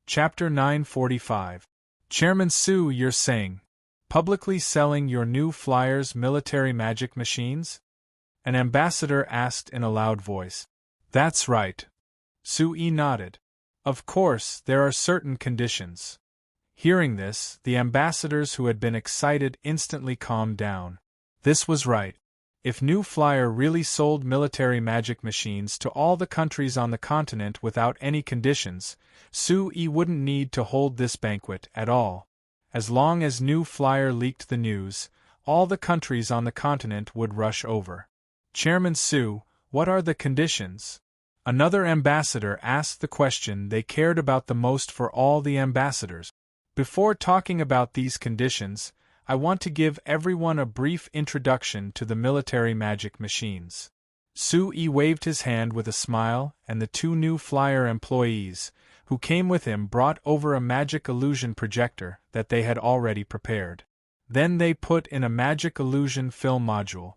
Chapter 945. Chairman Su, you're saying, publicly selling your new flyers military magic machines? An ambassador asked in a loud voice. That's right. Su-yi nodded. Of course, there are certain conditions. Hearing this, the ambassadors who had been excited instantly calmed down. This was right. If New Flyer really sold military magic machines to all the countries on the continent without any conditions, Su-yi wouldn't need to hold this banquet at all. As long as New Flyer leaked the news, all the countries on the continent would rush over. Chairman Su, what are the conditions? Another ambassador asked the question they cared about the most for all the ambassadors. Before talking about these conditions, I want to give everyone a brief introduction to the military magic machines. Su-yi waved his hand with a smile, and the two New Flyer employees, who came with him, brought over a magic illusion projector that they had already prepared. Then they put in a magic illusion film module.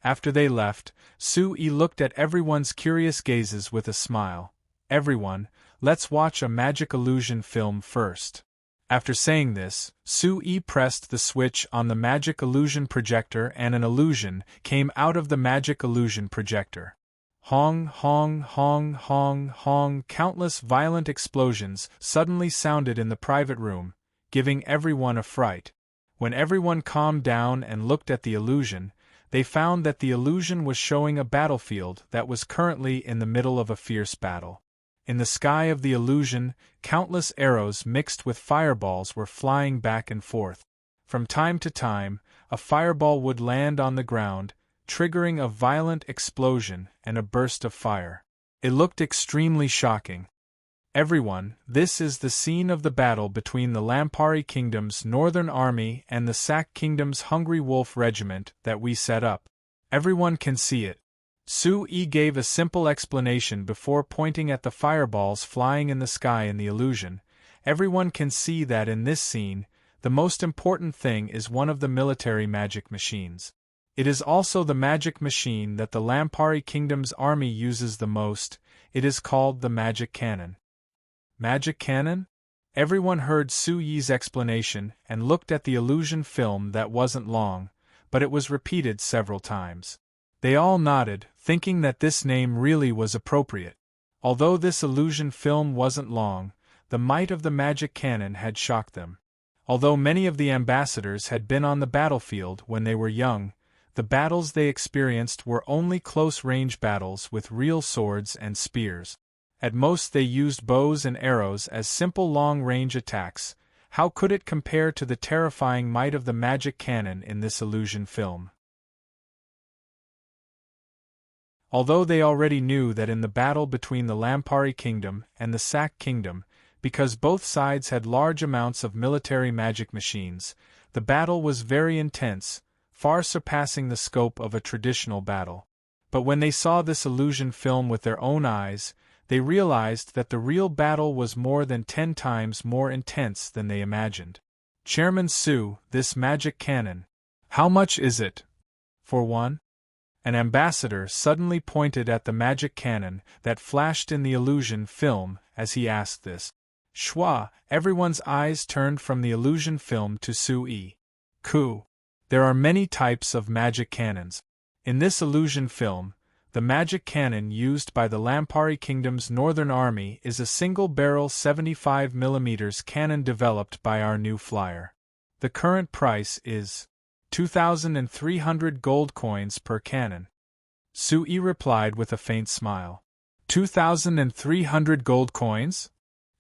After they left, Su-yi looked at everyone's curious gazes with a smile. Everyone, let's watch a magic illusion film first. After saying this, Su-yi pressed the switch on the magic illusion projector and an illusion came out of the magic illusion projector. Hong, hong, hong, hong, hong. Countless violent explosions suddenly sounded in the private room, giving everyone a fright. When everyone calmed down and looked at the illusion, they found that the illusion was showing a battlefield that was currently in the middle of a fierce battle. In the sky of the illusion, countless arrows mixed with fireballs were flying back and forth. From time to time, a fireball would land on the ground, triggering a violent explosion and a burst of fire. It looked extremely shocking. Everyone, this is the scene of the battle between the Lampari Kingdom's Northern Army and the Sak Kingdom's Hungry Wolf Regiment that we set up. Everyone can see it. Su-yi gave a simple explanation before pointing at the fireballs flying in the sky in the illusion. Everyone can see that in this scene, the most important thing is one of the military magic machines. It is also the magic machine that the Lampari Kingdom's army uses the most. It is called the magic cannon. Magic cannon? Everyone heard Su-yi's explanation and looked at the illusion film that wasn't long, but it was repeated several times. They all nodded, thinking that this name really was appropriate. Although this illusion film wasn't long, the might of the magic cannon had shocked them. Although many of the ambassadors had been on the battlefield when they were young, the battles they experienced were only close-range battles with real swords and spears. At most they used bows and arrows as simple long-range attacks. How could it compare to the terrifying might of the magic cannon in this illusion film? Although they already knew that in the battle between the Lampari Kingdom and the Sak Kingdom, because both sides had large amounts of military magic machines, the battle was very intense, far surpassing the scope of a traditional battle. But when they saw this illusion film with their own eyes, they realized that the real battle was more than 10 times more intense than they imagined. Chairman Su, this magic cannon, how much is it? For one? An ambassador suddenly pointed at the magic cannon that flashed in the illusion film as he asked this. Shwa, everyone's eyes turned from the illusion film to Su-yi. There are many types of magic cannons. In this illusion film, the magic cannon used by the Lampari Kingdom's Northern Army is a single-barrel 75mm cannon developed by our New Flyer. The current price is 2,300 gold coins per cannon. Su-yi replied with a faint smile. 2,300 gold coins?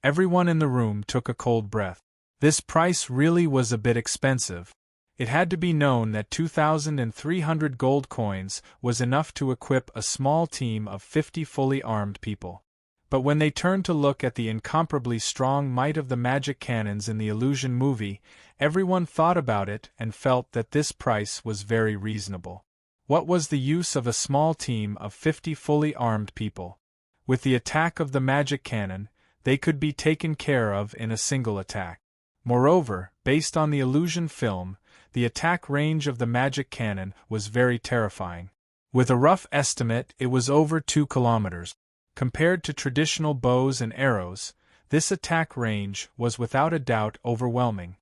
Everyone in the room took a cold breath. This price really was a bit expensive. It had to be known that 2,300 gold coins was enough to equip a small team of 50 fully armed people. But when they turned to look at the incomparably strong might of the magic cannons in the illusion movie, everyone thought about it and felt that this price was very reasonable. What was the use of a small team of 50 fully armed people? With the attack of the magic cannon, they could be taken care of in a single attack. Moreover, based on the illusion film, the attack range of the magic cannon was very terrifying. With a rough estimate, it was over 2 kilometers. Compared to traditional bows and arrows, This attack range was without a doubt overwhelming.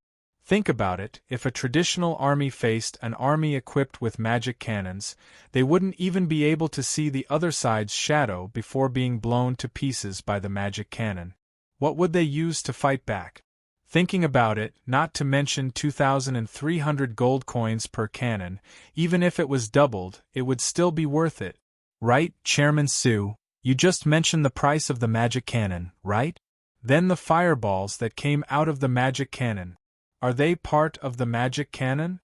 Think about it, if a traditional army faced an army equipped with magic cannons, they wouldn't even be able to see the other side's shadow before being blown to pieces by the magic cannon. What would they use to fight back? Thinking about it, not to mention 2,300 gold coins per cannon, even if it was doubled, it would still be worth it. Right, Chairman Su? You just mentioned the price of the magic cannon, right? Then the fireballs that came out of the magic cannon. Are they part of the magic cannon?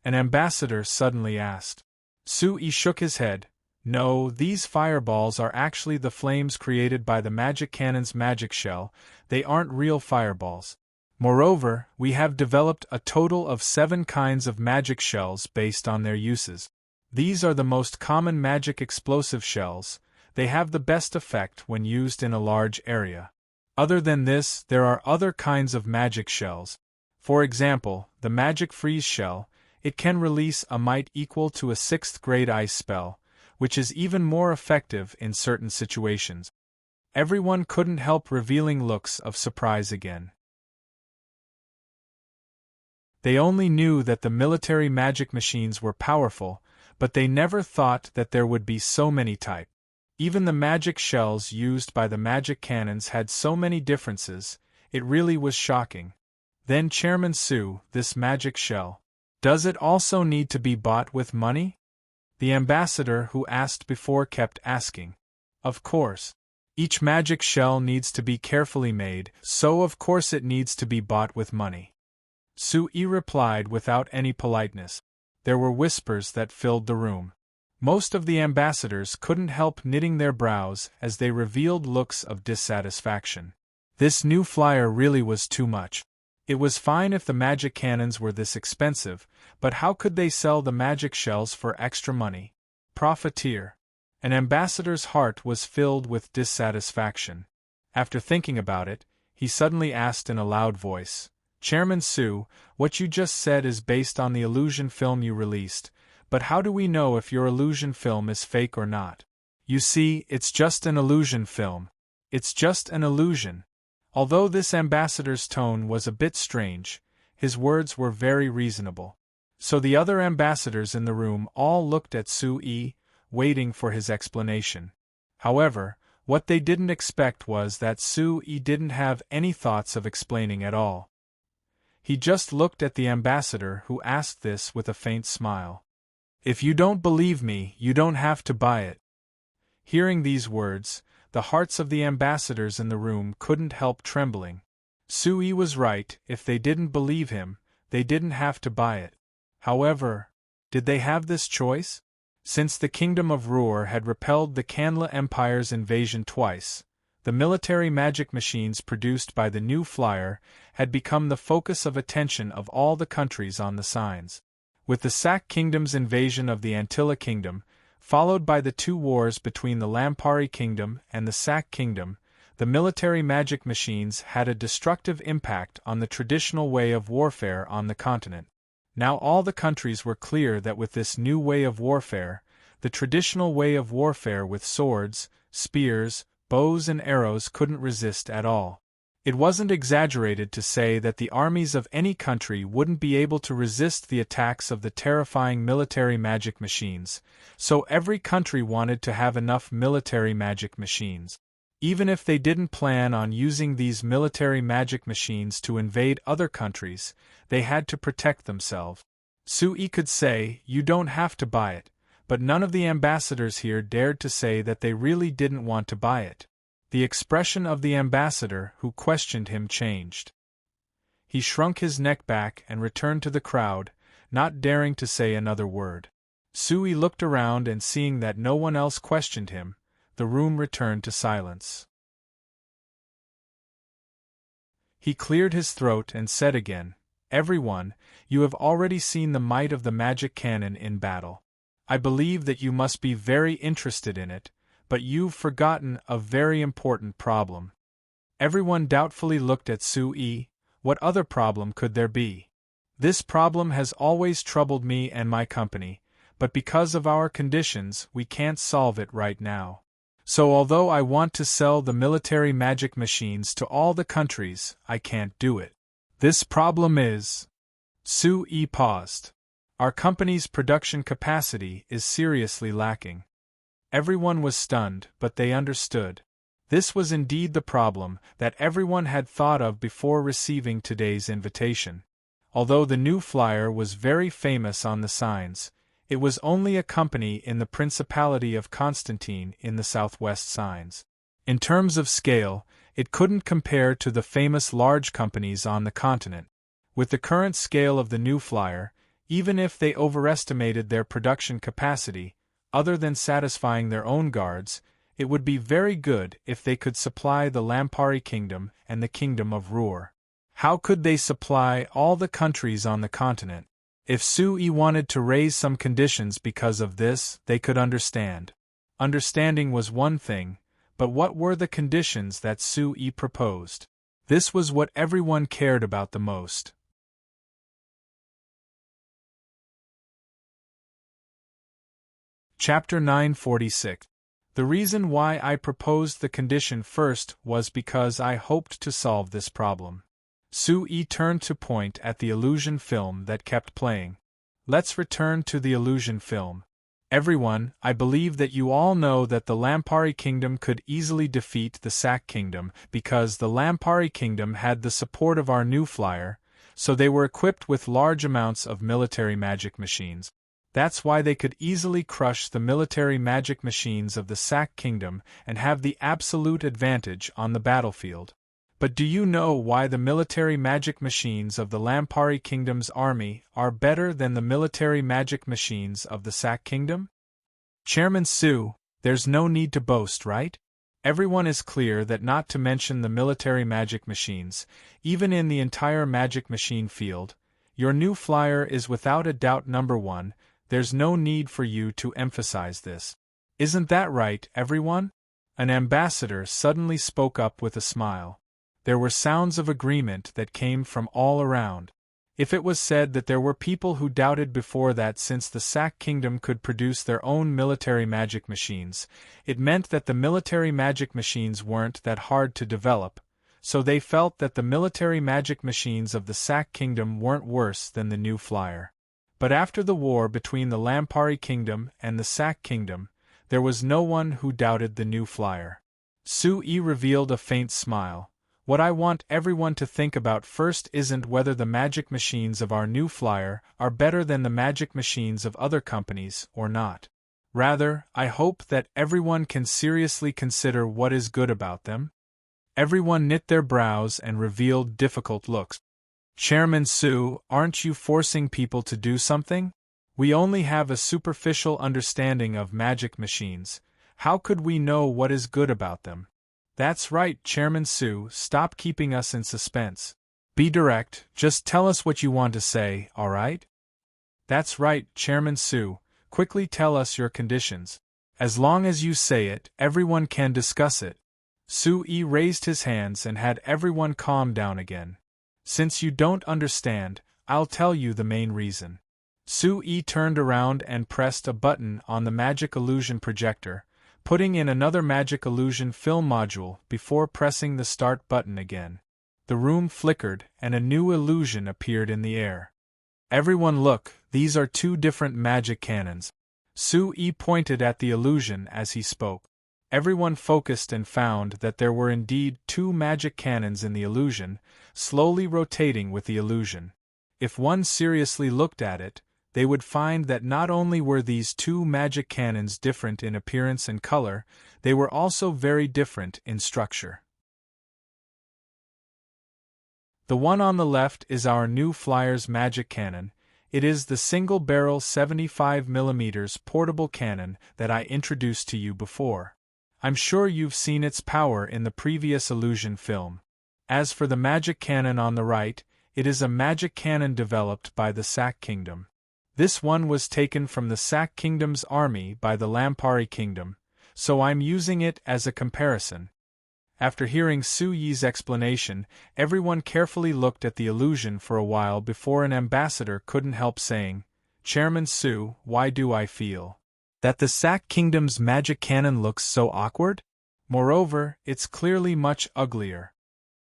An ambassador suddenly asked. Sui shook his head. No, these fireballs are actually the flames created by the magic cannon's magic shell, they aren't real fireballs. Moreover, we have developed a total of 7 kinds of magic shells based on their uses. These are the most common magic explosive shells, they have the best effect when used in a large area. Other than this, there are other kinds of magic shells. For example, the magic freeze shell, it can release a might equal to a 6th grade ice spell, which is even more effective in certain situations. Everyone couldn't help revealing looks of surprise again. They only knew that the military magic machines were powerful, but they never thought that there would be so many types. Even the magic shells used by the magic cannons had so many differences, it really was shocking. Then Chairman Su, this magic shell, does it also need to be bought with money? The ambassador who asked before kept asking. Of course. Each magic shell needs to be carefully made, so of course it needs to be bought with money. Sui replied without any politeness. There were whispers that filled the room. Most of the ambassadors couldn't help knitting their brows as they revealed looks of dissatisfaction. This new flyer really was too much. It was fine if the magic cannons were this expensive, but how could they sell the magic shells for extra money? Profiteer. An ambassador's heart was filled with dissatisfaction. After thinking about it, he suddenly asked in a loud voice, Chairman Su, what you just said is based on the illusion film you released, but how do we know if your illusion film is fake or not? You see, it's just an illusion film. It's just an illusion. Although this ambassador's tone was a bit strange, his words were very reasonable. So the other ambassadors in the room all looked at Sui, waiting for his explanation. However, what they didn't expect was that Sui didn't have any thoughts of explaining at all. He just looked at the ambassador who asked this with a faint smile. If you don't believe me, you don't have to buy it. Hearing these words, the hearts of the ambassadors in the room couldn't help trembling. Sui was right, if they didn't believe him, they didn't have to buy it. However, did they have this choice? Since the Kingdom of Ruhr had repelled the Kanla Empire's invasion twice, the military magic machines produced by the new flyer had become the focus of attention of all the countries on the signs. With the Sak Kingdom's invasion of the Antilla Kingdom, followed by the 2 wars between the Lampari Kingdom and the Sak Kingdom, the military magic machines had a destructive impact on the traditional way of warfare on the continent. Now all the countries were clear that with this new way of warfare, the traditional way of warfare with swords, spears, bows and arrows couldn't resist at all. It wasn't exaggerated to say that the armies of any country wouldn't be able to resist the attacks of the terrifying military magic machines, so every country wanted to have enough military magic machines. Even if they didn't plan on using these military magic machines to invade other countries, they had to protect themselves. Sui could say, you don't have to buy it, but none of the ambassadors here dared to say that they really didn't want to buy it. The expression of the ambassador who questioned him changed. He shrunk his neck back and returned to the crowd, not daring to say another word. Sui looked around and seeing that no one else questioned him, the room returned to silence. He cleared his throat and said again, Everyone, you have already seen the might of the magic cannon in battle. I believe that you must be very interested in it, but you've forgotten a very important problem. Everyone doubtfully looked at Sui. What other problem could there be? This problem has always troubled me and my company, but because of our conditions we can't solve it right now. So although I want to sell the military magic machines to all the countries, I can't do it. This problem is... Sui paused. Our company's production capacity is seriously lacking. Everyone was stunned, but they understood. This was indeed the problem that everyone had thought of before receiving today's invitation. Although the new flyer was very famous on the signs, it was only a company in the Principality of Constantine in the southwest signs. In terms of scale, it couldn't compare to the famous large companies on the continent. With the current scale of the new flyer, even if they overestimated their production capacity, other than satisfying their own guards, it would be very good if they could supply the Lampari Kingdom and the Kingdom of Ruhr. How could they supply all the countries on the continent? If Sui wanted to raise some conditions because of this, they could understand. Understanding was one thing, but what were the conditions that Sui proposed? This was what everyone cared about the most. Chapter 946. The reason why I proposed the condition first was because I hoped to solve this problem. Sui turned to point at the illusion film that kept playing. Let's return to the illusion film. Everyone, I believe that you all know that the Lampari Kingdom could easily defeat the Sack Kingdom because the Lampari Kingdom had the support of our new flyer, so they were equipped with large amounts of military magic machines. That's why they could easily crush the military magic machines of the Sack Kingdom and have the absolute advantage on the battlefield. But do you know why the military magic machines of the Lampari Kingdom's army are better than the military magic machines of the Sack Kingdom? Chairman Su, there's no need to boast, right? Everyone is clear that not to mention the military magic machines, even in the entire magic machine field, your new flyer is without a doubt number one. There's no need for you to emphasize this. Isn't that right, everyone? An ambassador suddenly spoke up with a smile. There were sounds of agreement that came from all around. If it was said that there were people who doubted before that since the Sack Kingdom could produce their own military magic machines, it meant that the military magic machines weren't that hard to develop, so they felt that the military magic machines of the Sack Kingdom weren't worse than the new flyer. But after the war between the Lampari Kingdom and the Sack Kingdom, there was no one who doubted the new flyer. Sui revealed a faint smile. What I want everyone to think about first isn't whether the magic machines of our new flyer are better than the magic machines of other companies or not. Rather, I hope that everyone can seriously consider what is good about them. Everyone knit their brows and revealed difficult looks. Chairman Su, aren't you forcing people to do something? We only have a superficial understanding of magic machines. How could we know what is good about them? That's right, Chairman Su, stop keeping us in suspense. Be direct, just tell us what you want to say, alright? That's right, Chairman Su, quickly tell us your conditions. As long as you say it, everyone can discuss it. Sui raised his hands and had everyone calm down again. Since you don't understand, I'll tell you the main reason. Sui turned around and pressed a button on the magic illusion projector, putting in another magic illusion film module before pressing the start button again. The room flickered and a new illusion appeared in the air. Everyone look, these are two different magic cannons. Sui pointed at the illusion as he spoke. Everyone focused and found that there were indeed two magic cannons in the illusion, slowly rotating with the illusion. If one seriously looked at it, they would find that not only were these two magic cannons different in appearance and color, they were also very different in structure. The one on the left is our new flyer's magic cannon. It is the single-barrel 75mm portable cannon that I introduced to you before. I'm sure you've seen its power in the previous illusion film. As for the magic cannon on the right, it is a magic cannon developed by the Sack Kingdom. This one was taken from the Sack Kingdom's army by the Lampari Kingdom, so I'm using it as a comparison. After hearing Suyi's explanation, everyone carefully looked at the illusion for a while before an ambassador couldn't help saying, "Chairman Su, why do I feel That the Sack Kingdom's magic cannon looks so awkward? Moreover, it's clearly much uglier.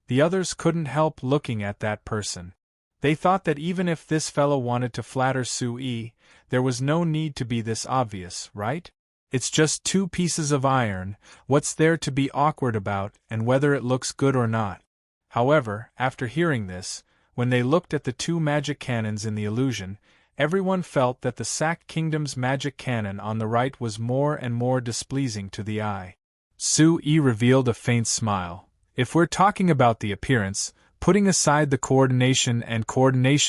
The others couldn't help looking at that person. They thought that even if this fellow wanted to flatter Sui, there was no need to be this obvious, right? It's just two pieces of iron, what's there to be awkward about, and whether it looks good or not. However, after hearing this, when they looked at the two magic cannons in the illusion, everyone felt that the Sack Kingdom's magic cannon on the right was more and more displeasing to the eye. Sui revealed a faint smile. If we're talking about the appearance, putting aside the coordination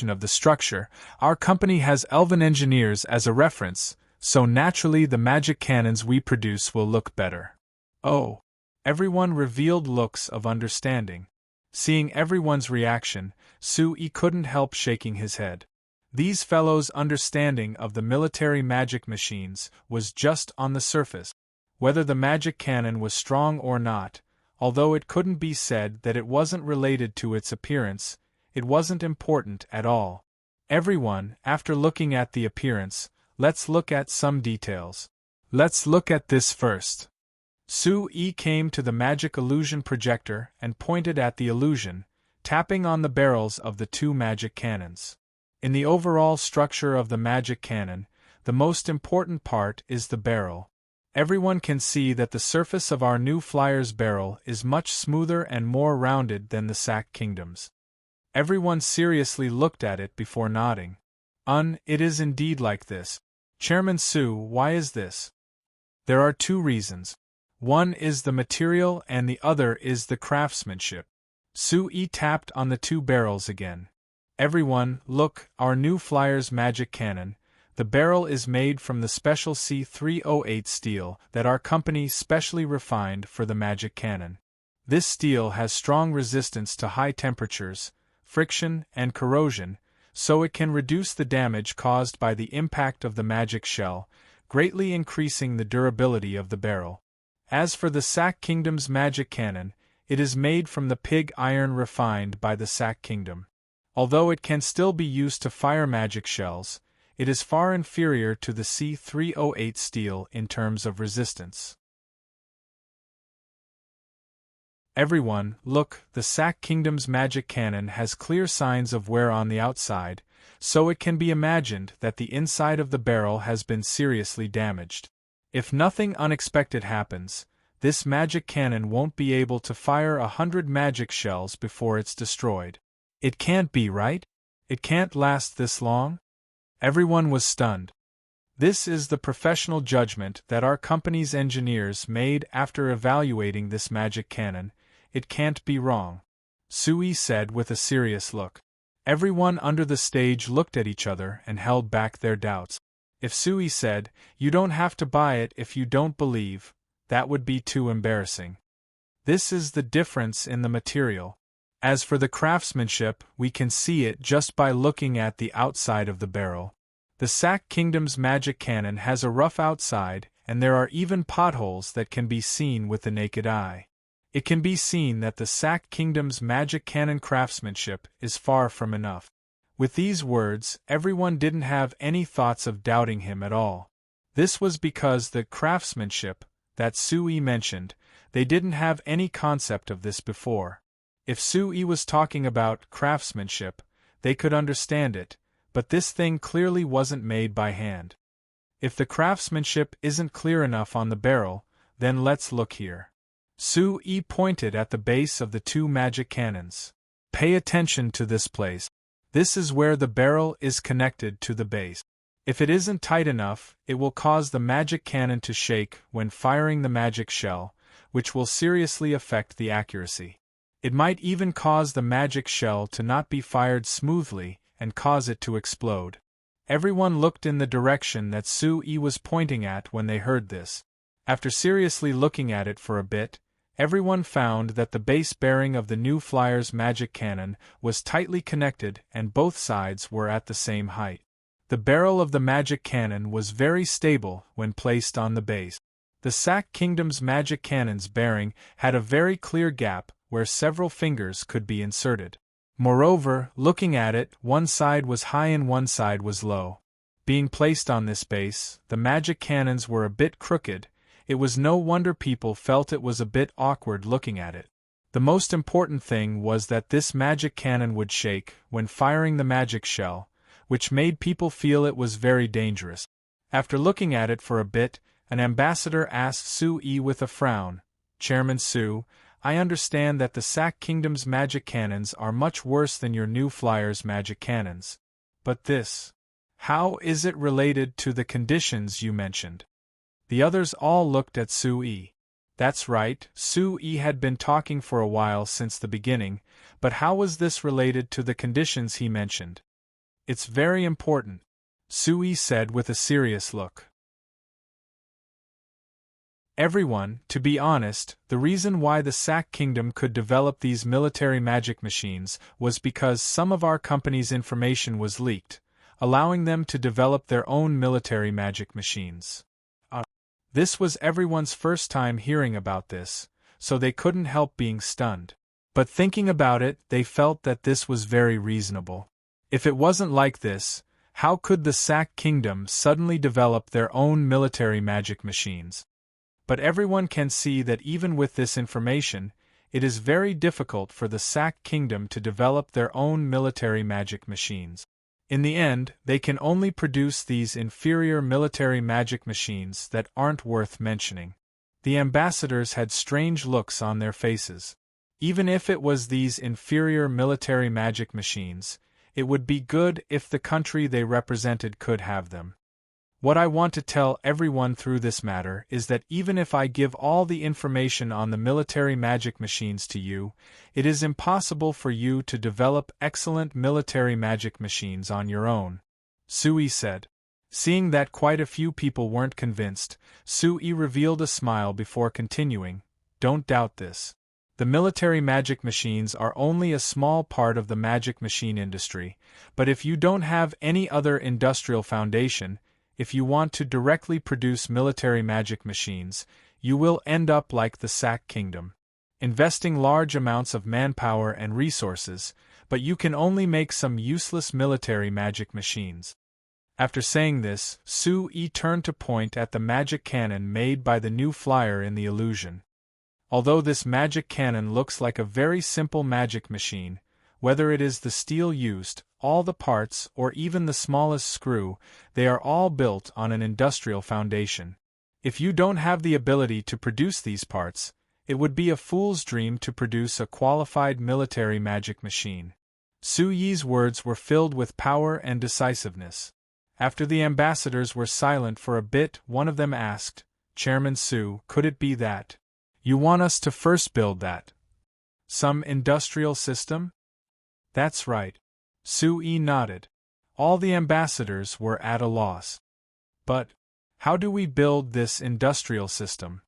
of the structure, our company has elven engineers as a reference, so naturally the magic cannons we produce will look better. Oh! Everyone revealed looks of understanding. Seeing everyone's reaction, Sui couldn't help shaking his head. These fellows' understanding of the military magic machines was just on the surface. Whether the magic cannon was strong or not, although it couldn't be said that it wasn't related to its appearance, it wasn't important at all. Everyone, after looking at the appearance, let's look at some details. Let's look at this first. Sui came to the magic illusion projector and pointed at the illusion, tapping on the barrels of the two magic cannons. In the overall structure of the magic cannon, the most important part is the barrel. Everyone can see that the surface of our new flyer's barrel is much smoother and more rounded than the Sack Kingdom's. Everyone seriously looked at it before nodding. It is indeed like this. Chairman Su, why is this? There are two reasons. One is the material and the other is the craftsmanship. Sui tapped on the two barrels again. Everyone, look, our new flyer's magic cannon. The barrel is made from the special C308 steel that our company specially refined for the magic cannon. This steel has strong resistance to high temperatures, friction, and corrosion, so it can reduce the damage caused by the impact of the magic shell, greatly increasing the durability of the barrel. As for the Sack Kingdom's magic cannon, it is made from the pig iron refined by the Sack Kingdom. Although it can still be used to fire magic shells, it is far inferior to the C308 steel in terms of resistance. Everyone, look, the Sack Kingdom's magic cannon has clear signs of wear on the outside, so it can be imagined that the inside of the barrel has been seriously damaged. If nothing unexpected happens, this magic cannon won't be able to fire 100 magic shells before it's destroyed. It can't be, right? It can't last this long? Everyone was stunned. This is the professional judgment that our company's engineers made after evaluating this magic cannon. It can't be wrong, Sui said with a serious look. Everyone under the stage looked at each other and held back their doubts. If Sui said, "You don't have to buy it if you don't believe," that would be too embarrassing. This is the difference in the material. As for the craftsmanship, we can see it just by looking at the outside of the barrel. The Sack Kingdom's magic cannon has a rough outside, and there are even potholes that can be seen with the naked eye. It can be seen that the Sack Kingdom's magic cannon craftsmanship is far from enough. With these words, everyone didn't have any thoughts of doubting him at all. This was because the craftsmanship that Sui mentioned, they didn't have any concept of this before. If Sui was talking about craftsmanship, they could understand it, but this thing clearly wasn't made by hand. If the craftsmanship isn't clear enough on the barrel, then let's look here. Sui pointed at the base of the two magic cannons. Pay attention to this place. This is where the barrel is connected to the base. If it isn't tight enough, it will cause the magic cannon to shake when firing the magic shell, which will seriously affect the accuracy. It might even cause the magic shell to not be fired smoothly and cause it to explode. Everyone looked in the direction that Sui was pointing at when they heard this. After seriously looking at it for a bit, everyone found that the base bearing of the new flyer's magic cannon was tightly connected and both sides were at the same height. The barrel of the magic cannon was very stable when placed on the base. The Sack Kingdom's magic cannon's bearing had a very clear gap where several fingers could be inserted. Moreover, looking at it, one side was high and one side was low. being placed on this base. The magic cannons were a bit crooked. It was no wonder people felt it was a bit awkward looking at it. The most important thing was that this magic cannon would shake when firing the magic shell, which made people feel it was very dangerous. After looking at it for a bit, an ambassador asked Sui with a frown, "Chairman Su, I understand that the Sac Kingdom's magic cannons are much worse than your new flyer's magic cannons. But this, how is it related to the conditions you mentioned?" The others all looked at Sui. That's right, Sui had been talking for a while since the beginning, but how was this related to the conditions he mentioned? "It's very important," Sui said with a serious look. "Everyone, to be honest, the reason why the Sac Kingdom could develop these military magic machines was because some of our company's information was leaked, allowing them to develop their own military magic machines." This was everyone's first time hearing about this, so they couldn't help being stunned. But thinking about it, they felt that this was very reasonable. If it wasn't like this, how could the Sac Kingdom suddenly develop their own military magic machines? But everyone can see that even with this information, it is very difficult for the Sac Kingdom to develop their own military magic machines. In the end, they can only produce these inferior military magic machines that aren't worth mentioning. The ambassadors had strange looks on their faces. Even if it was these inferior military magic machines, it would be good if the country they represented could have them. What I want to tell everyone through this matter is that even if I give all the information on the military magic machines to you, it is impossible for you to develop excellent military magic machines on your own," Sui said. Seeing that quite a few people weren't convinced, Sui revealed a smile before continuing, "Don't doubt this. The military magic machines are only a small part of the magic machine industry, but if you don't have any other industrial foundation, if you want to directly produce military magic machines, you will end up like the Sac Kingdom, investing large amounts of manpower and resources, but you can only make some useless military magic machines." After saying this, Sui turned to point at the magic cannon made by the new flyer in the illusion. Although this magic cannon looks like a very simple magic machine, whether it is the steel used, all the parts, or even the smallest screw, they are all built on an industrial foundation. If you don't have the ability to produce these parts, it would be a fool's dream to produce a qualified military magic machine. Suyi's words were filled with power and decisiveness. After the ambassadors were silent for a bit, one of them asked, "Chairman Su, could it be that you want us to first build that some industrial system?" "That's right." Sui nodded. All the ambassadors were at a loss. "But how do we build this industrial system?"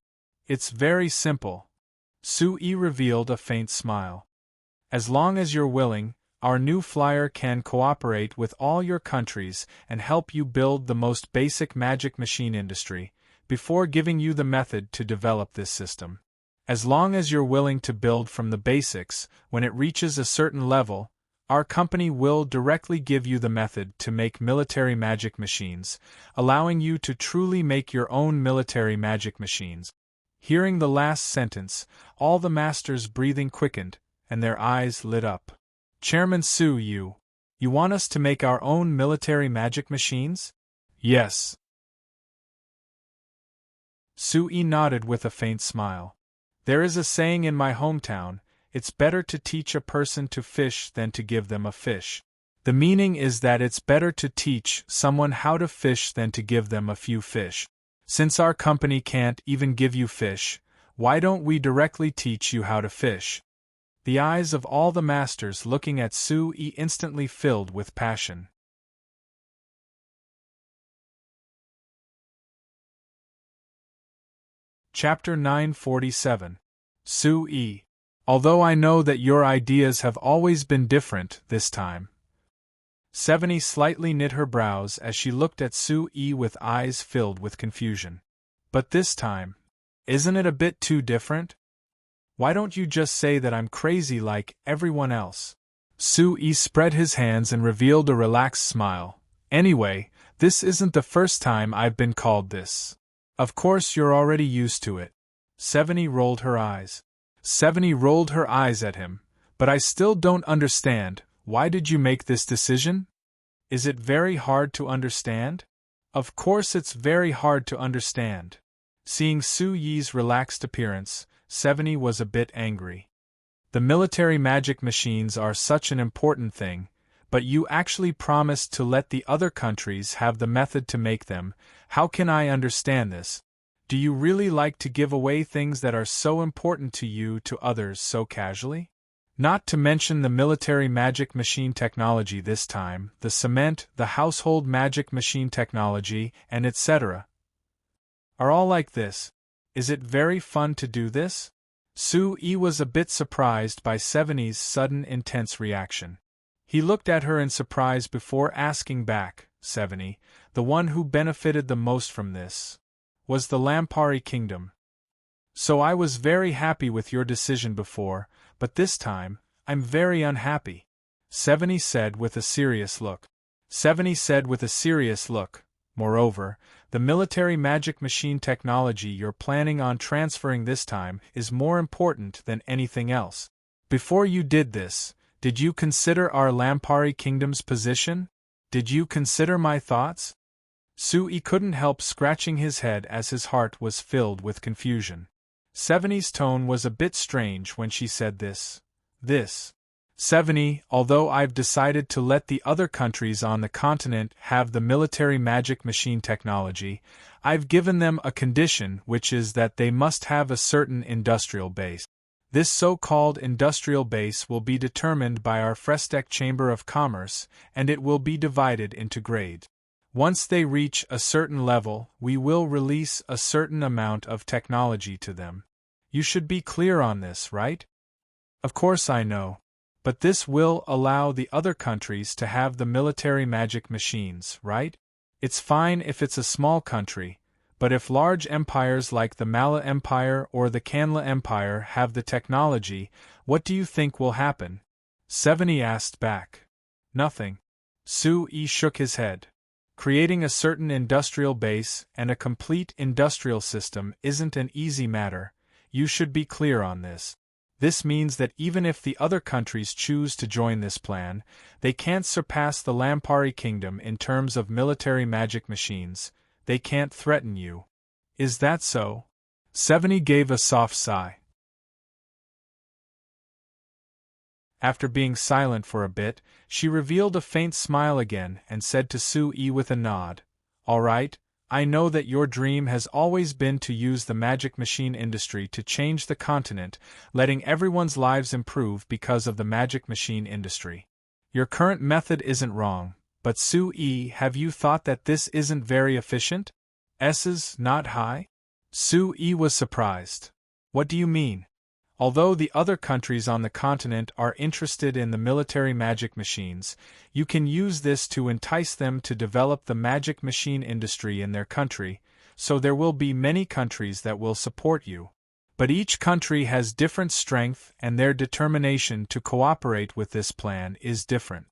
"It's very simple." Sui revealed a faint smile. "As long as you're willing, our new flyer can cooperate with all your countries and help you build the most basic magic machine industry, before giving you the method to develop this system. As long as you're willing to build from the basics, when it reaches a certain level, our company will directly give you the method to make military magic machines, allowing you to truly make your own military magic machines." Hearing the last sentence, all the masters' breathing quickened, and their eyes lit up. "Chairman Su, you want us to make our own military magic machines?" "Yes." Sui nodded with a faint smile. "There is a saying in my hometown, it's better to teach a person to fish than to give them a fish. The meaning is that it's better to teach someone how to fish than to give them a few fish. Since our company can't even give you fish, why don't we directly teach you how to fish?" The eyes of all the masters looking at Sui instantly filled with passion. Chapter 947. Sui. Although I know that your ideas have always been different this time. Seveni slightly knit her brows as she looked at Sui with eyes filled with confusion. "But this time, isn't it a bit too different? Why don't you just say that I'm crazy like everyone else?" Sui spread his hands and revealed a relaxed smile. "Anyway, This isn't the first time I've been called this. Of course you're already used to it. Seveni rolled her eyes. Seveni rolled her eyes at him. But I still don't understand. Why did you make this decision? Is it very hard to understand? Of course it's very hard to understand. Seeing Su Yi's relaxed appearance, Seveni was a bit angry. The military magic machines are such an important thing, but you actually promised to let the other countries have the method to make them. How can I understand this? Do you really like to give away things that are so important to you to others so casually? Not to mention the military magic machine technology this time, the cement, the household magic machine technology, and etc. are all like this. Is it very fun to do this? Su Yi was a bit surprised by Seveni's sudden intense reaction. He looked at her in surprise before asking back, Seveni, the one who benefited the most from this was the Lampari kingdom. So I was very happy with your decision before, but this time, I'm very unhappy. Seveni said with a serious look. Seveni said with a serious look. Moreover, the military magic machine technology you're planning on transferring this time is more important than anything else. Before you did this, did you consider our Lampari kingdom's position? Did you consider my thoughts? Su-Yi couldn't help scratching his head as his heart was filled with confusion. Seveni's tone was a bit strange when she said this. Seveni, although I've decided to let the other countries on the continent have the military magic machine technology, I've given them a condition, which is that they must have a certain industrial base. This so-called industrial base will be determined by our Frestek Chamber of Commerce, and it will be divided into grades. Once they reach a certain level, we will release a certain amount of technology to them. You should be clear on this, right? Of course I know. But this will allow the other countries to have the military magic machines, right? It's fine if it's a small country, but if large empires like the Mala Empire or the Kanla Empire have the technology, what do you think will happen? Seveni asked back. Nothing. Su-Yi shook his head. Creating a certain industrial base and a complete industrial system isn't an easy matter. You should be clear on this. This means that even if the other countries choose to join this plan, they can't surpass the Lampari kingdom in terms of military magic machines. They can't threaten you. Is that so? Seveni gave a soft sigh. After being silent for a bit, she revealed a faint smile again and said to Su-Yi with a nod, "All right, I know that your dream has always been to use the magic machine industry to change the continent, letting everyone's lives improve because of the magic machine industry. Your current method isn't wrong, but Su-Yi, have you thought that this isn't very efficient? S's not high?" Su-Yi was surprised. What do you mean? Although the other countries on the continent are interested in the military magic machines, you can use this to entice them to develop the magic machine industry in their country, so there will be many countries that will support you. But each country has different strength and their determination to cooperate with this plan is different.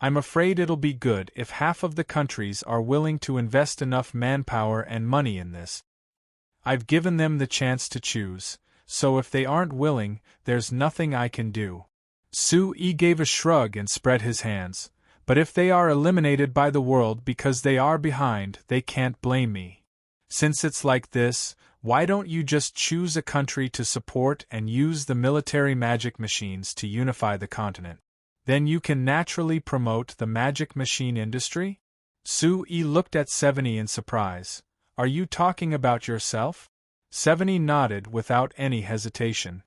I'm afraid it'll be good if half of the countries are willing to invest enough manpower and money in this. I've given them the chance to choose. So if they aren't willing, there's nothing I can do. Su-Yi gave a shrug and spread his hands. But if they are eliminated by the world because they are behind, they can't blame me. Since it's like this, why don't you just choose a country to support and use the military magic machines to unify the continent? Then you can naturally promote the magic machine industry? Su-Yi looked at Seveni in surprise. Are you talking about yourself? Seveni nodded without any hesitation.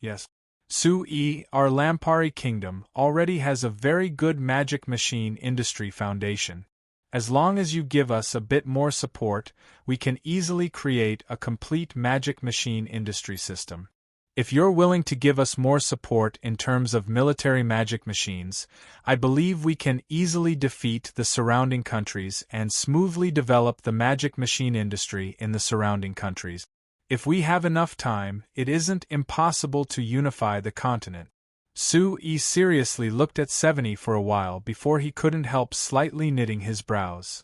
Yes. Su-Yi, our Lampari kingdom, already has a very good magic machine industry foundation. As long as you give us a bit more support, we can easily create a complete magic machine industry system. If you're willing to give us more support in terms of military magic machines, I believe we can easily defeat the surrounding countries and smoothly develop the magic machine industry in the surrounding countries. If we have enough time, it isn't impossible to unify the continent. Su-Yi seriously looked at Seveni for a while before he couldn't help slightly knitting his brows.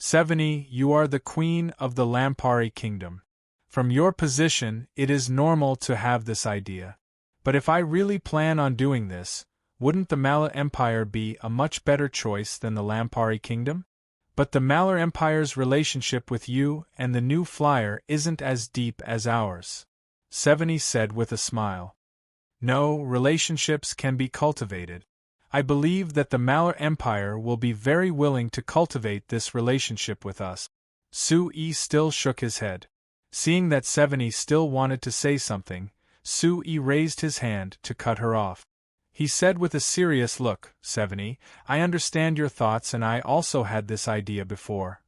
70. You are the queen of the Lampari kingdom. From your position, it is normal to have this idea. But if I really plan on doing this, wouldn't the Mala Empire be a much better choice than the Lampari kingdom? But the Malar Empire's relationship with you and the new flyer isn't as deep as ours, 70 said with a smile. No, relationships can be cultivated. I believe that the Malar Empire will be very willing to cultivate this relationship with us. Sui still shook his head. Seeing that 70 still wanted to say something, Sui raised his hand to cut her off. He said with a serious look, 70, I understand your thoughts and I also had this idea before.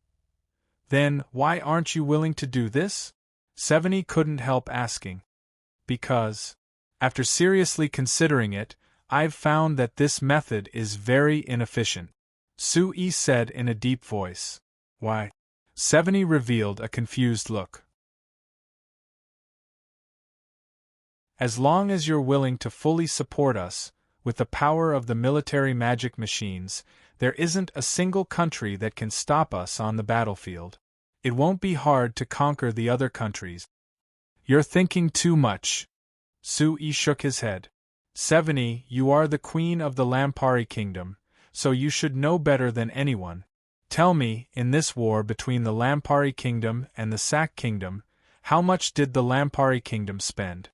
Then, why aren't you willing to do this? 70 couldn't help asking. Because, after seriously considering it, I've found that this method is very inefficient, Sui said in a deep voice. Why? 70 revealed a confused look. As long as you're willing to fully support us, with the power of the military magic machines, there isn't a single country that can stop us on the battlefield. It won't be hard to conquer the other countries. You're thinking too much. Sui shook his head. 70, you are the queen of the Lampari kingdom, so you should know better than anyone. Tell me, in this war between the Lampari kingdom and the Sak kingdom, how much did the Lampari kingdom spend?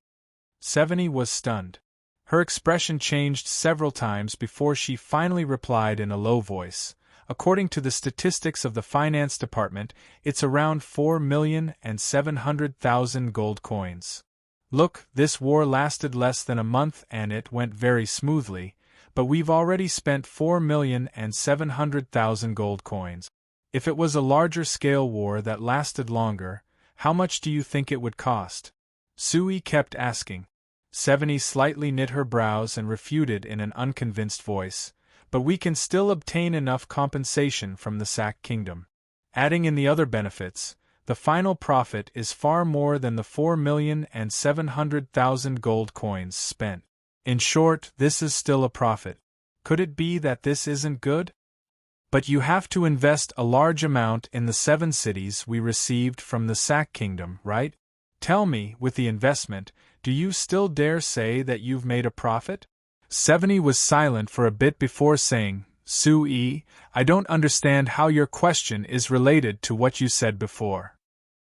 70 was stunned. Her expression changed several times before she finally replied in a low voice. According to the statistics of the finance department, it's around 4,700,000 gold coins. Look, this war lasted less than a month and it went very smoothly, but we've already spent 4,700,000 gold coins. If it was a larger-scale war that lasted longer, how much do you think it would cost? Sui kept asking. 70 slightly knit her brows and refuted in an unconvinced voice, but we can still obtain enough compensation from the Sak kingdom. Adding in the other benefits, the final profit is far more than the 4,700,000 gold coins spent. In short, this is still a profit. Could it be that this isn't good? But you have to invest a large amount in the 7 cities we received from the Sak kingdom, right? Tell me, with the investment, do you still dare say that you've made a profit? 70 was silent for a bit before saying, Sui, I don't understand how your question is related to what you said before.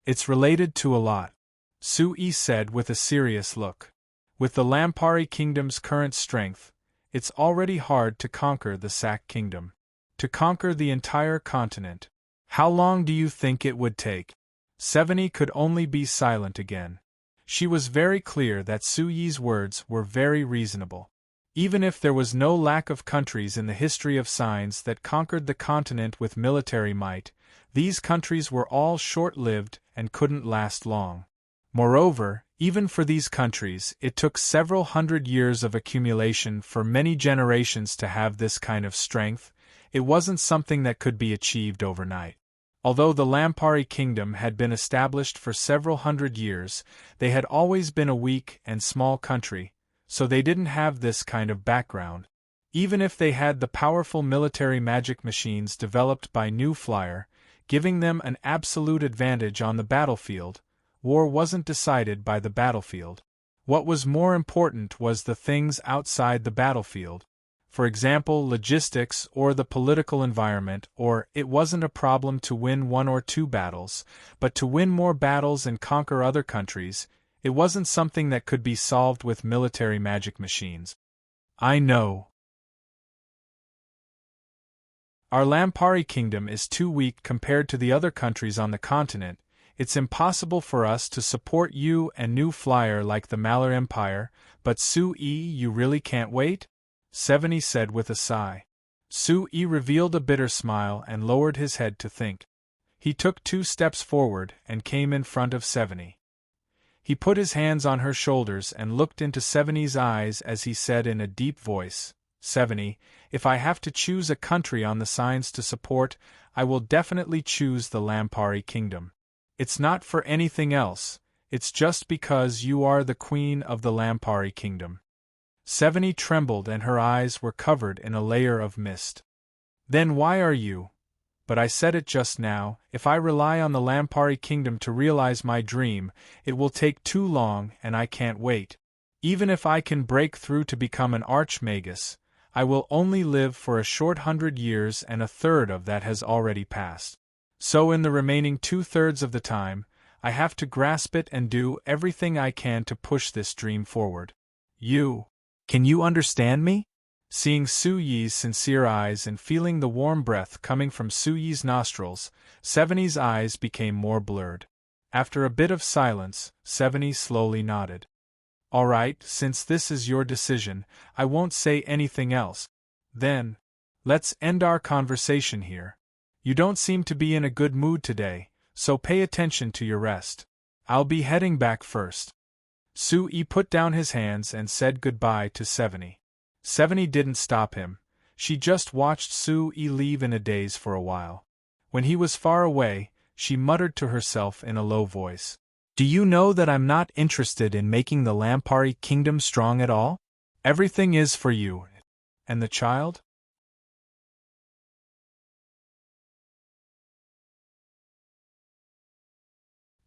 It's related to a lot, Sui said with a serious look. With the Lampari kingdom's current strength, it's already hard to conquer the Sak kingdom. To conquer the entire continent, how long do you think it would take? 70 could only be silent again. She was very clear that Sui's words were very reasonable. Even if there was no lack of countries in the history of signs that conquered the continent with military might, these countries were all short-lived and couldn't last long. Moreover, even for these countries, it took several hundred years of accumulation for many generations to have this kind of strength. It wasn't something that could be achieved overnight. Although the Lampari kingdom had been established for several hundred years, they had always been a weak and small country, so they didn't have this kind of background. Even if they had the powerful military magic machines developed by New Flyer, giving them an absolute advantage on the battlefield, war wasn't decided by the battlefield. What was more important was the things outside the battlefield. For example, logistics or the political environment, or it wasn't a problem to win 1 or 2 battles, but to win more battles and conquer other countries, it wasn't something that could be solved with military magic machines. I know. Our Lampari kingdom is too weak compared to the other countries on the continent. It's impossible for us to support you and New Flyer like the Malar Empire, but Sui, you really can't wait? 70 said with a sigh. Sui revealed a bitter smile and lowered his head to think. He took 2 steps forward and came in front of 70. He put his hands on her shoulders and looked into 70's eyes as he said in a deep voice, 70, if I have to choose a country on the signs to support, I will definitely choose the Lampari kingdom. It's not for anything else, it's just because you are the queen of the Lampari kingdom. 70 trembled and her eyes were covered in a layer of mist. Then why are you? but I said it just now, if I rely on the Lampari Kingdom to realize my dream, it will take too long and I can't wait. Even if I can break through to become an archmagus, I will only live for a short 100 years and a third of that has already passed. So in the remaining 2/3 of the time, I have to grasp it and do everything I can to push this dream forward. Can you understand me? Seeing Su Yi's sincere eyes and feeling the warm breath coming from Su Yi's nostrils, Seveni's eyes became more blurred. After a bit of silence, Seveni slowly nodded. All right, since this is your decision, I won't say anything else. Then, let's end our conversation here. You don't seem to be in a good mood today, so pay attention to your rest. I'll be heading back first. Su Yi put down his hands and said goodbye to Seveni. Seveni didn't stop him, she just watched Su Yi leave in a daze for a while. When he was far away, she muttered to herself in a low voice. Do you know that I'm not interested in making the Lampari Kingdom strong at all? Everything is for you. And the child?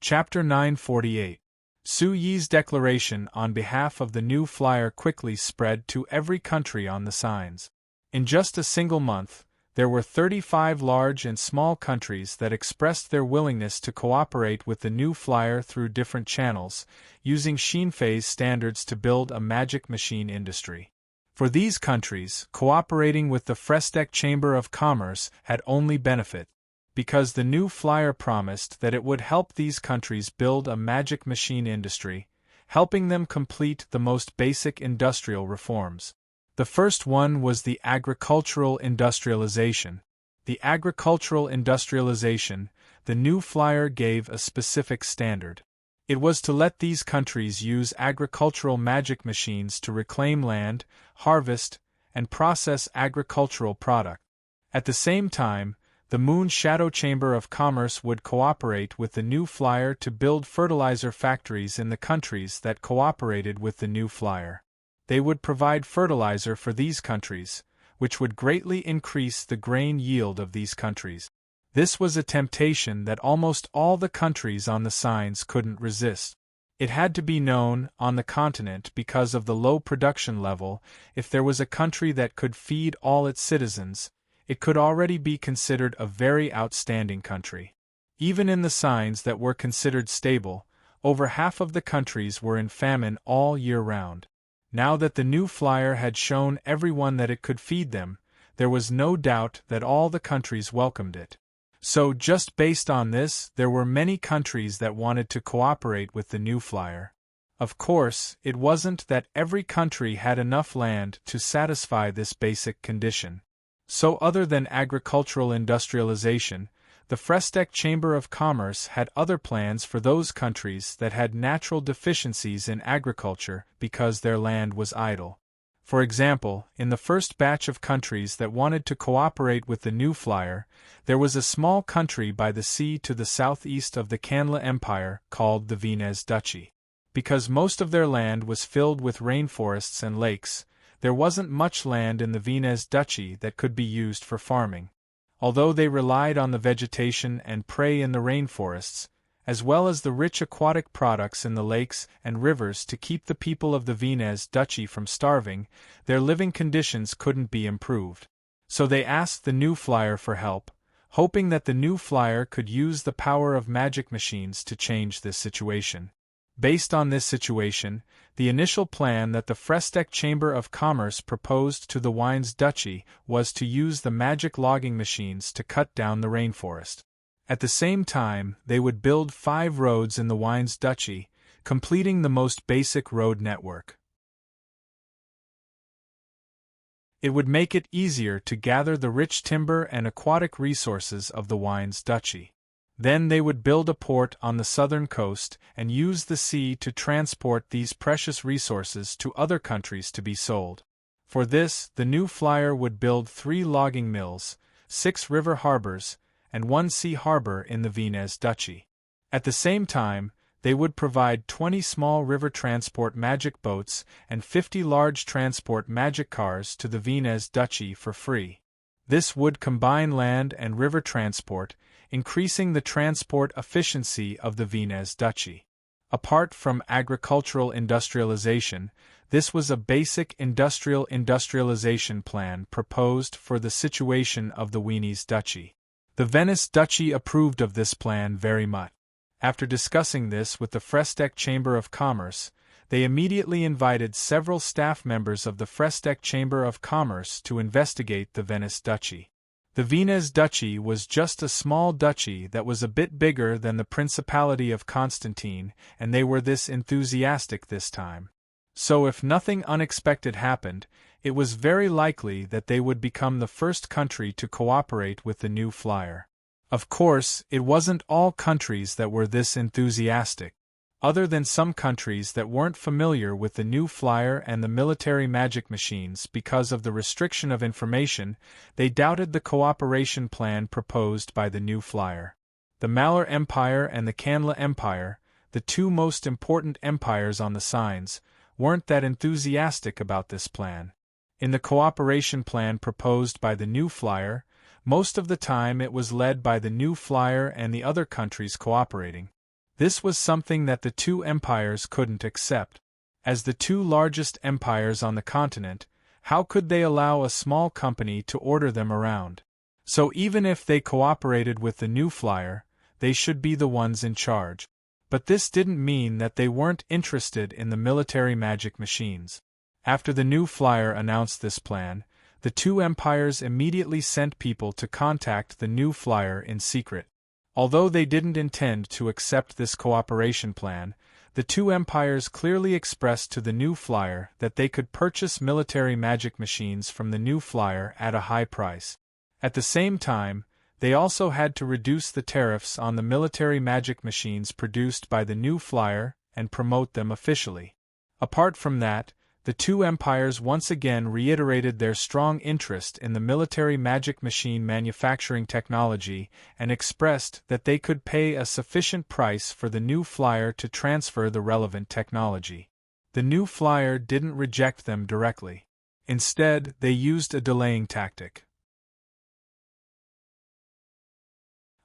Chapter 948. Su Yi's declaration on behalf of the new flyer quickly spread to every country on the signs. In just a single month, there were 35 large and small countries that expressed their willingness to cooperate with the new flyer through different channels, using Xinfei's standards to build a magic machine industry. For these countries, cooperating with the Frestec Chamber of Commerce had only benefit, because the new flyer promised that it would help these countries build a magic machine industry, helping them complete the most basic industrial reforms. The first one was the agricultural industrialization. The agricultural industrialization, the new flyer gave a specific standard. It was to let these countries use agricultural magic machines to reclaim land, harvest, and process agricultural product. At the same time, the Moon Shadow Chamber of Commerce would cooperate with the new flyer to build fertilizer factories in the countries that cooperated with the new flyer. They would provide fertilizer for these countries, which would greatly increase the grain yield of these countries. This was a temptation that almost all the countries on the signs couldn't resist. It had to be known on the continent because of the low production level. If there was a country that could feed all its citizens, it could already be considered a very outstanding country. Even in the signs that were considered stable, over half of the countries were in famine all year round. Now that the new flyer had shown everyone that it could feed them, there was no doubt that all the countries welcomed it. So just based on this, there were many countries that wanted to cooperate with the new flyer. Of course, it wasn't that every country had enough land to satisfy this basic condition. So other than agricultural industrialization, the Frestec Chamber of Commerce had other plans for those countries that had natural deficiencies in agriculture because their land was idle. For example, in the first batch of countries that wanted to cooperate with the new flyer, there was a small country by the sea to the southeast of the Kanla Empire called the Venez Duchy. Because most of their land was filled with rainforests and lakes, there wasn't much land in the Venez Duchy that could be used for farming. Although they relied on the vegetation and prey in the rainforests, as well as the rich aquatic products in the lakes and rivers to keep the people of the Venez Duchy from starving, their living conditions couldn't be improved. So they asked the new flyer for help, hoping that the new flyer could use the power of magic machines to change this situation. Based on this situation, the initial plan that the Frestec Chamber of Commerce proposed to the Wines Duchy was to use the magic logging machines to cut down the rainforest. At the same time, they would build 5 roads in the Wines Duchy, completing the most basic road network. It would make it easier to gather the rich timber and aquatic resources of the Wines Duchy. Then they would build a port on the southern coast and use the sea to transport these precious resources to other countries to be sold. For this, the new flyer would build 3 logging mills, 6 river harbors, and 1 sea harbor in the Venez Duchy. At the same time, they would provide 20 small river transport magic boats and 50 large transport magic cars to the Venez Duchy for free. This would combine land and river transport, increasing the transport efficiency of the Venus Duchy. Apart from agricultural industrialization, this was a basic industrialization plan proposed for the situation of the Venus Duchy. The Venice Duchy approved of this plan very much. After discussing this with the Fresteck Chamber of Commerce, they immediately invited several staff members of the Fresteck Chamber of Commerce to investigate the Venice Duchy. The Venus Duchy was just a small duchy that was a bit bigger than the Principality of Constantine, and they were this enthusiastic this time. So if nothing unexpected happened, it was very likely that they would become the first country to cooperate with the new flyer. Of course, it wasn't all countries that were this enthusiastic. Other than some countries that weren't familiar with the new flyer and the military magic machines because of the restriction of information, they doubted the cooperation plan proposed by the new flyer. The Malar Empire and the Canla Empire, the two most important empires on the signs, weren't that enthusiastic about this plan. In the cooperation plan proposed by the new flyer, most of the time it was led by the new flyer and the other countries cooperating. This was something that the two empires couldn't accept. As the two largest empires on the continent, how could they allow a small company to order them around? So even if they cooperated with the new flyer, they should be the ones in charge. But this didn't mean that they weren't interested in the military magic machines. After the new flyer announced this plan, the two empires immediately sent people to contact the new flyer in secret. Although they didn't intend to accept this cooperation plan, the two empires clearly expressed to the new flyer that they could purchase military magic machines from the new flyer at a high price. At the same time, they also had to reduce the tariffs on the military magic machines produced by the new flyer and promote them officially. Apart from that, the two empires once again reiterated their strong interest in the military magic machine manufacturing technology and expressed that they could pay a sufficient price for the new flyer to transfer the relevant technology. The new flyer didn't reject them directly. Instead, they used a delaying tactic.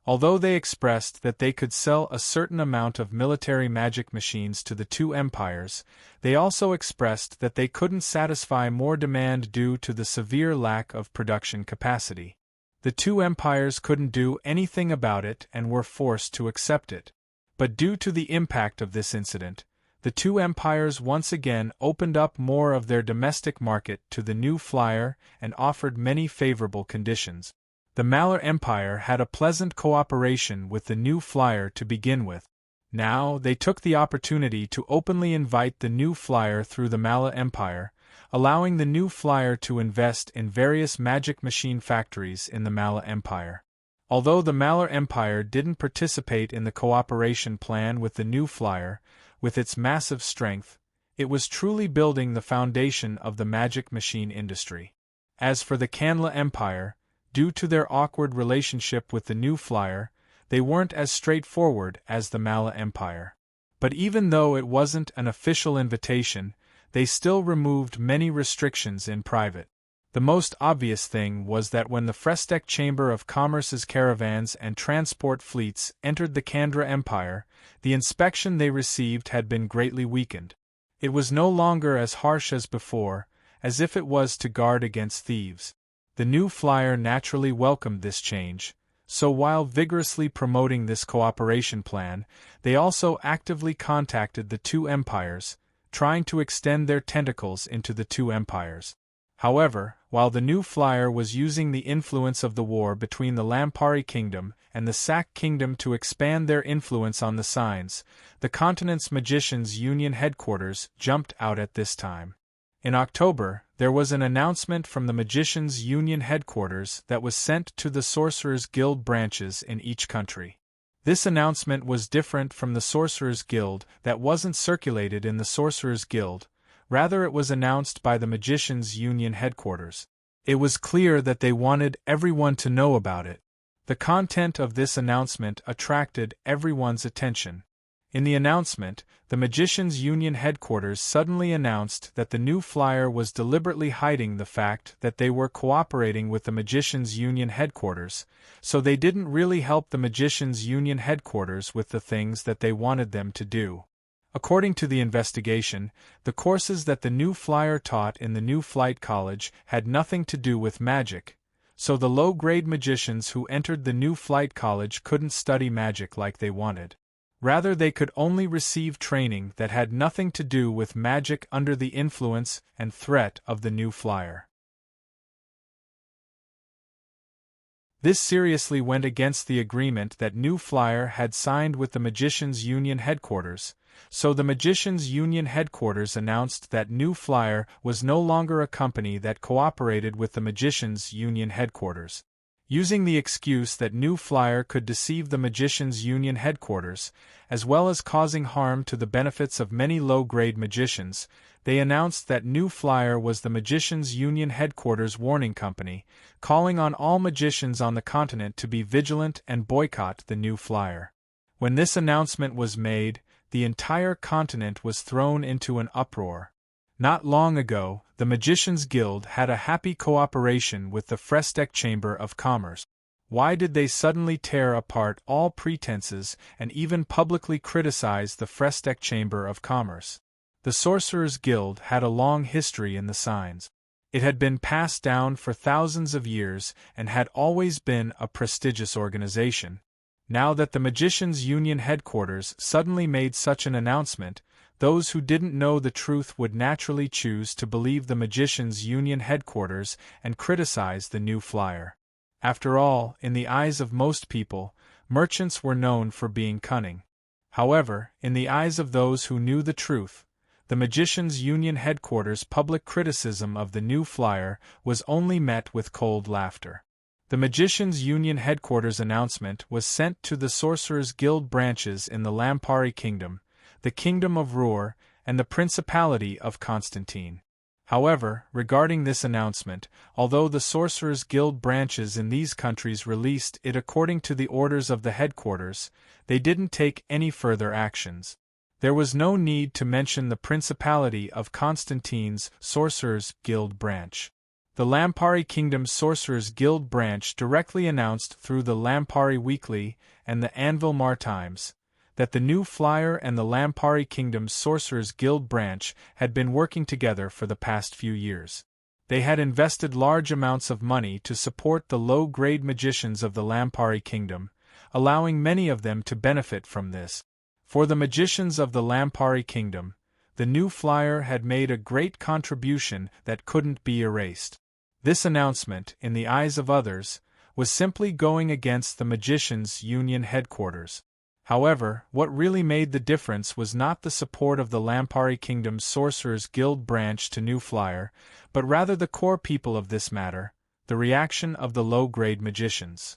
Although they expressed that they could sell a certain amount of military magic machines to the two empires, they also expressed that they couldn't satisfy more demand due to the severe lack of production capacity. The two empires couldn't do anything about it and were forced to accept it. But due to the impact of this incident, the two empires once again opened up more of their domestic market to the new flyer and offered many favorable conditions. The Malar Empire had a pleasant cooperation with the new flyer to begin with. Now they took the opportunity to openly invite the new flyer through the Malar Empire, allowing the new flyer to invest in various magic machine factories in the Malar Empire. Although the Malar Empire didn't participate in the cooperation plan with the new flyer, with its massive strength, it was truly building the foundation of the magic machine industry. As for the Canla Empire, due to their awkward relationship with the new flyer, they weren't as straightforward as the Mala Empire. But even though it wasn't an official invitation, they still removed many restrictions in private. The most obvious thing was that when the Fresteck Chamber of Commerce's caravans and transport fleets entered the Kandra Empire, the inspection they received had been greatly weakened. It was no longer as harsh as before, as if it was to guard against thieves. The new flyer naturally welcomed this change, so while vigorously promoting this cooperation plan, they also actively contacted the two empires, trying to extend their tentacles into the two empires. However, while the new flyer was using the influence of the war between the Lampari Kingdom and the Sak Kingdom to expand their influence on the signs, the continent's Magicians' Union headquarters jumped out at this time. In October, there was an announcement from the Magicians' Union headquarters that was sent to the Sorcerers' Guild branches in each country. This announcement was different from the Sorcerers' Guild that wasn't circulated in the Sorcerers' Guild, rather it was announced by the Magicians' Union headquarters. It was clear that they wanted everyone to know about it. The content of this announcement attracted everyone's attention. In the announcement, the Magicians' Union headquarters suddenly announced that the new flyer was deliberately hiding the fact that they were cooperating with the Magicians' Union headquarters, so they didn't really help the Magicians' Union headquarters with the things that they wanted them to do. According to the investigation, the courses that the new flyer taught in the new flight college had nothing to do with magic, so the low-grade magicians who entered the new flight college couldn't study magic like they wanted. Rather, they could only receive training that had nothing to do with magic under the influence and threat of the new flyer. This seriously went against the agreement that New Flyer had signed with the Magicians' Union headquarters, so the Magicians' Union headquarters announced that New Flyer was no longer a company that cooperated with the Magicians' Union headquarters. Using the excuse that New Flyer could deceive the Magicians' Union headquarters, as well as causing harm to the benefits of many low-grade magicians, they announced that New Flyer was the Magicians' Union headquarters warning company, calling on all magicians on the continent to be vigilant and boycott the New Flyer. When this announcement was made, the entire continent was thrown into an uproar. Not long ago, the Magicians' Guild had a happy cooperation with the Frestec Chamber of Commerce. Why did they suddenly tear apart all pretenses and even publicly criticize the Frestec Chamber of Commerce? The Sorcerers' Guild had a long history in the signs. It had been passed down for thousands of years and had always been a prestigious organization. Now that the Magicians' Union headquarters suddenly made such an announcement, those who didn't know the truth would naturally choose to believe the Magicians' Union headquarters and criticize the New Flyer. After all, in the eyes of most people, merchants were known for being cunning. However, in the eyes of those who knew the truth, the Magicians' Union headquarters' public criticism of the New Flyer was only met with cold laughter. The Magicians' Union headquarters announcement was sent to the Sorcerers' Guild branches in the Lampari Kingdom, the Kingdom of Ruhr, and the Principality of Constantine. However, regarding this announcement, although the Sorcerers' Guild branches in these countries released it according to the orders of the headquarters, they didn't take any further actions. There was no need to mention the Principality of Constantine's Sorcerers' Guild branch. The Lampari Kingdom's Sorcerers' Guild branch directly announced through the Lampari Weekly and the Anvil Martimes that the New Flyer and the Lampari Kingdom's Sorcerers' Guild branch had been working together for the past few years. They had invested large amounts of money to support the low-grade magicians of the Lampari Kingdom, allowing many of them to benefit from this. For the magicians of the Lampari Kingdom, the New Flyer had made a great contribution that couldn't be erased. This announcement, in the eyes of others, was simply going against the Magicians' Union headquarters. However, what really made the difference was not the support of the Lampari Kingdom's Sorcerers' Guild branch to New Flyer, but rather the core people of this matter, the reaction of the low-grade magicians.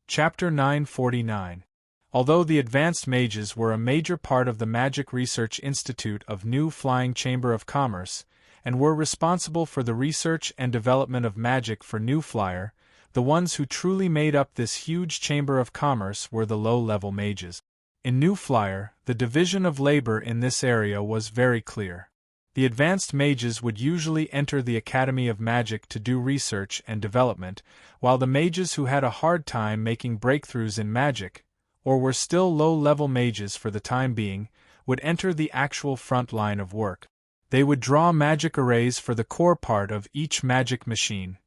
Chapter 949. Although the advanced mages were a major part of the Magic Research Institute of New Flying Chamber of Commerce, and were responsible for the research and development of magic for New Flyer, the ones who truly made up this huge chamber of commerce were the low-level mages. In New Flyer, the division of labor in this area was very clear. The advanced mages would usually enter the Academy of Magic to do research and development, while the mages who had a hard time making breakthroughs in magic, or were still low-level mages for the time being, would enter the actual front line of work. They would draw magic arrays for the core part of each magic machine,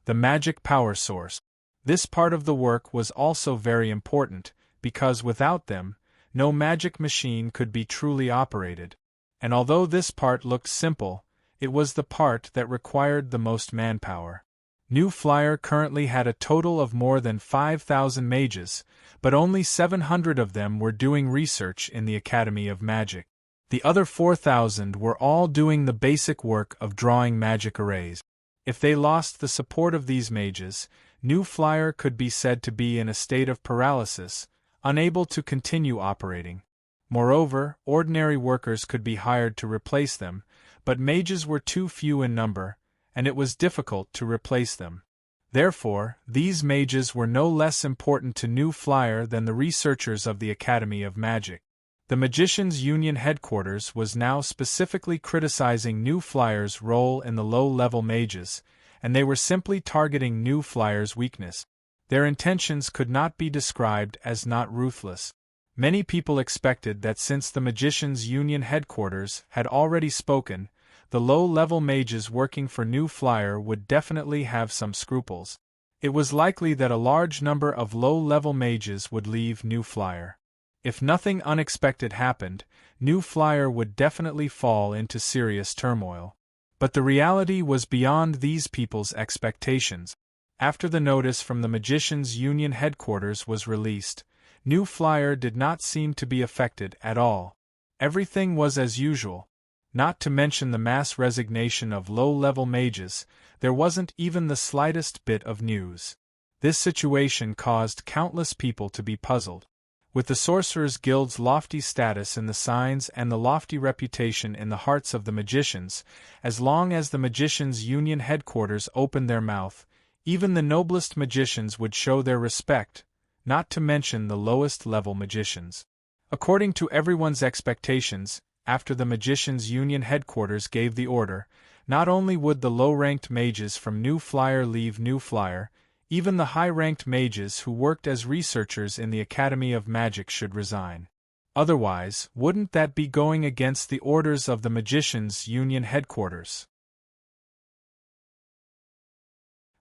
the magic power source. This part of the work was also very important, because without them, no magic machine could be truly operated. And although this part looked simple, it was the part that required the most manpower. New Flyer currently had a total of more than 5,000 mages, but only 700 of them were doing research in the Academy of Magic. The other 4,000 were all doing the basic work of drawing magic arrays. If they lost the support of these mages, New Flyer could be said to be in a state of paralysis, unable to continue operating. Moreover, ordinary workers could be hired to replace them, but mages were too few in number, and it was difficult to replace them. Therefore, these mages were no less important to New Flyer than the researchers of the Academy of Magic. The Magicians' Union headquarters was now specifically criticizing New Flyer's role in the low-level mages, and they were simply targeting New Flyer's weakness. Their intentions could not be described as not ruthless. Many people expected that since the Magicians' Union headquarters had already spoken, the low-level mages working for New Flyer would definitely have some scruples. It was likely that a large number of low-level mages would leave New Flyer. If nothing unexpected happened, New Flyer would definitely fall into serious turmoil. But the reality was beyond these people's expectations. After the notice from the Magicians' Union headquarters was released, New Flyer did not seem to be affected at all. Everything was as usual. Not to mention the mass resignation of low-level mages, there wasn't even the slightest bit of news. This situation caused countless people to be puzzled. With the Sorcerers' Guild's lofty status in the signs and the lofty reputation in the hearts of the magicians, as long as the Magicians' Union headquarters opened their mouth, even the noblest magicians would show their respect, not to mention the lowest-level magicians. According to everyone's expectations, after the Magicians' Union headquarters gave the order, not only would the low-ranked mages from New Flyer leave New Flyer, even the high-ranked mages who worked as researchers in the Academy of Magic should resign. Otherwise, wouldn't that be going against the orders of the Magicians' Union headquarters?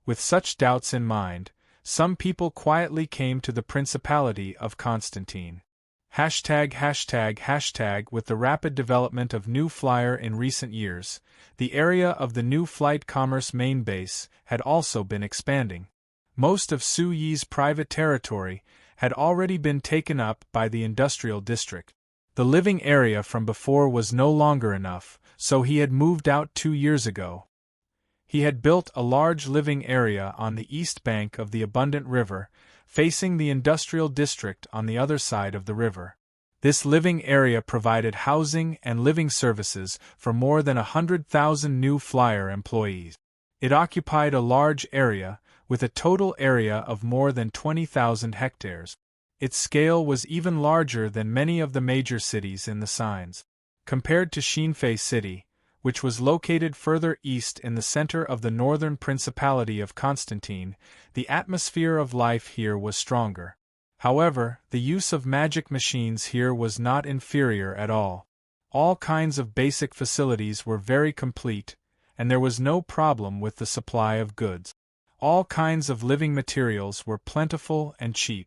With such doubts in mind, some people quietly came to the Principality of Constantine. With the rapid development of New Flyer in recent years, the area of the New Flight Commerce main base had also been expanding. Most of Su Yi's private territory had already been taken up by the industrial district. The living area from before was no longer enough, so he had moved out 2 years ago. He had built a large living area on the east bank of the abundant river, facing the industrial district on the other side of the river. This living area provided housing and living services for more than 100,000 New Flyer employees. It occupied a large area, with a total area of more than 20,000 hectares. Its scale was even larger than many of the major cities in the signs. Compared to Xinfei City, which was located further east in the center of the northern Principality of Constantine, the atmosphere of life here was stronger. However, the use of magic machines here was not inferior at all. All kinds of basic facilities were very complete, and there was no problem with the supply of goods. All kinds of living materials were plentiful and cheap.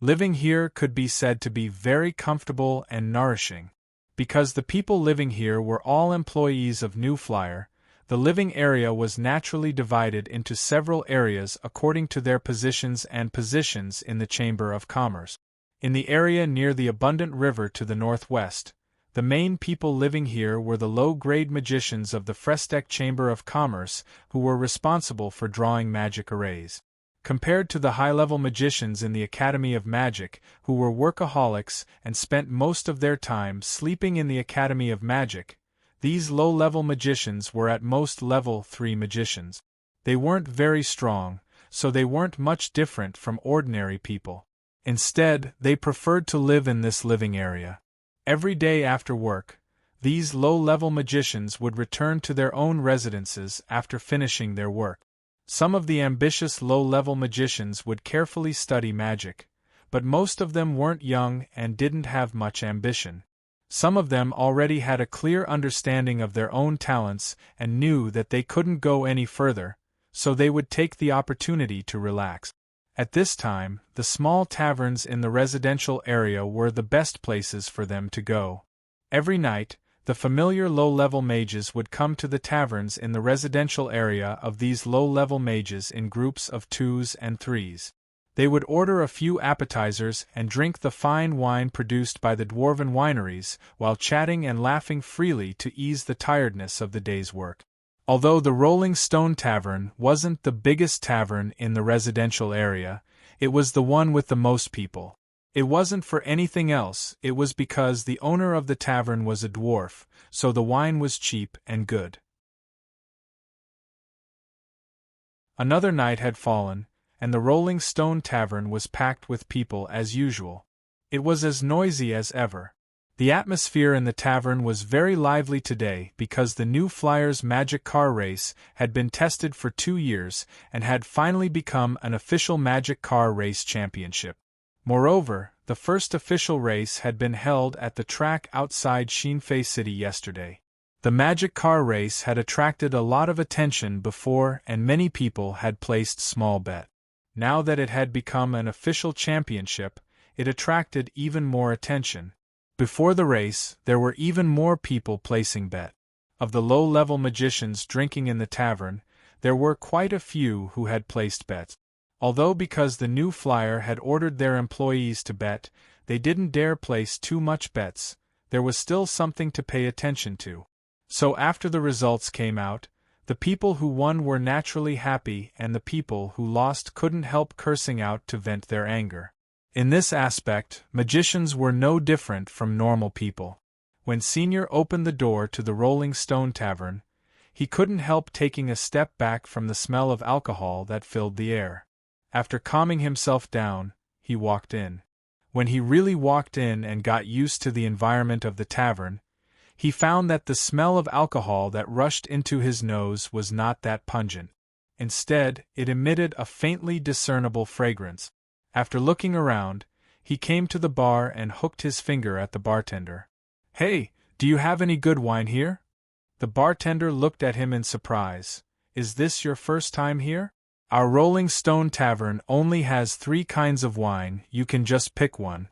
Living here could be said to be very comfortable and nourishing. Because the people living here were all employees of New Flyer, the living area was naturally divided into several areas according to their positions in the Chamber of Commerce. In the area near the abundant river to the northwest, the main people living here were the low-grade magicians of the Frestec Chamber of Commerce who were responsible for drawing magic arrays. Compared to the high-level magicians in the Academy of Magic, who were workaholics and spent most of their time sleeping in the Academy of Magic, these low-level magicians were at most level 3 magicians. They weren't very strong, so they weren't much different from ordinary people. Instead, they preferred to live in this living area. Every day after work, these low-level magicians would return to their own residences after finishing their work. Some of the ambitious low-level magicians would carefully study magic, but most of them weren't young and didn't have much ambition. Some of them already had a clear understanding of their own talents and knew that they couldn't go any further, so they would take the opportunity to relax. At this time, the small taverns in the residential area were the best places for them to go. Every night, the familiar low-level mages would come to the taverns in the residential area of these low-level mages in groups of 2s and 3s. They would order a few appetizers and drink the fine wine produced by the dwarven wineries, while chatting and laughing freely to ease the tiredness of the day's work. Although the Rolling Stone Tavern wasn't the biggest tavern in the residential area, it was the one with the most people. It wasn't for anything else, it was because the owner of the tavern was a dwarf, so the wine was cheap and good. Another night had fallen, and the Rolling Stone Tavern was packed with people as usual. It was as noisy as ever. The atmosphere in the tavern was very lively today because the new Flyers Magic Car Race had been tested for 2 years and had finally become an official Magic Car Race championship. Moreover, the first official race had been held at the track outside Shinfei City yesterday. The Magic Car Race had attracted a lot of attention before and many people had placed small bets. Now that it had become an official championship, it attracted even more attention. Before the race, there were even more people placing bets. Of the low-level magicians drinking in the tavern, there were quite a few who had placed bets. Although because the new flyer had ordered their employees to bet, they didn't dare place too much bets, there was still something to pay attention to. So after the results came out, the people who won were naturally happy and the people who lost couldn't help cursing out to vent their anger. In this aspect, magicians were no different from normal people. When Senior opened the door to the Rolling Stone Tavern, he couldn't help taking a step back from the smell of alcohol that filled the air. After calming himself down, he walked in. When he really walked in and got used to the environment of the tavern, he found that the smell of alcohol that rushed into his nose was not that pungent. Instead, it emitted a faintly discernible fragrance. After looking around, he came to the bar and hooked his finger at the bartender. "Hey, do you have any good wine here?" The bartender looked at him in surprise. "Is this your first time here? Our Rolling Stone Tavern only has 3 kinds of wine, you can just pick one."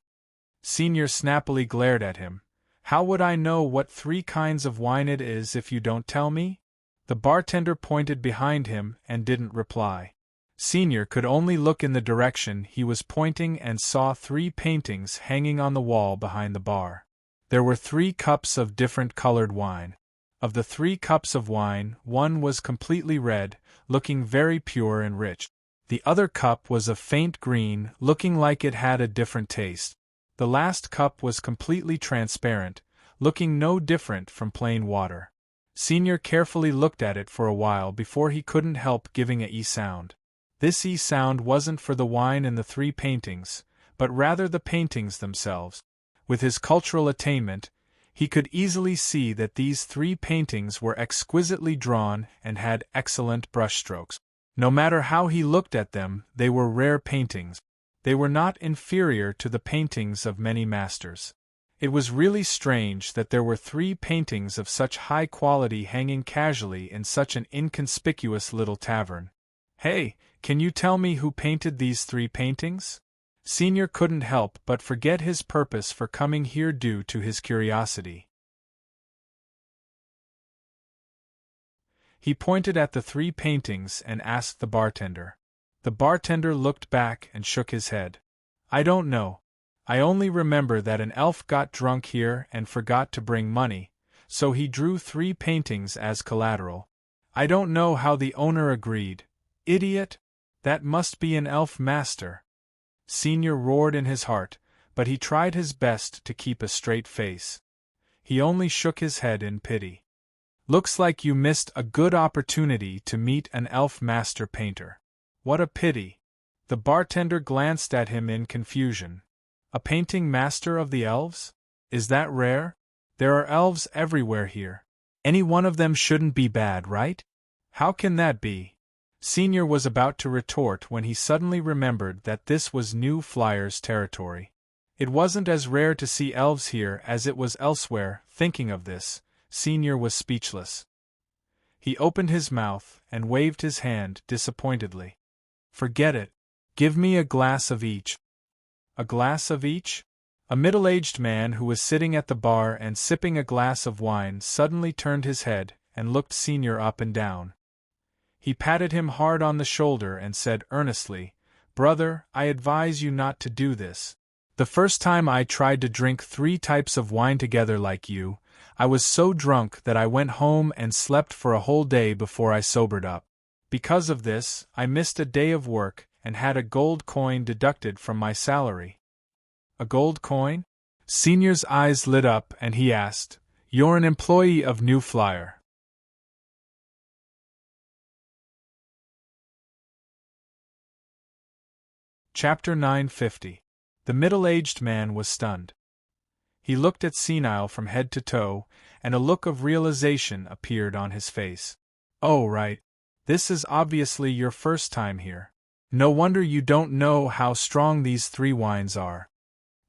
Senior snappily glared at him. "How would I know what 3 kinds of wine it is if you don't tell me?" The bartender pointed behind him and didn't reply. Senior could only look in the direction he was pointing and saw 3 paintings hanging on the wall behind the bar. There were 3 cups of different colored wine. Of the 3 cups of wine, one was completely red, looking very pure and rich. The other cup was a faint green, looking like it had a different taste. The last cup was completely transparent, looking no different from plain water. Senior carefully looked at it for a while before he couldn't help giving a e-sound. This e-sound wasn't for the wine in the 3 paintings, but rather the paintings themselves. With his cultural attainment, he could easily see that these 3 paintings were exquisitely drawn and had excellent brushstrokes. No matter how he looked at them, they were rare paintings. They were not inferior to the paintings of many masters. It was really strange that there were 3 paintings of such high quality hanging casually in such an inconspicuous little tavern. "Hey, can you tell me who painted these 3 paintings?" Senior couldn't help but forget his purpose for coming here due to his curiosity. He pointed at the 3 paintings and asked the bartender. The bartender looked back and shook his head. "I don't know. I only remember that an elf got drunk here and forgot to bring money, so he drew 3 paintings as collateral. I don't know how the owner agreed. Idiot! That must be an elf master." Senior roared in his heart, but he tried his best to keep a straight face. He only shook his head in pity. "Looks like you missed a good opportunity to meet an elf master painter. What a pity." The bartender glanced at him in confusion. "A painting master of the elves? Is that rare? There are elves everywhere here. Any one of them shouldn't be bad, right? How can that be?" Senior was about to retort when he suddenly remembered that this was New Flyer's territory. It wasn't as rare to see elves here as it was elsewhere. Thinking of this, Senior was speechless. He opened his mouth and waved his hand disappointedly. "Forget it. Give me a glass of each." "A glass of each?" A middle-aged man who was sitting at the bar and sipping a glass of wine suddenly turned his head and looked Senior up and down. He patted him hard on the shoulder and said earnestly, "Brother, I advise you not to do this. The first time I tried to drink 3 types of wine together like you, I was so drunk that I went home and slept for a whole day before I sobered up. Because of this, I missed a day of work and had a gold coin deducted from my salary." "A gold coin?" Senior's eyes lit up and he asked, "You're an employee of New Flyer?" Chapter 950. The middle-aged man was stunned. He looked at Senile from head to toe, and a look of realization appeared on his face. Oh, right. This is obviously your first time here. No wonder you don't know how strong these 3 wines are.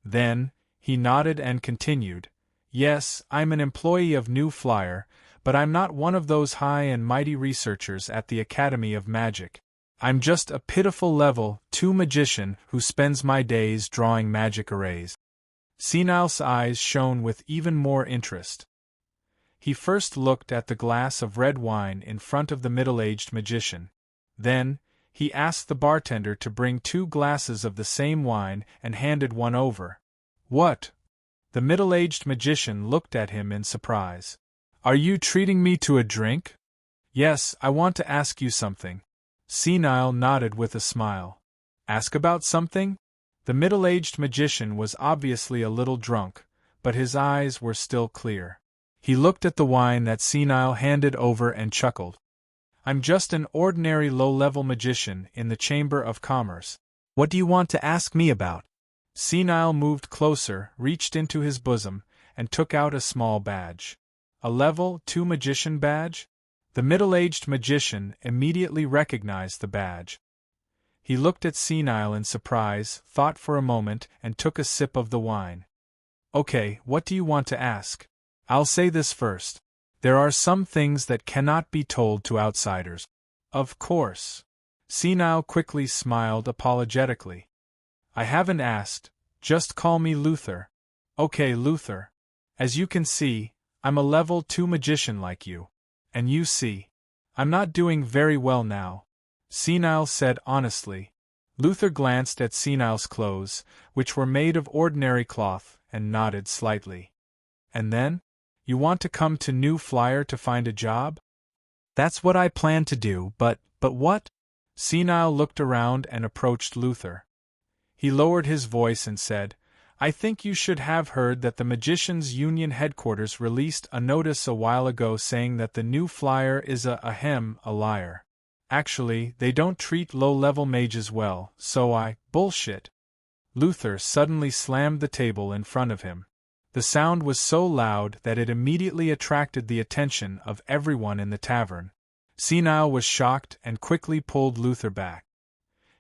Then, he nodded and continued, yes, I'm an employee of New Flyer, but I'm not one of those high and mighty researchers at the Academy of Magic. I'm just a pitiful level 2 magician who spends my days drawing magic arrays. Senile's eyes shone with even more interest. He first looked at the glass of red wine in front of the middle-aged magician. Then, he asked the bartender to bring 2 glasses of the same wine and handed one over. What? The middle-aged magician looked at him in surprise. Are you treating me to a drink? Yes, I want to ask you something. Senile nodded with a smile. Ask about something? The middle-aged magician was obviously a little drunk, but his eyes were still clear. He looked at the wine that Senile handed over and chuckled. I'm just an ordinary low-level magician in the Chamber of Commerce. What do you want to ask me about? Senile moved closer, reached into his bosom, and took out a small badge. A level 2 magician badge? The middle-aged magician immediately recognized the badge. He looked at Senile in surprise, thought for a moment, and took a sip of the wine. Okay, what do you want to ask? I'll say this first. There are some things that cannot be told to outsiders. Of course. Senile quickly smiled apologetically. I haven't asked, just call me Luther. Okay, Luther. As you can see, I'm a level 2 magician like you. And you see, I'm not doing very well now, Senile said honestly. Luther glanced at Senile's clothes, which were made of ordinary cloth, and nodded slightly. And then? You want to come to New Flyer to find a job? That's what I plan to do, but what? Senile looked around and approached Luther. He lowered his voice and said, I think you should have heard that the Magicians' Union headquarters released a notice a while ago saying that the New Flyer is a liar. Actually, they don't treat low-level mages well, so bullshit. Luther suddenly slammed the table in front of him. The sound was so loud that it immediately attracted the attention of everyone in the tavern. Senile was shocked and quickly pulled Luther back.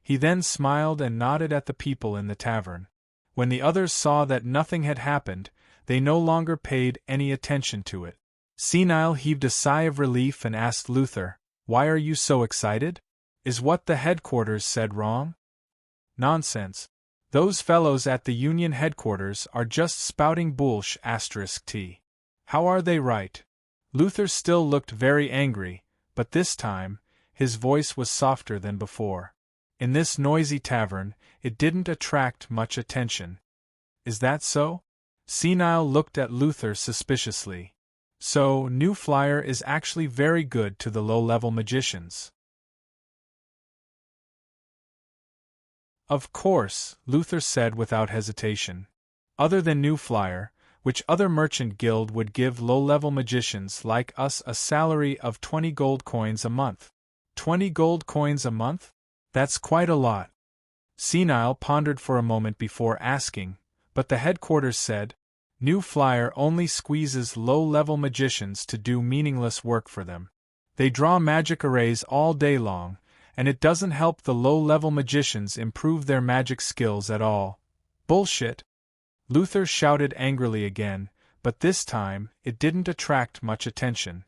He then smiled and nodded at the people in the tavern. When the others saw that nothing had happened, they no longer paid any attention to it. Senile heaved a sigh of relief and asked Luther, Why are you so excited? Is what the headquarters said wrong? Nonsense. Those fellows at the Union headquarters are just spouting **t. How are they right? Luther still looked very angry, but this time, his voice was softer than before. In this noisy tavern, it didn't attract much attention. Is that so? Senile looked at Luther suspiciously. So, New Flyer is actually very good to the low-level magicians. Of course, Luther said without hesitation. Other than New Flyer, which other merchant guild would give low-level magicians like us a salary of 20 gold coins a month? 20 gold coins a month? That's quite a lot. Senile pondered for a moment before asking, but the headquarters said, New Flyer only squeezes low-level magicians to do meaningless work for them. They draw magic arrays all day long, and it doesn't help the low-level magicians improve their magic skills at all. Bullshit! Luther shouted angrily again, but this time, it didn't attract much attention.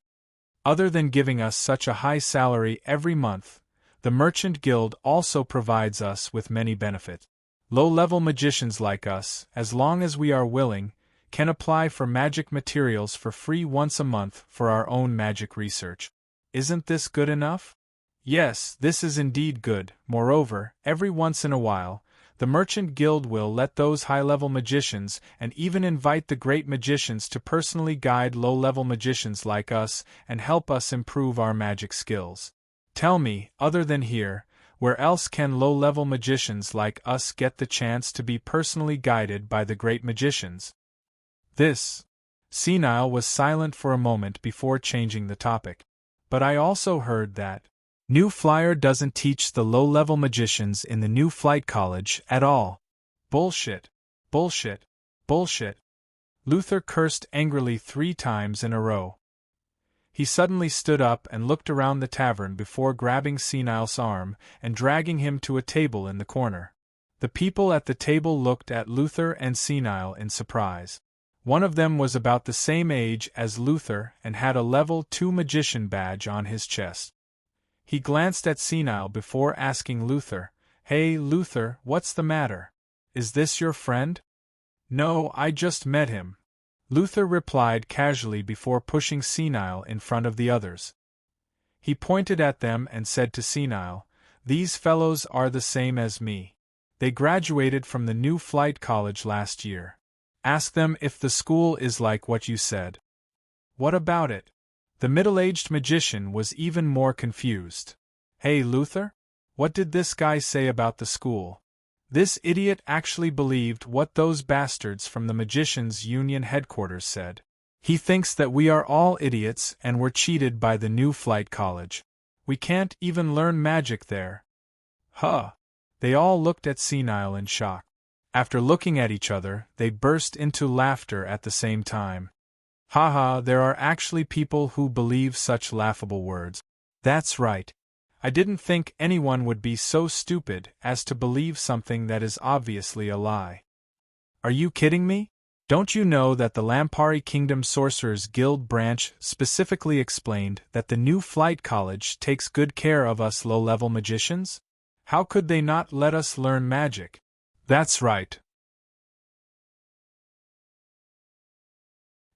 Other than giving us such a high salary every month, the Merchant Guild also provides us with many benefits. Low-level magicians like us, as long as we are willing, can apply for magic materials for free once a month for our own magic research. Isn't this good enough? Yes, this is indeed good. Moreover, every once in a while, the Merchant Guild will let those high-level magicians and even invite the great magicians to personally guide low-level magicians like us and help us improve our magic skills. Tell me, other than here, where else can low-level magicians like us get the chance to be personally guided by the great magicians? Senile was silent for a moment before changing the topic. But I also heard that. New Flyer doesn't teach the low-level magicians in the new flight college at all. Bullshit. Bullshit. Bullshit. Luther cursed angrily 3 times in a row. He suddenly stood up and looked around the tavern before grabbing Senile's arm and dragging him to a table in the corner. The people at the table looked at Luther and Senile in surprise. One of them was about the same age as Luther and had a level 2 magician badge on his chest. He glanced at Senile before asking Luther, "Hey, Luther, what's the matter? Is this your friend?" "No, I just met him," Luther replied casually before pushing Senile in front of the others. He pointed at them and said to Senile, "These fellows are the same as me. They graduated from the new flight college last year. Ask them if the school is like what you said." "What about it?" The middle-aged magician was even more confused. "Hey, Luther? What did this guy say about the school? This idiot actually believed what those bastards from the Magicians' Union headquarters said. He thinks that we are all idiots and were cheated by the new flight college. We can't even learn magic there." "Huh!" They all looked at Senile in shock. After looking at each other, they burst into laughter at the same time. "Haha, there are actually people who believe such laughable words. That's right. I didn't think anyone would be so stupid as to believe something that is obviously a lie. Are you kidding me? Don't you know that the Lampari Kingdom Sorcerers Guild branch specifically explained that the new flight college takes good care of us low-level magicians? How could they not let us learn magic?" "That's right.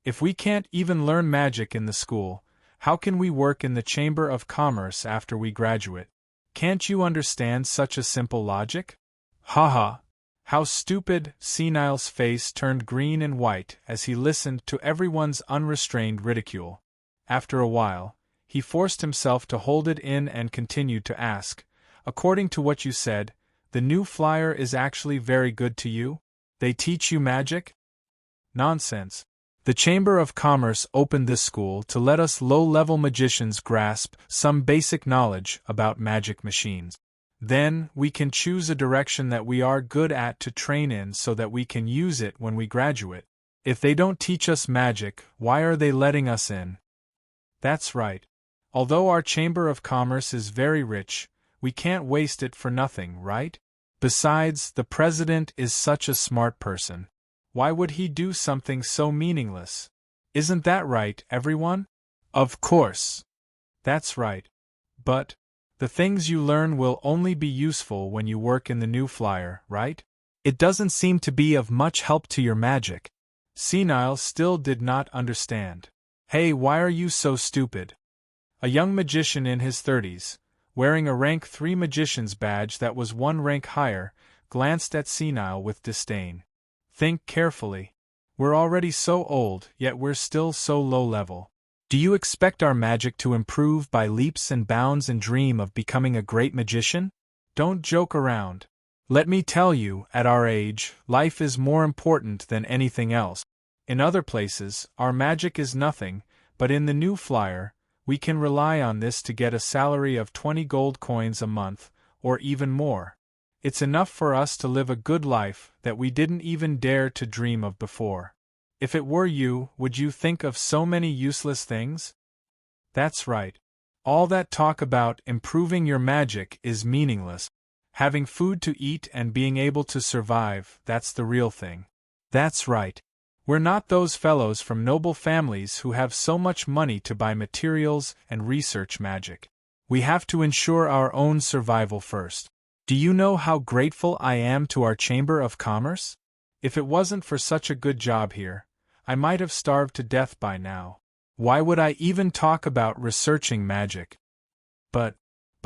If we can't even learn magic in the school, how can we work in the Chamber of Commerce after we graduate? Can't you understand such a simple logic?" "Haha. How stupid!" Senile's face turned green and white as he listened to everyone's unrestrained ridicule. After a while, he forced himself to hold it in and continued to ask, "According to what you said, the new flyer is actually very good to you? They teach you magic?" "Nonsense. The Chamber of Commerce opened this school to let us low-level magicians grasp some basic knowledge about magic machines. Then, we can choose a direction that we are good at to train in so that we can use it when we graduate. If they don't teach us magic, why are they letting us in?" "That's right. Although our Chamber of Commerce is very rich, we can't waste it for nothing, right? Besides, the president is such a smart person. Why would he do something so meaningless? Isn't that right, everyone?" "Of course. That's right. But the things you learn will only be useful when you work in the new flyer, right? It doesn't seem to be of much help to your magic." Senile still did not understand. "Hey, why are you so stupid?" A young magician in his 30s, wearing a rank 3 magician's badge that was 1 rank higher, glanced at Senile with disdain. "Think carefully. We're already so old, yet we're still so low level. Do you expect our magic to improve by leaps and bounds and dream of becoming a great magician? Don't joke around. Let me tell you, at our age, life is more important than anything else. In other places, our magic is nothing, but in the new flyer, we can rely on this to get a salary of 20 gold coins a month, or even more. It's enough for us to live a good life that we didn't even dare to dream of before. If it were you, would you think of so many useless things?" "That's right. All that talk about improving your magic is meaningless. Having food to eat and being able to survive, that's the real thing." "That's right. We're not those fellows from noble families who have so much money to buy materials and research magic. We have to ensure our own survival first. Do you know how grateful I am to our Chamber of Commerce? If it wasn't for such a good job here, I might have starved to death by now. Why would I even talk about researching magic?" But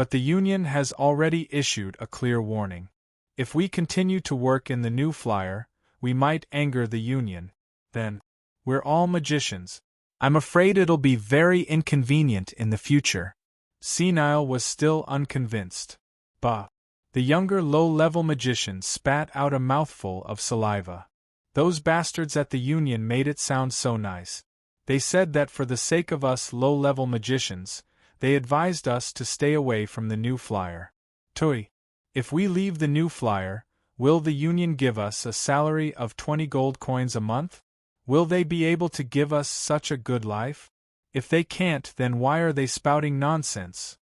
the Union has already issued a clear warning. If we continue to work in the new flyer, we might anger the Union. Then, we're all magicians. I'm afraid it'll be very inconvenient in the future. Senile was still unconvinced. Bah! The younger low-level magician spat out a mouthful of saliva. Those bastards at the Union made it sound so nice. They said that for the sake of us low-level magicians, They advised us to stay away from the new flyer. Tui. If we leave the new flyer, will the union give us a salary of 20 gold coins a month? Will they be able to give us such a good life? If they can't, then why are they spouting nonsense?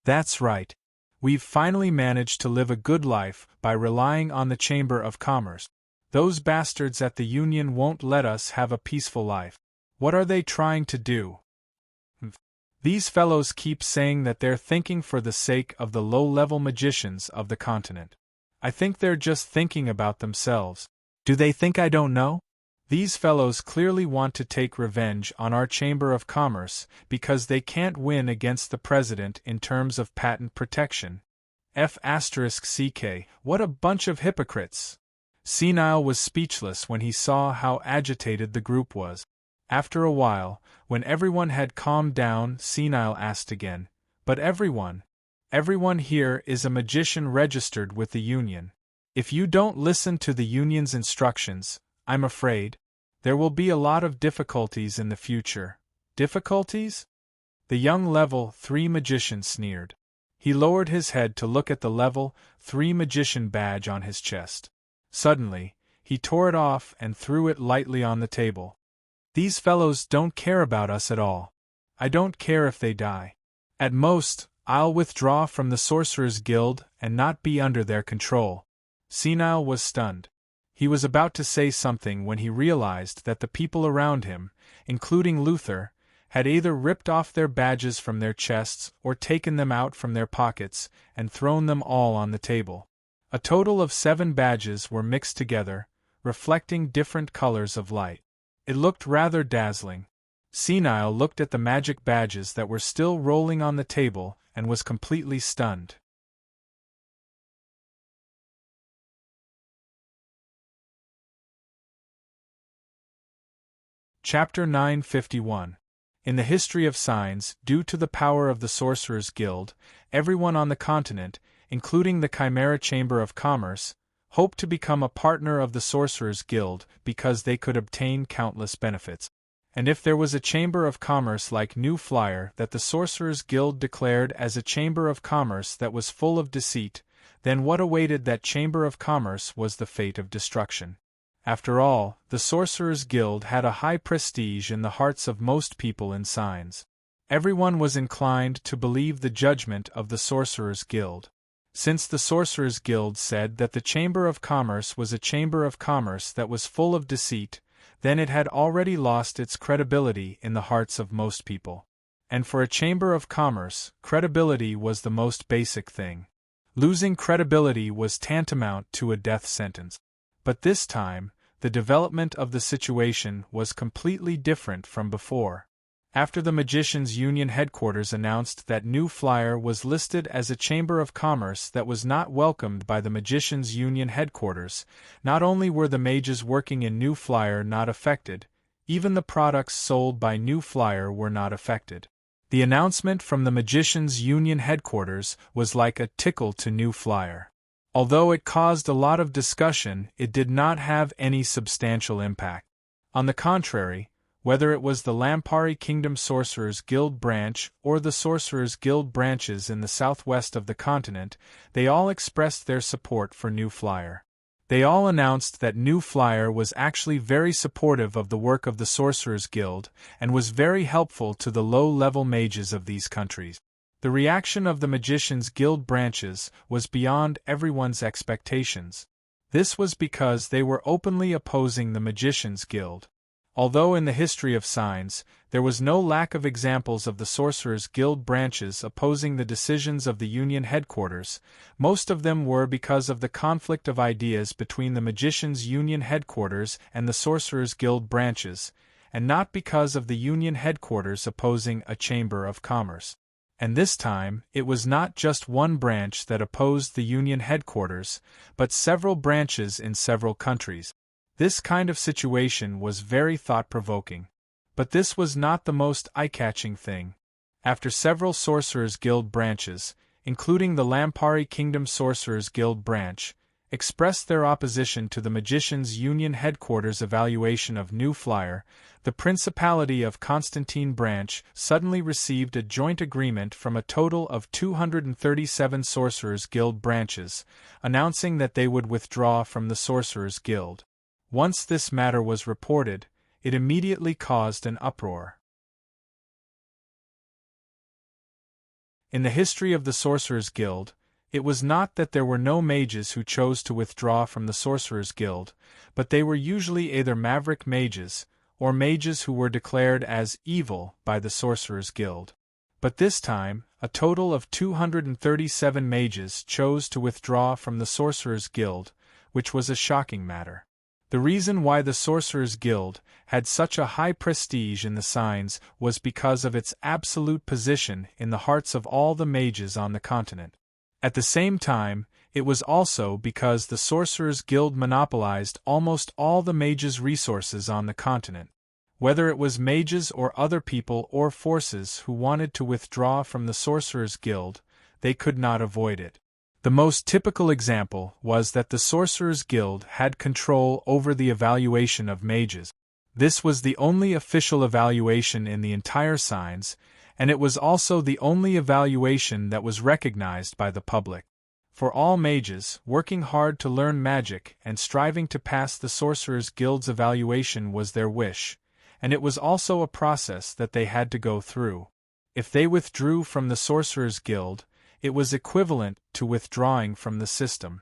That's right. We've finally managed to live a good life by relying on the Chamber of Commerce. Those bastards at the union won't let us have a peaceful life. What are they trying to do? These fellows keep saying that they're thinking for the sake of the low-level magicians of the continent. I think they're just thinking about themselves. Do they think I don't know? These fellows clearly want to take revenge on our Chamber of Commerce because they can't win against the president in terms of patent protection. F***ck, what a bunch of hypocrites! Senile was speechless when he saw how agitated the group was. After a while, when everyone had calmed down, Senile asked again, "But everyone here is a magician registered with the union. If you don't listen to the union's instructions, I'm afraid there will be a lot of difficulties in the future." Difficulties? The young level 3 magician sneered. He lowered his head to look at the level 3 magician badge on his chest. Suddenly, he tore it off and threw it lightly on the table. These fellows don't care about us at all. I don't care if they die. At most, I'll withdraw from the Sorcerers' Guild and not be under their control. Senile was stunned. He was about to say something when he realized that the people around him, including Luther, had either ripped off their badges from their chests or taken them out from their pockets and thrown them all on the table. A total of 7 badges were mixed together, reflecting different colors of light. It looked rather dazzling. Senile looked at the magic badges that were still rolling on the table and was completely stunned. Chapter 951. In the history of signs, due to the power of the Sorcerers' Guild, everyone on the continent, including the Chimera Chamber of Commerce, hoped to become a partner of the Sorcerers' Guild because they could obtain countless benefits. And if there was a Chamber of Commerce like New Flyer that the Sorcerers' Guild declared as a Chamber of Commerce that was full of deceit, then what awaited that Chamber of Commerce was the fate of destruction. After all, the Sorcerers' Guild had a high prestige in the hearts of most people in signs. Everyone was inclined to believe the judgment of the Sorcerers' Guild. Since the Sorcerers' Guild said that the Chamber of Commerce was a Chamber of Commerce that was full of deceit, then it had already lost its credibility in the hearts of most people. And for a Chamber of Commerce, credibility was the most basic thing. Losing credibility was tantamount to a death sentence. But this time, the development of the situation was completely different from before. After the Magicians' Union headquarters announced that New Flyer was listed as a Chamber of Commerce that was not welcomed by the Magicians' Union headquarters, not only were the mages working in New Flyer not affected, even the products sold by New Flyer were not affected. The announcement from the Magicians' Union headquarters was like a tickle to New Flyer. Although it caused a lot of discussion, it did not have any substantial impact. On the contrary, whether it was the Lampari Kingdom Sorcerers Guild branch or the Sorcerers Guild branches in the southwest of the continent, they all expressed their support for New Flyer. They all announced that New Flyer was actually very supportive of the work of the Sorcerers Guild and was very helpful to the low-level mages of these countries. The reaction of the Magicians' Guild branches was beyond everyone's expectations. This was because they were openly opposing the Magicians' Guild. Although in the history of signs, there was no lack of examples of the Sorcerers' Guild branches opposing the decisions of the Union headquarters, most of them were because of the conflict of ideas between the Magicians' Union headquarters and the Sorcerers' Guild branches, and not because of the Union headquarters opposing a Chamber of Commerce. And this time, it was not just one branch that opposed the Union headquarters, but several branches in several countries. This kind of situation was very thought-provoking. But this was not the most eye-catching thing. After several Sorcerers' Guild branches, including the Lampari Kingdom Sorcerers Guild branch, expressed their opposition to the Magicians' Union headquarters' evaluation of New Flyer, the Principality of Constantine branch suddenly received a joint agreement from a total of 237 Sorcerers' Guild branches, announcing that they would withdraw from the Sorcerers' Guild. Once this matter was reported, it immediately caused an uproar. In the history of the Sorcerers' Guild, it was not that there were no mages who chose to withdraw from the Sorcerers' Guild, but they were usually either maverick mages, or mages who were declared as evil by the Sorcerers' Guild. But this time, a total of 237 mages chose to withdraw from the Sorcerers' Guild, which was a shocking matter. The reason why the Sorcerers' Guild had such a high prestige in the signs was because of its absolute position in the hearts of all the mages on the continent. At the same time, it was also because the Sorcerers' Guild monopolized almost all the mages' resources on the continent. Whether it was mages or other people or forces who wanted to withdraw from the Sorcerers' Guild, they could not avoid it. The most typical example was that the Sorcerers' Guild had control over the evaluation of mages. This was the only official evaluation in the entire signs, and it was also the only evaluation that was recognized by the public. For all mages, working hard to learn magic and striving to pass the Sorcerers' Guild's evaluation was their wish, and it was also a process that they had to go through. If they withdrew from the Sorcerers' Guild, it was equivalent to withdrawing from the system.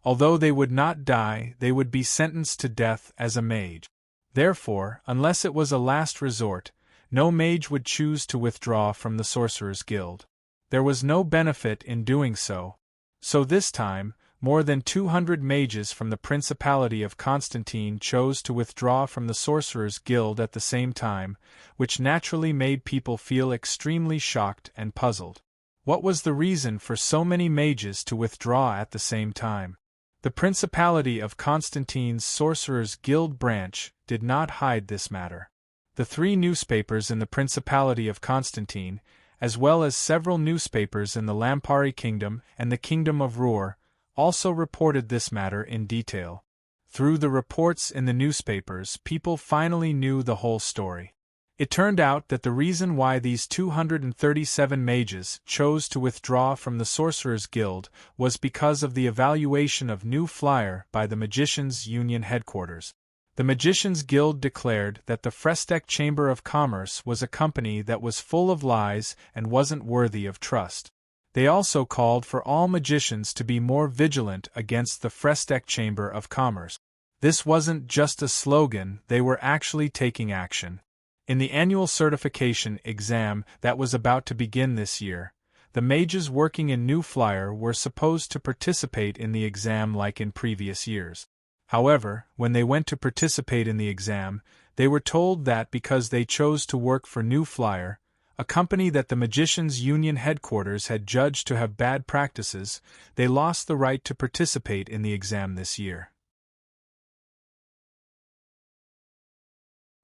Although they would not die, they would be sentenced to death as a mage. Therefore, unless it was a last resort, no mage would choose to withdraw from the Sorcerers' Guild. There was no benefit in doing so. So this time, more than 200 mages from the Principality of Constantine chose to withdraw from the Sorcerers' Guild at the same time, which naturally made people feel extremely shocked and puzzled. What was the reason for so many mages to withdraw at the same time? The Principality of Constantine's Sorcerers' Guild branch did not hide this matter. The 3 newspapers in the Principality of Constantine, as well as several newspapers in the Lampari Kingdom and the Kingdom of Ruhr, also reported this matter in detail. Through the reports in the newspapers, people finally knew the whole story. It turned out that the reason why these 237 mages chose to withdraw from the Sorcerers' Guild was because of the evaluation of New Flyer by the Magicians' Union headquarters. The Magicians' Guild declared that the Fresteck Chamber of Commerce was a company that was full of lies and wasn't worthy of trust. They also called for all magicians to be more vigilant against the Fresteck Chamber of Commerce. This wasn't just a slogan, they were actually taking action. In the annual certification exam that was about to begin this year, the mages working in New Flyer were supposed to participate in the exam like in previous years. However, when they went to participate in the exam, they were told that because they chose to work for New Flyer, a company that the Magicians' Union headquarters had judged to have bad practices, they lost the right to participate in the exam this year.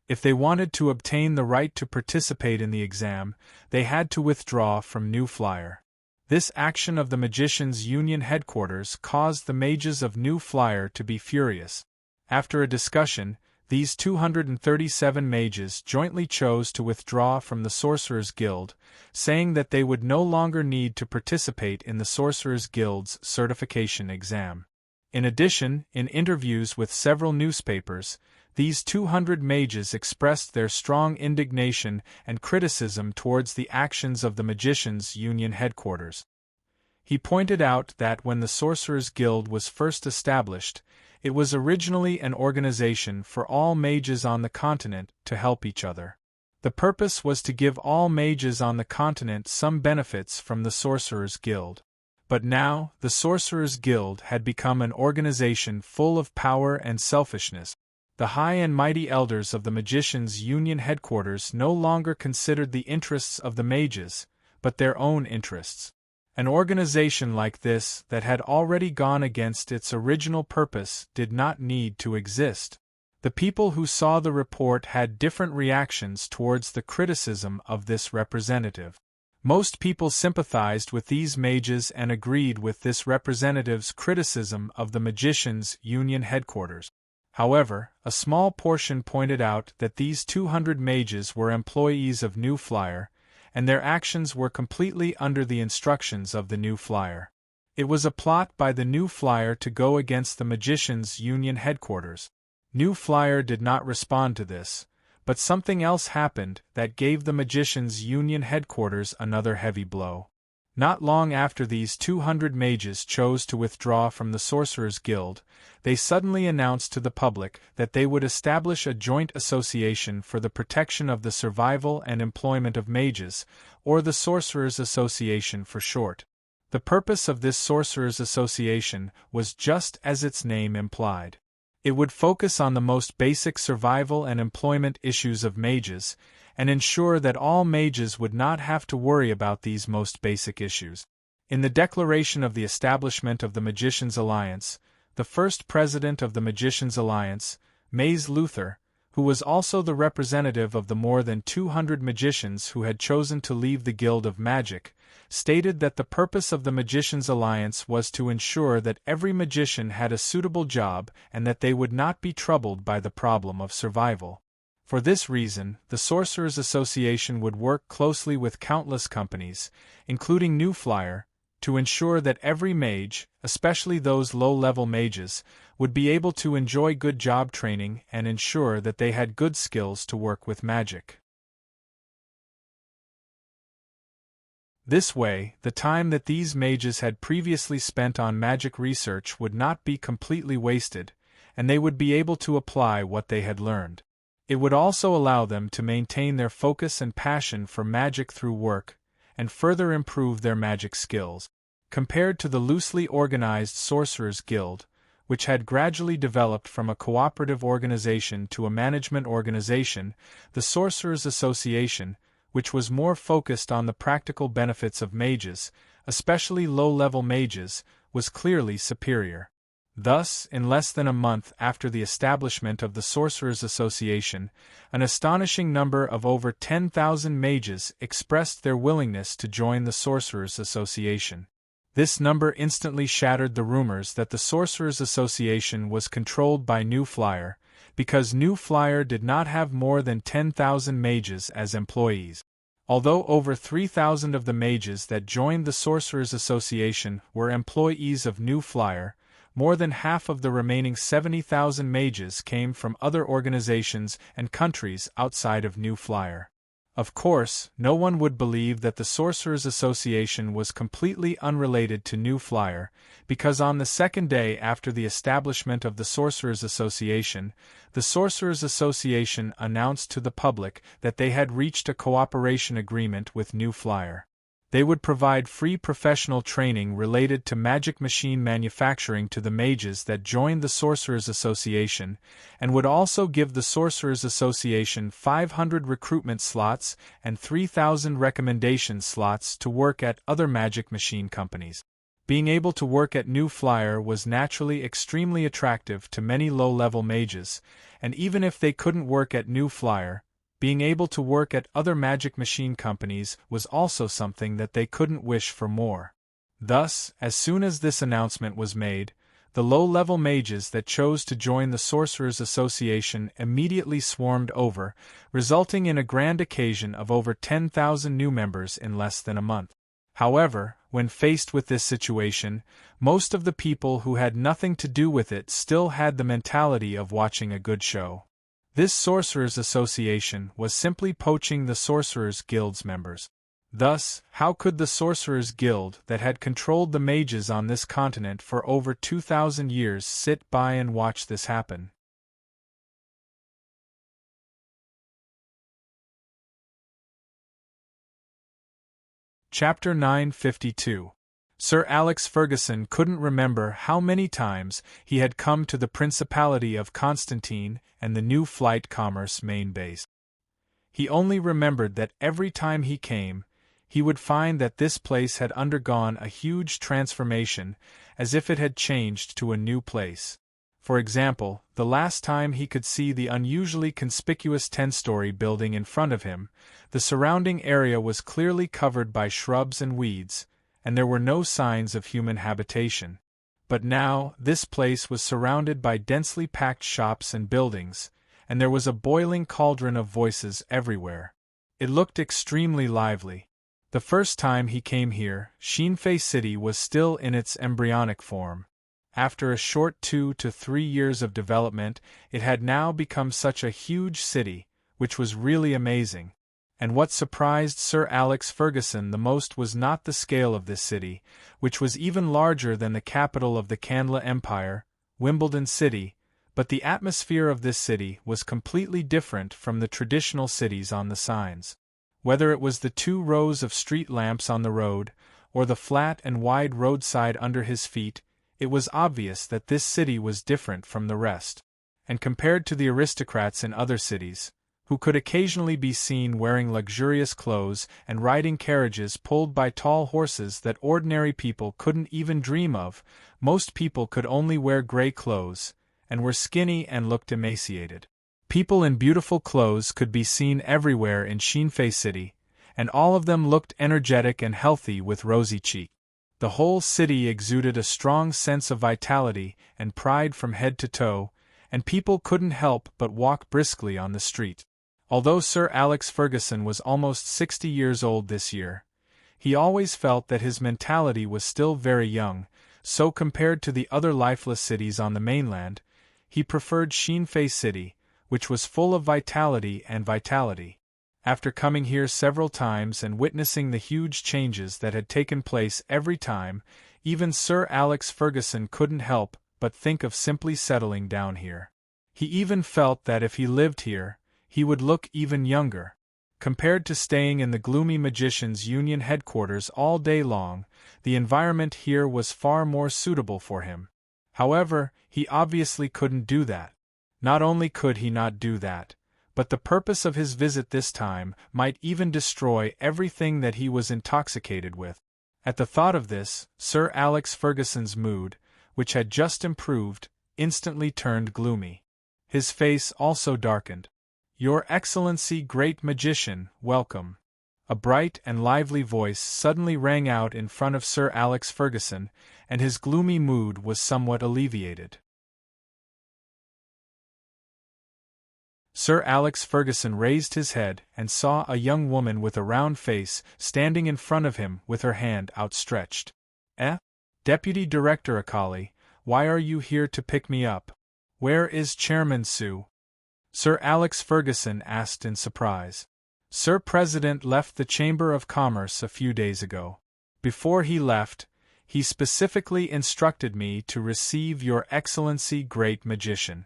If they wanted to obtain the right to participate in the exam, they had to withdraw from New Flyer. This action of the Magicians' Union headquarters caused the mages of New Flyer to be furious. After a discussion, these 237 mages jointly chose to withdraw from the Sorcerers' Guild, saying that they would no longer need to participate in the Sorcerers' Guild's certification exam. In addition, in interviews with several newspapers, these 200 mages expressed their strong indignation and criticism towards the actions of the Magicians' Union headquarters. He pointed out that when the Sorcerers' Guild was first established, it was originally an organization for all mages on the continent to help each other. The purpose was to give all mages on the continent some benefits from the Sorcerers' Guild. But now, the Sorcerers' Guild had become an organization full of power and selfishness. The high and mighty elders of the Magicians' Union headquarters no longer considered the interests of the mages, but their own interests. An organization like this, that had already gone against its original purpose, did not need to exist. The people who saw the report had different reactions towards the criticism of this representative. Most people sympathized with these mages and agreed with this representative's criticism of the magicians' union headquarters. However, a small portion pointed out that these 200 mages were employees of New Flyer, and their actions were completely under the instructions of the New Flyer. It was a plot by the New Flyer to go against the magicians' union headquarters. New Flyer did not respond to this, but something else happened that gave the magicians' union headquarters another heavy blow. Not long after these 200 mages chose to withdraw from the Sorcerers' Guild, they suddenly announced to the public that they would establish a joint association for the protection of the survival and employment of mages, or the Sorcerers' Association for short. The purpose of this Sorcerers' Association was just as its name implied. It would focus on the most basic survival and employment issues of mages, and ensure that all mages would not have to worry about these most basic issues. In the declaration of the establishment of the Magicians' Alliance, the first president of the Magicians' Alliance, Maze Luther, who was also the representative of the more than 200 magicians who had chosen to leave the Guild of Magic, stated that the purpose of the Magicians' Alliance was to ensure that every magician had a suitable job and that they would not be troubled by the problem of survival. For this reason, the Sorcerers' Association would work closely with countless companies, including New Flyer, to ensure that every mage, especially those low-level mages, would be able to enjoy good job training and ensure that they had good skills to work with magic. This way, the time that these mages had previously spent on magic research would not be completely wasted, and they would be able to apply what they had learned. It would also allow them to maintain their focus and passion for magic through work, and further improve their magic skills. Compared to the loosely organized Sorcerers' Guild, which had gradually developed from a cooperative organization to a management organization, the Sorcerers' Association, which was more focused on the practical benefits of mages, especially low-level mages, was clearly superior. Thus, in less than a month after the establishment of the Sorcerers' Association, an astonishing number of over 10,000 mages expressed their willingness to join the Sorcerers' Association. This number instantly shattered the rumors that the Sorcerers' Association was controlled by New Flyer, because New Flyer did not have more than 10,000 mages as employees. Although over 3,000 of the mages that joined the Sorcerers' Association were employees of New Flyer, more than half of the remaining 70,000 mages came from other organizations and countries outside of New Flyer. Of course, no one would believe that the Sorcerers' Association was completely unrelated to New Flyer, because on the second day after the establishment of the Sorcerers' Association, the Sorcerers' Association announced to the public that they had reached a cooperation agreement with New Flyer. They would provide free professional training related to magic machine manufacturing to the mages that joined the Sorcerers' Association, and would also give the Sorcerers' Association 500 recruitment slots and 3,000 recommendation slots to work at other magic machine companies. Being able to work at New Flyer was naturally extremely attractive to many low-level mages, and even if they couldn't work at New Flyer, being able to work at other magic machine companies was also something that they couldn't wish for more. Thus, as soon as this announcement was made, the low-level mages that chose to join the Sorcerers' Association immediately swarmed over, resulting in a grand occasion of over 10,000 new members in less than a month. However, when faced with this situation, most of the people who had nothing to do with it still had the mentality of watching a good show. This Sorcerers' Association was simply poaching the Sorcerers' Guild's members. Thus, how could the Sorcerers' Guild that had controlled the mages on this continent for over 2,000 years sit by and watch this happen? Chapter 952. Sir Alex Ferguson couldn't remember how many times he had come to the Principality of Constantine and the new Flight Commerce main base. He only remembered that every time he came, he would find that this place had undergone a huge transformation, as if it had changed to a new place. For example, the last time he could see the unusually conspicuous 10-story building in front of him, the surrounding area was clearly covered by shrubs and weeds, and there were no signs of human habitation. But now, this place was surrounded by densely packed shops and buildings, and there was a boiling cauldron of voices everywhere. It looked extremely lively. The first time he came here, Shinfei City was still in its embryonic form. After a short 2 to 3 years of development, it had now become such a huge city, which was really amazing. And what surprised Sir Alex Ferguson the most was not the scale of this city, which was even larger than the capital of the Canla Empire, Wimbledon City, but the atmosphere of this city was completely different from the traditional cities on the signs. Whether it was the 2 rows of street lamps on the road, or the flat and wide roadside under his feet, it was obvious that this city was different from the rest. And compared to the aristocrats in other cities, who could occasionally be seen wearing luxurious clothes and riding carriages pulled by tall horses that ordinary people couldn't even dream of, most people could only wear gray clothes, and were skinny and looked emaciated. People in beautiful clothes could be seen everywhere in Shinfei City, and all of them looked energetic and healthy with rosy cheeks. The whole city exuded a strong sense of vitality and pride from head to toe, and people couldn't help but walk briskly on the street. Although Sir Alex Ferguson was almost 60 years old this year, he always felt that his mentality was still very young, so compared to the other lifeless cities on the mainland, he preferred Shinfei City, which was full of vitality and vitality. After coming here several times and witnessing the huge changes that had taken place every time, even Sir Alex Ferguson couldn't help but think of simply settling down here. He even felt that if he lived here, he would look even younger. Compared to staying in the gloomy Magicians' Union headquarters all day long, the environment here was far more suitable for him. However, he obviously couldn't do that. Not only could he not do that, but the purpose of his visit this time might even destroy everything that he was intoxicated with. At the thought of this, Sir Alex Ferguson's mood, which had just improved, instantly turned gloomy. His face also darkened. "Your Excellency, Great Magician, welcome." A bright and lively voice suddenly rang out in front of Sir Alex Ferguson, and his gloomy mood was somewhat alleviated. Sir Alex Ferguson raised his head and saw a young woman with a round face standing in front of him with her hand outstretched. Deputy Director Akali, why are you here to pick me up? Where is Chairman Su? Sir Alex Ferguson asked in surprise. Sir President left the Chamber of Commerce a few days ago. Before he left, he specifically instructed me to receive Your Excellency Great Magician.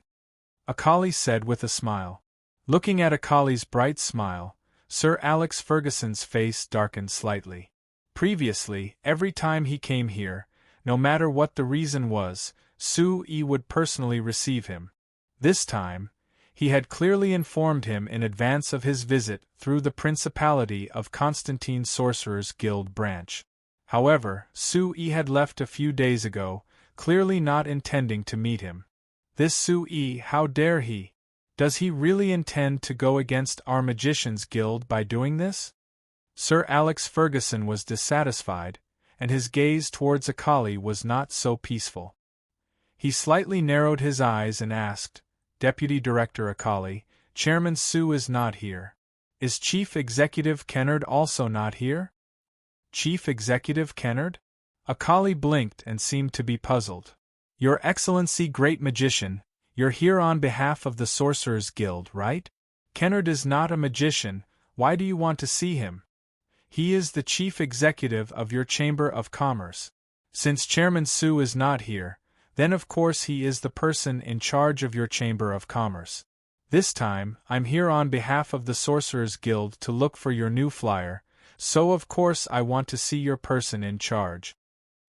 Akali said with a smile. Looking at Akali's bright smile, Sir Alex Ferguson's face darkened slightly. Previously, every time he came here, no matter what the reason was, Su-yi would personally receive him. This time, he had clearly informed him in advance of his visit through the Principality of Constantine Sorcerer's Guild branch. However, Su-yi had left a few days ago, clearly not intending to meet him. This Su-yi, how dare he? Does he really intend to go against our Magicians' Guild by doing this? Sir Alex Ferguson was dissatisfied, and his gaze towards Akali was not so peaceful. He slightly narrowed his eyes and asked, Deputy Director Akali, Chairman Su is not here. Is Chief Executive Kennard also not here? Chief Executive Kennard? Akali blinked and seemed to be puzzled. Your Excellency Great Magician, you're here on behalf of the Sorcerers' Guild, right? Kennard is not a magician, why do you want to see him? He is the Chief Executive of your Chamber of Commerce. Since Chairman Su is not here, then of course he is the person in charge of your Chamber of Commerce. This time, I'm here on behalf of the Sorcerers' Guild to look for your new flyer, so of course I want to see your person in charge.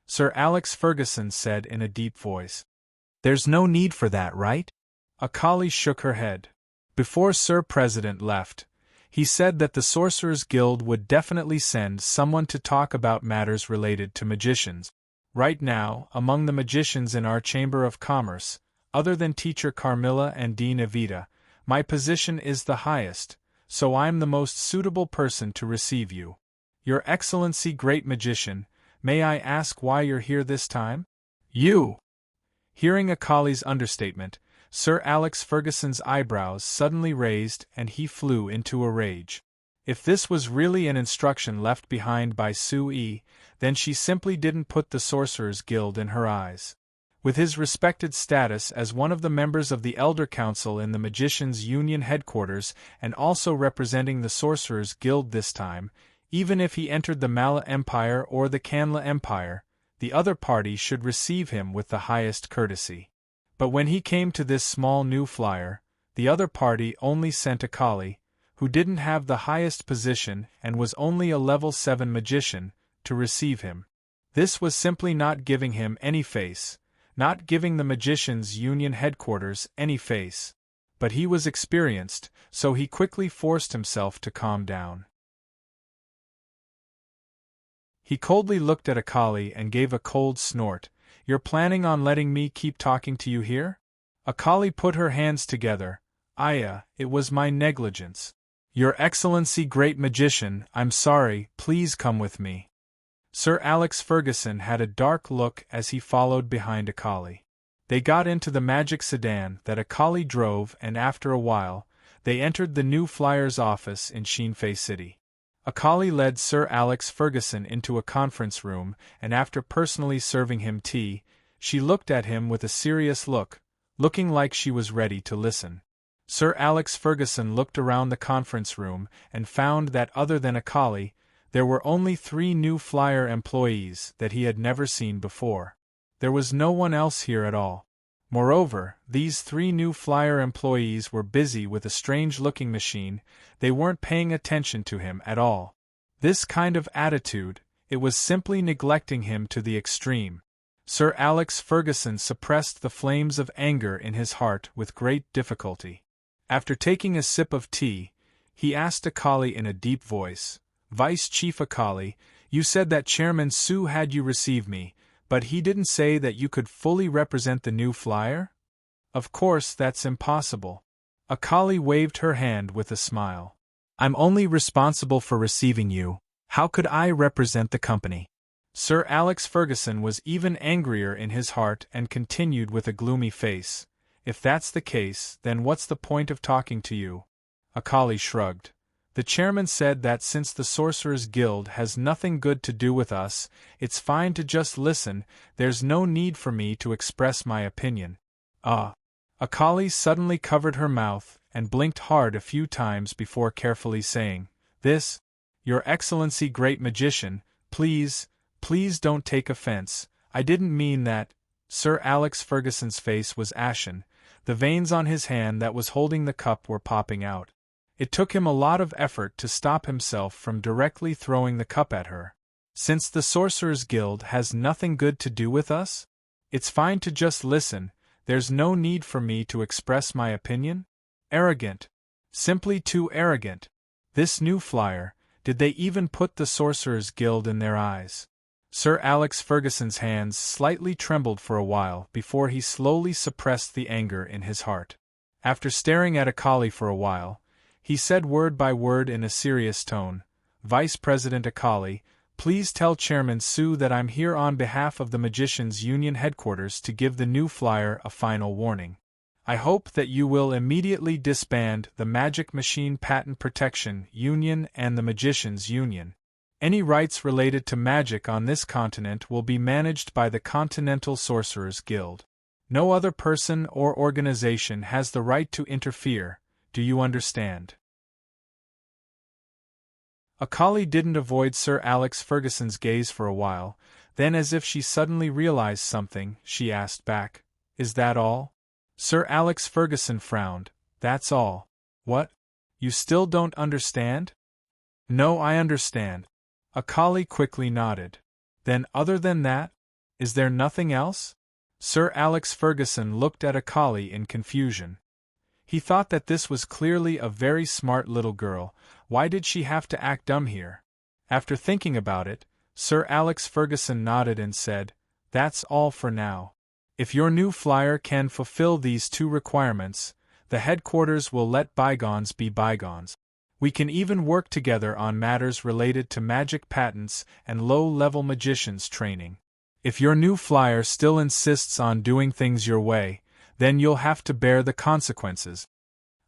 Sir Alex Ferguson said in a deep voice. There's no need for that, right? Akali shook her head. Before Sir President left, he said that the Sorcerers' Guild would definitely send someone to talk about matters related to magicians. Right now, among the magicians in our Chamber of Commerce, Other than Teacher Carmilla and Dean Evita, my position is the highest, so I'm the most suitable person to receive you. Your Excellency Great Magician, may I ask why you're here this time? You! Hearing Akali's understatement, Sir Alex Ferguson's eyebrows suddenly raised and he flew into a rage. If this was really an instruction left behind by Sui, then she simply didn't put the Sorcerer's Guild in her eyes. With his respected status as one of the members of the Elder Council in the Magicians' Union headquarters and also representing the Sorcerer's Guild this time, even if he entered the Mala Empire or the Kanla Empire, the other party should receive him with the highest courtesy. But when he came to this small new flyer, the other party only sent Akali, who didn't have the highest position and was only a level 7 magician, to receive him. This was simply not giving him any face, not giving the Magicians' Union headquarters any face. But he was experienced, so he quickly forced himself to calm down. He coldly looked at Akali and gave a cold snort. You're planning on letting me keep talking to you here? Akali put her hands together. Aya, it was my negligence. Your Excellency Great Magician, I'm sorry, please come with me. Sir Alex Ferguson had a dark look as he followed behind Akali. They got into the magic sedan that Akali drove and after a while, they entered the new flyer's office in Shinfei City. Akali led Sir Alex Ferguson into a conference room and after personally serving him tea, she looked at him with a serious look, looking like she was ready to listen. Sir Alex Ferguson looked around the conference room and found that other than Akali, there were only 3 new flyer employees that he had never seen before. There was no one else here at all. Moreover, these 3 new flyer employees were busy with a strange-looking machine, they weren't paying attention to him at all. This kind of attitude, it was simply neglecting him to the extreme. Sir Alex Ferguson suppressed the flames of anger in his heart with great difficulty. After taking a sip of tea, he asked Akali in a deep voice, Vice Chief Akali, you said that Chairman Su had you receive me, but he didn't say that you could fully represent the new flyer? Of course that's impossible. Akali waved her hand with a smile. I'm only responsible for receiving you. How could I represent the company? Sir Alex Ferguson was even angrier in his heart and continued with a gloomy face. If that's the case, then what's the point of talking to you? Akali shrugged. The chairman said that since the Sorcerer's Guild has nothing good to do with us, it's fine to just listen, there's no need for me to express my opinion. Akali suddenly covered her mouth and blinked hard a few times before carefully saying, This, Your Excellency Great Magician, please don't take offense, I didn't mean that. Sir Alex Ferguson's face was ashen, the veins on his hand that was holding the cup were popping out. It took him a lot of effort to stop himself from directly throwing the cup at her. Since the Sorcerer's Guild has nothing good to do with us? It's fine to just listen, there's no need for me to express my opinion? Arrogant. Simply too arrogant. This new flyer, did they even put the Sorcerer's Guild in their eyes? Sir Alex Ferguson's hands slightly trembled for a while before he slowly suppressed the anger in his heart. After staring at Akali for a while, he said word by word in a serious tone, Vice President Akali, please tell Chairman Su that I'm here on behalf of the Magicians' Union headquarters to give the new flyer a final warning. I hope that you will immediately disband the Magic Machine Patent Protection Union and the Magicians' Union. Any rights related to magic on this continent will be managed by the Continental Sorcerers Guild. No other person or organization has the right to interfere. Do you understand? Akali didn't avoid Sir Alex Ferguson's gaze for a while, then as if she suddenly realized something, she asked back, Is that all? Sir Alex Ferguson frowned. That's all. What? You still don't understand? No, I understand. Akali quickly nodded. Then other than that? Is there nothing else? Sir Alex Ferguson looked at Akali in confusion. He thought that this was clearly a very smart little girl, why did she have to act dumb here? After thinking about it, Sir Alex Ferguson nodded and said, That's all for now. If your new flyer can fulfill these two requirements, the headquarters will let bygones be bygones. We can even work together on matters related to magic patents and low-level magicians training. If your new flyer still insists on doing things your way, then you'll have to bear the consequences.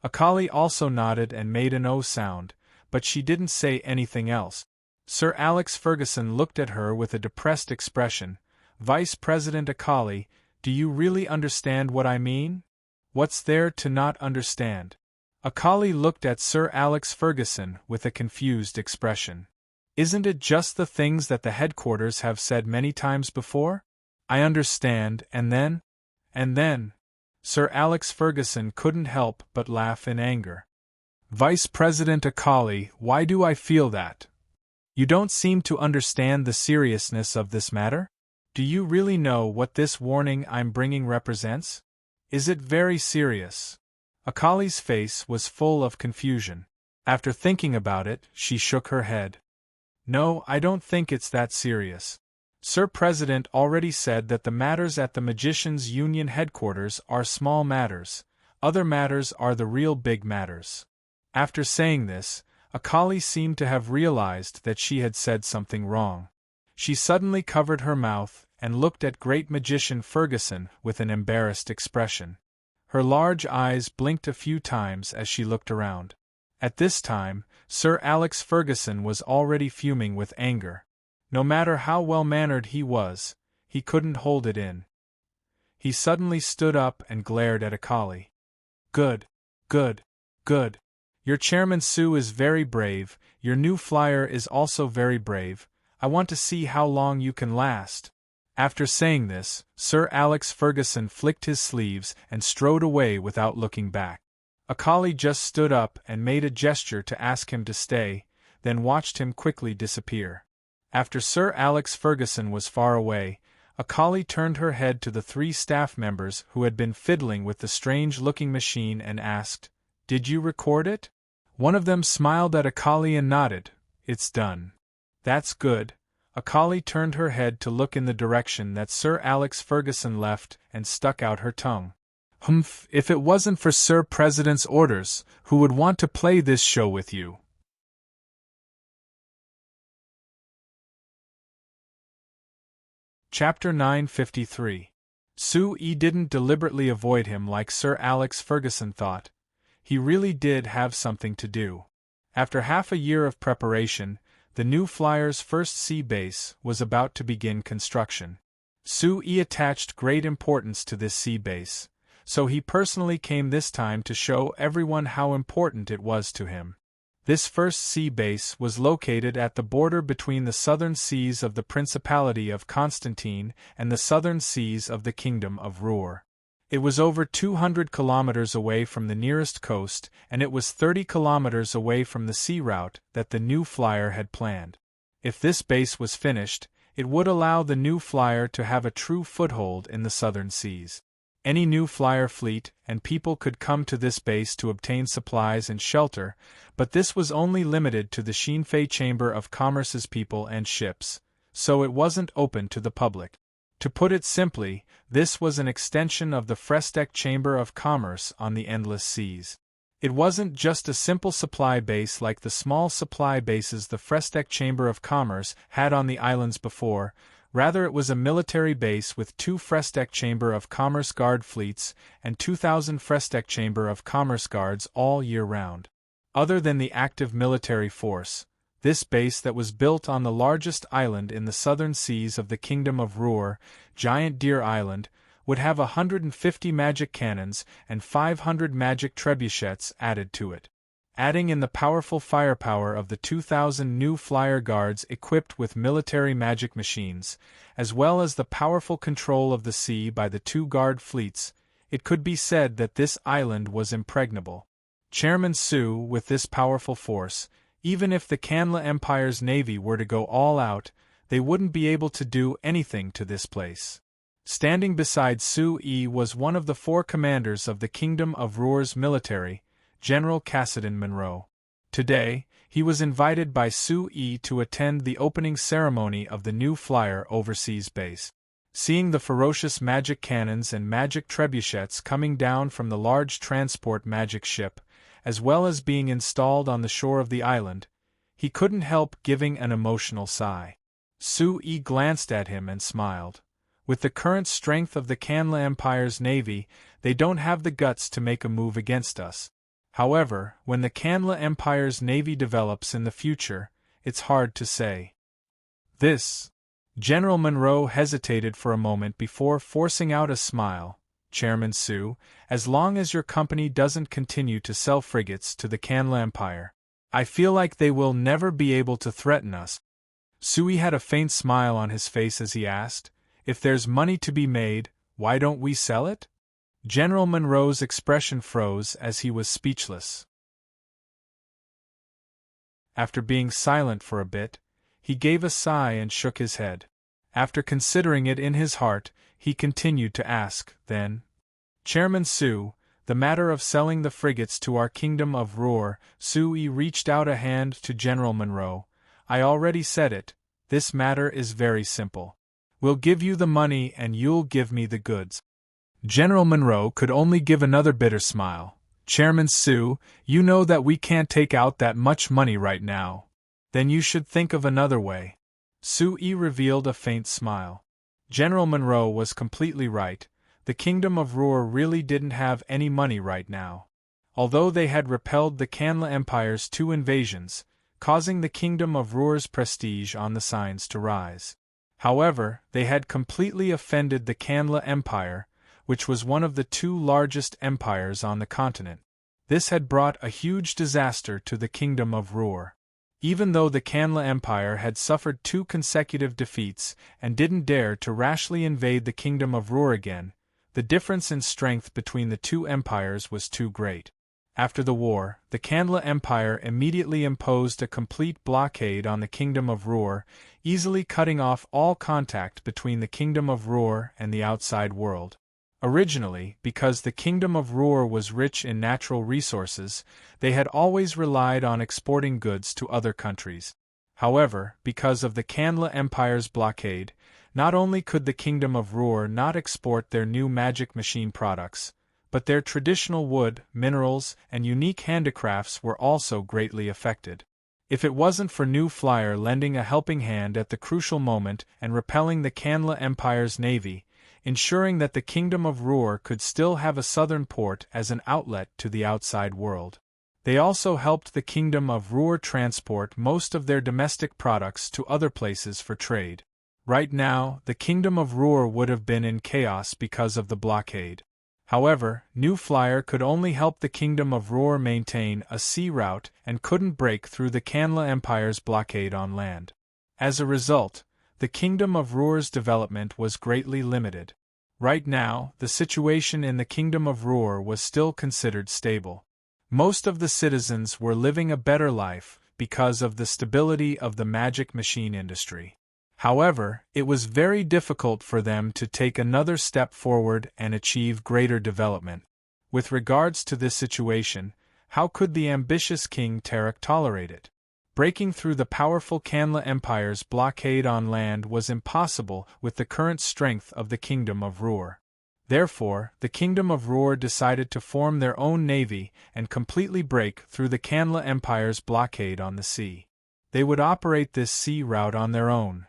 Akali also nodded and made an O sound, but she didn't say anything else. Sir Alex Ferguson looked at her with a depressed expression. Vice President Akali, do you really understand what I mean? What's there to not understand? Akali looked at Sir Alex Ferguson with a confused expression. Isn't it just the things that the headquarters have said many times before? I understand, and then? Sir Alex Ferguson couldn't help but laugh in anger. Vice President Akali, why do I feel that? You don't seem to understand the seriousness of this matter? Do you really know what this warning I'm bringing represents? Is it very serious? Akali's face was full of confusion. After thinking about it, she shook her head. No, I don't think it's that serious. Sir President already said that the matters at the Magicians' Union headquarters are small matters. Other matters are the real big matters. After saying this, Akali seemed to have realized that she had said something wrong. She suddenly covered her mouth and looked at Great Magician Ferguson with an embarrassed expression. Her large eyes blinked a few times as she looked around. At this time, Sir Alex Ferguson was already fuming with anger. No matter how well-mannered he was, he couldn't hold it in. He suddenly stood up and glared at Akali. Good. Your Chairman Sue is very brave, your new flyer is also very brave. I want to see how long you can last. After saying this, Sir Alex Ferguson flicked his sleeves and strode away without looking back. Akali just stood up and made a gesture to ask him to stay, then watched him quickly disappear. After Sir Alex Ferguson was far away, Akali turned her head to the three staff members who had been fiddling with the strange-looking machine and asked, "Did you record it?" One of them smiled at Akali and nodded. "It's done." "That's good." Akali turned her head to look in the direction that Sir Alex Ferguson left and stuck out her tongue. "Humph, if it wasn't for Sir President's orders, who would want to play this show with you?" Chapter 953. Sue didn't deliberately avoid him like Sir Alex Ferguson thought. He really did have something to do. After half a year of preparation, the new flyer's first sea base was about to begin construction. Sue attached great importance to this sea base, so he personally came this time to show everyone how important it was to him. This first sea base was located at the border between the southern seas of the Principality of Constantine and the southern seas of the Kingdom of Ruhr. It was over 200 kilometers away from the nearest coast, and it was 30 kilometers away from the sea route that the new flyer had planned. If this base was finished, it would allow the new flyer to have a true foothold in the southern seas. Any new flyer fleet and people could come to this base to obtain supplies and shelter, but this was only limited to the Shinfei Chamber of Commerce's people and ships, so it wasn't open to the public. To put it simply, this was an extension of the Frestek Chamber of Commerce on the endless seas. It wasn't just a simple supply base like the small supply bases the Frestek Chamber of Commerce had on the islands before. Rather, it was a military base with 2 Frestek Chamber of Commerce guard fleets and 2,000 Frestek Chamber of Commerce guards all year round. Other than the active military force, this base that was built on the largest island in the southern seas of the Kingdom of Ruhr, Giant Deer Island, would have 150 magic cannons and 500 magic trebuchets added to it. Adding in the powerful firepower of the 2,000 new flyer guards equipped with military magic machines, as well as the powerful control of the sea by the 2 guard fleets, it could be said that this island was impregnable. Chairman Sue, with this powerful force, even if the Kanla Empire's navy were to go all out, they wouldn't be able to do anything to this place. Standing beside Sue was one of the 4 commanders of the Kingdom of Ruhr's military, General Cassidon Monroe. Today, he was invited by Sue to attend the opening ceremony of the new flyer overseas base. Seeing the ferocious magic cannons and magic trebuchets coming down from the large transport magic ship, as well as being installed on the shore of the island, he couldn't help giving an emotional sigh. Sui glanced at him and smiled. With the current strength of the Kanla Empire's navy, they don't have the guts to make a move against us. However, when the Kanla Empire's navy develops in the future, it's hard to say. This. General Monroe hesitated for a moment before forcing out a smile. Chairman Su, as long as your company doesn't continue to sell frigates to the Kanla Empire, I feel like they will never be able to threaten us. Sui had a faint smile on his face as he asked, if there's money to be made, why don't we sell it? General Monroe's expression froze as he was speechless. After being silent for a bit, he gave a sigh and shook his head. After considering it in his heart, he continued to ask, then, Chairman Su, the matter of selling the frigates to our kingdom of Ruhr. Sui reached out a hand to General Monroe. I already said it, this matter is very simple. We'll give you the money and you'll give me the goods. General Monroe could only give another bitter smile. Chairman Su, you know that we can't take out that much money right now. Then you should think of another way. Sui revealed a faint smile. General Monroe was completely right. The Kingdom of Ruhr really didn't have any money right now. Although they had repelled the Kanla Empire's 2 invasions, causing the Kingdom of Ruhr's prestige on the signs to rise. However, they had completely offended the Kanla Empire, which was one of the 2 largest empires on the continent. This had brought a huge disaster to the Kingdom of Ruhr. Even though the Kanla Empire had suffered 2 consecutive defeats and didn't dare to rashly invade the Kingdom of Ruhr again, the difference in strength between the 2 empires was too great. After the war, the Kanla Empire immediately imposed a complete blockade on the Kingdom of Ruhr, easily cutting off all contact between the Kingdom of Ruhr and the outside world. Originally, because the Kingdom of Ruhr was rich in natural resources, they had always relied on exporting goods to other countries. However, because of the Kanla Empire's blockade, not only could the Kingdom of Ruhr not export their new magic machine products, but their traditional wood, minerals, and unique handicrafts were also greatly affected. If it wasn't for New Flyer lending a helping hand at the crucial moment and repelling the Kanla Empire's navy, ensuring that the Kingdom of Ruhr could still have a southern port as an outlet to the outside world. They also helped the Kingdom of Ruhr transport most of their domestic products to other places for trade. Right now, the Kingdom of Ruhr would have been in chaos because of the blockade. However, New Flyer could only help the Kingdom of Ruhr maintain a sea route and couldn't break through the Kanla Empire's blockade on land. As a result, the Kingdom of Ruhr's development was greatly limited. Right now, the situation in the Kingdom of Ruhr was still considered stable. Most of the citizens were living a better life because of the stability of the magic machine industry. However, it was very difficult for them to take another step forward and achieve greater development. With regards to this situation, how could the ambitious King Tarek tolerate it? Breaking through the powerful Kanla Empire's blockade on land was impossible with the current strength of the Kingdom of Ruhr. Therefore, the Kingdom of Ruhr decided to form their own navy and completely break through the Kanla Empire's blockade on the sea. They would operate this sea route on their own.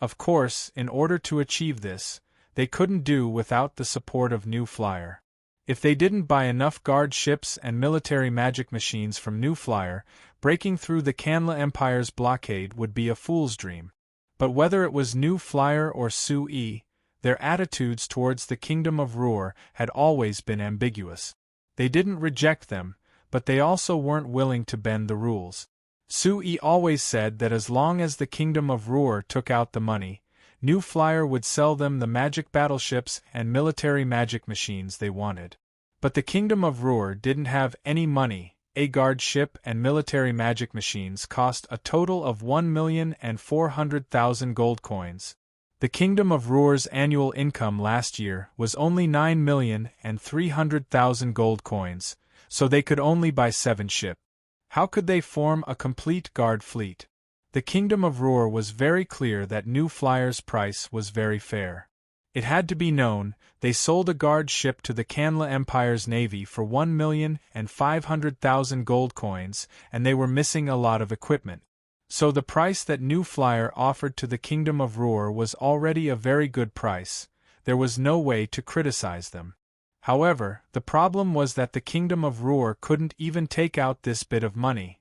Of course, in order to achieve this, they couldn't do without the support of New Flyer. If they didn't buy enough guard ships and military magic machines from New Flyer, breaking through the Kanla Empire's blockade would be a fool's dream. But whether it was New Flyer or Sui, their attitudes towards the Kingdom of Ruhr had always been ambiguous. They didn't reject them, but they also weren't willing to bend the rules. Sui always said that as long as the Kingdom of Ruhr took out the money, New Flyer would sell them the magic battleships and military magic machines they wanted. But the Kingdom of Ruhr didn't have any money. A guard ship and military magic machines cost a total of 1,400,000 gold coins. The Kingdom of Ruhr's annual income last year was only 9,300,000 gold coins, so they could only buy 7 ships. How could they form a complete guard fleet? The Kingdom of Ruhr was very clear that New Flyer's price was very fair. It had to be known, they sold a guard ship to the Kanla Empire's navy for 1,500,000 gold coins, and they were missing a lot of equipment. So the price that New Flyer offered to the Kingdom of Ruhr was already a very good price. There was no way to criticize them. However, the problem was that the Kingdom of Ruhr couldn't even take out this bit of money.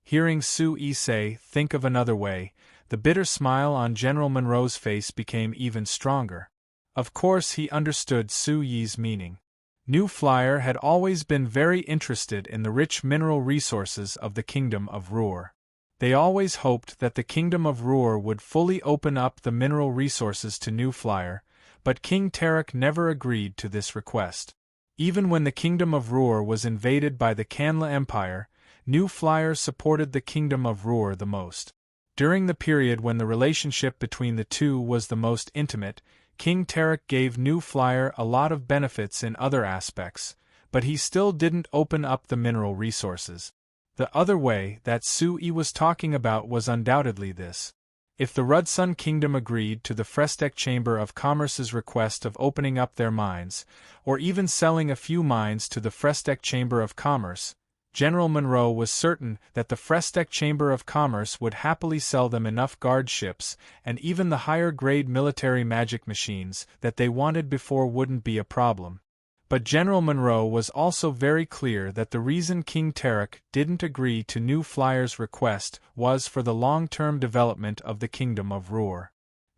Hearing Sue say, "Think of another way," the bitter smile on General Monroe's face became even stronger. Of course he understood Sue Yi's meaning. New Flyer had always been very interested in the rich mineral resources of the Kingdom of Ruhr. They always hoped that the Kingdom of Ruhr would fully open up the mineral resources to New Flyer, but King Tarek never agreed to this request. Even when the Kingdom of Ruhr was invaded by the Kanla Empire, New Flyer supported the Kingdom of Ruhr the most. During the period when the relationship between the two was the most intimate, King Tarek gave New Flyer a lot of benefits in other aspects, but he still didn't open up the mineral resources. The other way that Sue was talking about was undoubtedly this. If the Rudsun Kingdom agreed to the Frestek Chamber of Commerce's request of opening up their mines, or even selling a few mines to the Frestek Chamber of Commerce, General Monroe was certain that the Frestek Chamber of Commerce would happily sell them enough guard ships and even the higher-grade military magic machines that they wanted before wouldn't be a problem. But General Monroe was also very clear that the reason King Tarek didn't agree to New Flyer's request was for the long-term development of the Kingdom of Ruhr.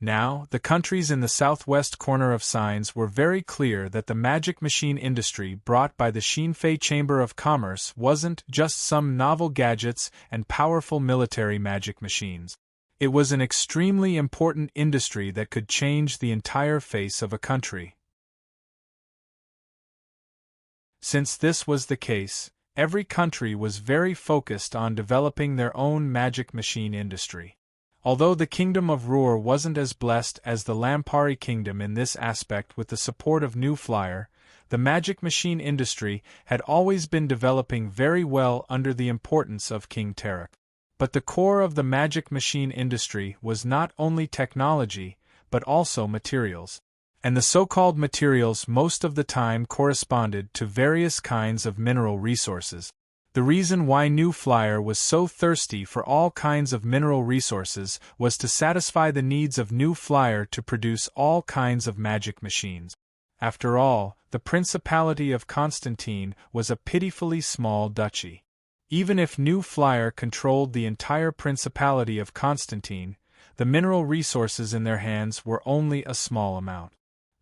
Now, the countries in the southwest corner of Signs were very clear that the magic machine industry brought by the Shinfei Chamber of Commerce wasn't just some novel gadgets and powerful military magic machines. It was an extremely important industry that could change the entire face of a country. Since this was the case, every country was very focused on developing their own magic machine industry. Although the Kingdom of Ruhr wasn't as blessed as the Lampari Kingdom in this aspect with the support of New Flyer, the magic machine industry had always been developing very well under the importance of King Tarek. But the core of the magic machine industry was not only technology, but also materials. And the so-called materials most of the time corresponded to various kinds of mineral resources. The reason why New Flyer was so thirsty for all kinds of mineral resources was to satisfy the needs of New Flyer to produce all kinds of magic machines. After all, the Principality of Constantine was a pitifully small duchy. Even if New Flyer controlled the entire Principality of Constantine, the mineral resources in their hands were only a small amount.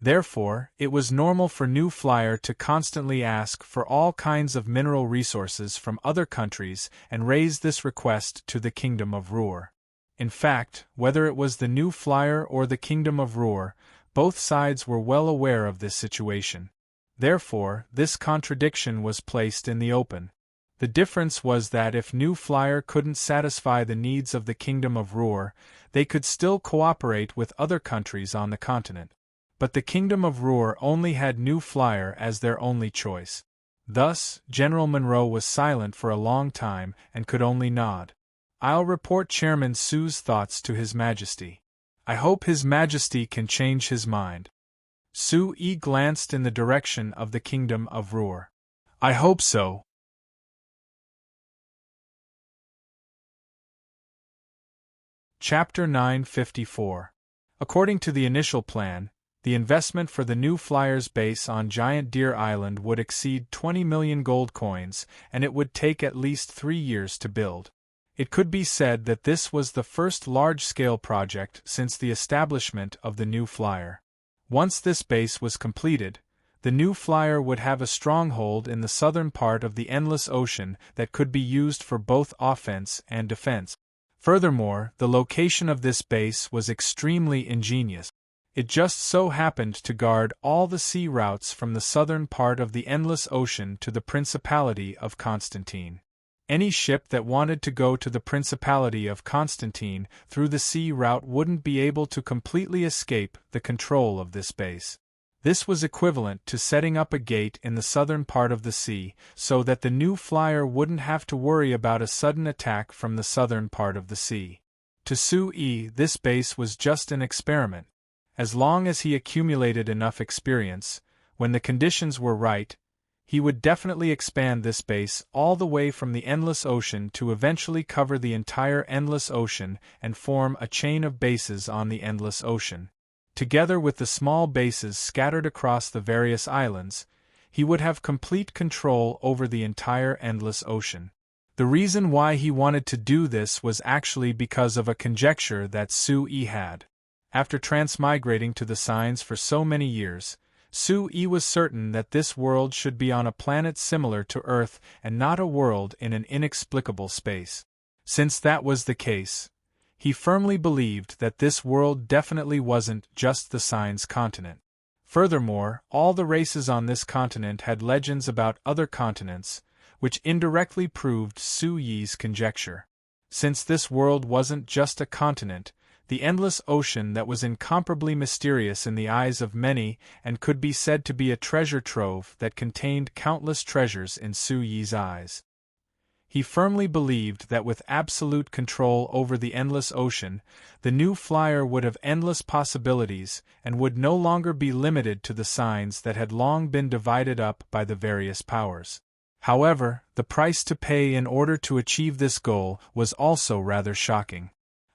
Therefore, it was normal for New Flyer to constantly ask for all kinds of mineral resources from other countries and raise this request to the Kingdom of Ruhr. In fact, whether it was the New Flyer or the Kingdom of Ruhr, both sides were well aware of this situation. Therefore, this contradiction was placed in the open. The difference was that if New Flyer couldn't satisfy the needs of the Kingdom of Ruhr, they could still cooperate with other countries on the continent. But the Kingdom of Ruhr only had New Flyer as their only choice. Thus, General Monroe was silent for a long time and could only nod. "I'll report Chairman Sue's thoughts to His Majesty. I hope His Majesty can change his mind." Sue glanced in the direction of the Kingdom of Ruhr. "I hope so." Chapter 954. According to the initial plan, the investment for the New Flyer's base on Giant Deer Island would exceed 20 million gold coins, and it would take at least 3 years to build. It could be said that this was the first large-scale project since the establishment of the New Flyer. Once this base was completed, the New Flyer would have a stronghold in the southern part of the Endless Ocean that could be used for both offense and defense. Furthermore, the location of this base was extremely ingenious. It just so happened to guard all the sea routes from the southern part of the Endless Ocean to the Principality of Constantine. Any ship that wanted to go to the Principality of Constantine through the sea route wouldn't be able to completely escape the control of this base. This was equivalent to setting up a gate in the southern part of the sea, so that the new flyer wouldn't have to worry about a sudden attack from the southern part of the sea. To Sui, this base was just an experiment. As long as he accumulated enough experience, when the conditions were right, he would definitely expand this base all the way from the endless ocean to eventually cover the entire endless ocean and form a chain of bases on the endless ocean. Together with the small bases scattered across the various islands, he would have complete control over the entire endless ocean. The reason why he wanted to do this was actually because of a conjecture that Sui had. After transmigrating to the signs for so many years, Sui was certain that this world should be on a planet similar to Earth and not a world in an inexplicable space. Since that was the case, he firmly believed that this world definitely wasn't just the signs continent. Furthermore, all the races on this continent had legends about other continents, which indirectly proved Sui's conjecture. Since this world wasn't just a continent, the endless ocean that was incomparably mysterious in the eyes of many and could be said to be a treasure trove that contained countless treasures in Sui's eyes. He firmly believed that with absolute control over the endless ocean, the new flyer would have endless possibilities and would no longer be limited to the signs that had long been divided up by the various powers. However, the price to pay in order to achieve this goal was also rather shocking.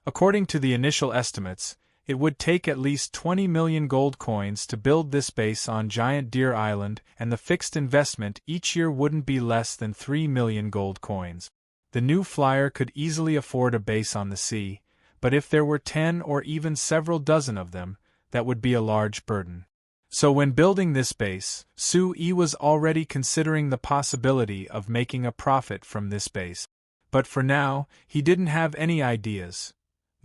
According to the initial estimates, it would take at least 20 million gold coins to build this base on Giant Deer Island, and the fixed investment each year wouldn't be less than 3 million gold coins. The new flyer could easily afford a base on the sea, but if there were 10 or even several dozen of them, that would be a large burden. So when building this base, Sui was already considering the possibility of making a profit from this base. But for now, he didn't have any ideas.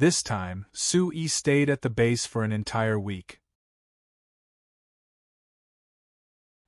This time, Sui stayed at the base for an entire week.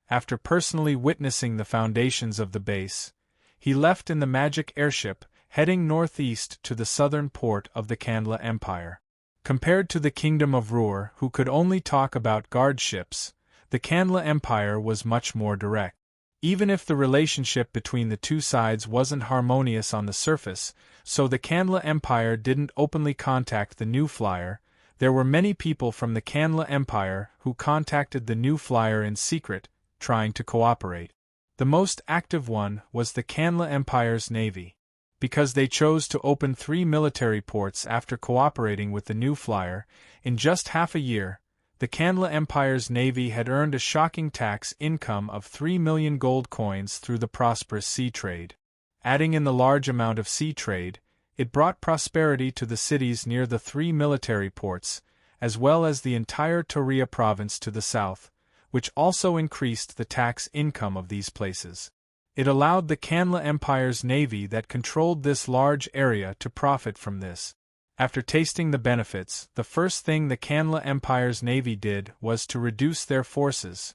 After personally witnessing the foundations of the base, he left in the magic airship, heading northeast to the southern port of the Kandla Empire. Compared to the Kingdom of Ruhr, who could only talk about guard ships, the Kandla Empire was much more direct. Even if the relationship between the two sides wasn't harmonious on the surface, so the Kandla Empire didn't openly contact the new flyer, there were many people from the Kandla Empire who contacted the new flyer in secret, trying to cooperate. The most active one was the Kandla Empire's navy. Because they chose to open 3 military ports after cooperating with the new flyer, in just half a year, the Kandla Empire's navy had earned a shocking tax income of 3 million gold coins through the prosperous sea trade. Adding in the large amount of sea trade, it brought prosperity to the cities near the 3 military ports, as well as the entire Toria province to the south, which also increased the tax income of these places. It allowed the Kandla Empire's navy that controlled this large area to profit from this. After tasting the benefits, the first thing the Kandla Empire's navy did was to reduce their forces.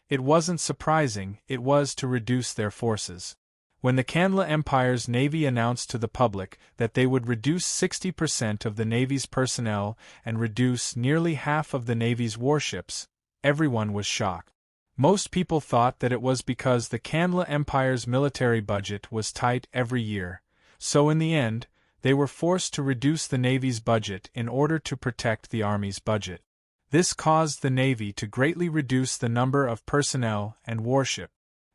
It wasn't surprising, it was to reduce their forces. When the Kandla Empire's navy announced to the public that they would reduce 60% of the navy's personnel and reduce nearly half of the navy's warships, everyone was shocked. Most people thought that it was because the Kandla Empire's military budget was tight every year, so in the end, they were forced to reduce the Navy's budget in order to protect the Army's budget. This caused the Navy to greatly reduce the number of personnel and warship.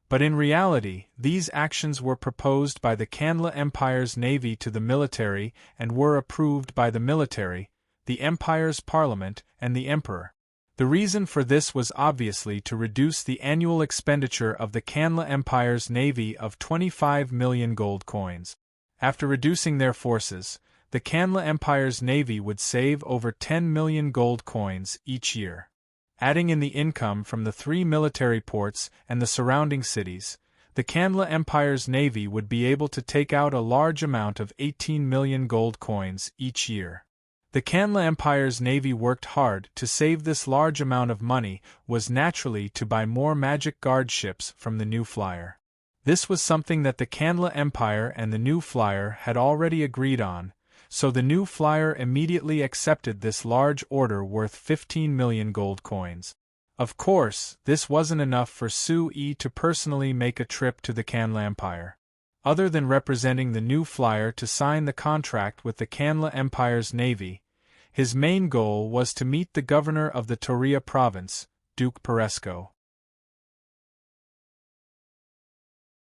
But in reality, these actions were proposed by the Kandla Empire's Navy to the military and were approved by the military, the Empire's parliament, and the Emperor. The reason for this was obviously to reduce the annual expenditure of the Kandla Empire's Navy of 25 million gold coins. After reducing their forces, the Kandla Empire's navy would save over 10 million gold coins each year. Adding in the income from the 3 military ports and the surrounding cities, the Kandla Empire's navy would be able to take out a large amount of 18 million gold coins each year. The Kandla Empire's navy worked hard to save this large amount of money was naturally to buy more magic guard ships from the new flyer. This was something that the Kandla Empire and the new flyer had already agreed on, so the new flyer immediately accepted this large order worth 15 million gold coins. Of course, this wasn't enough for Sue to personally make a trip to the Kanla Empire. Other than representing the new flyer to sign the contract with the Kanla Empire's navy, his main goal was to meet the governor of the Toria province, Duke Peresco.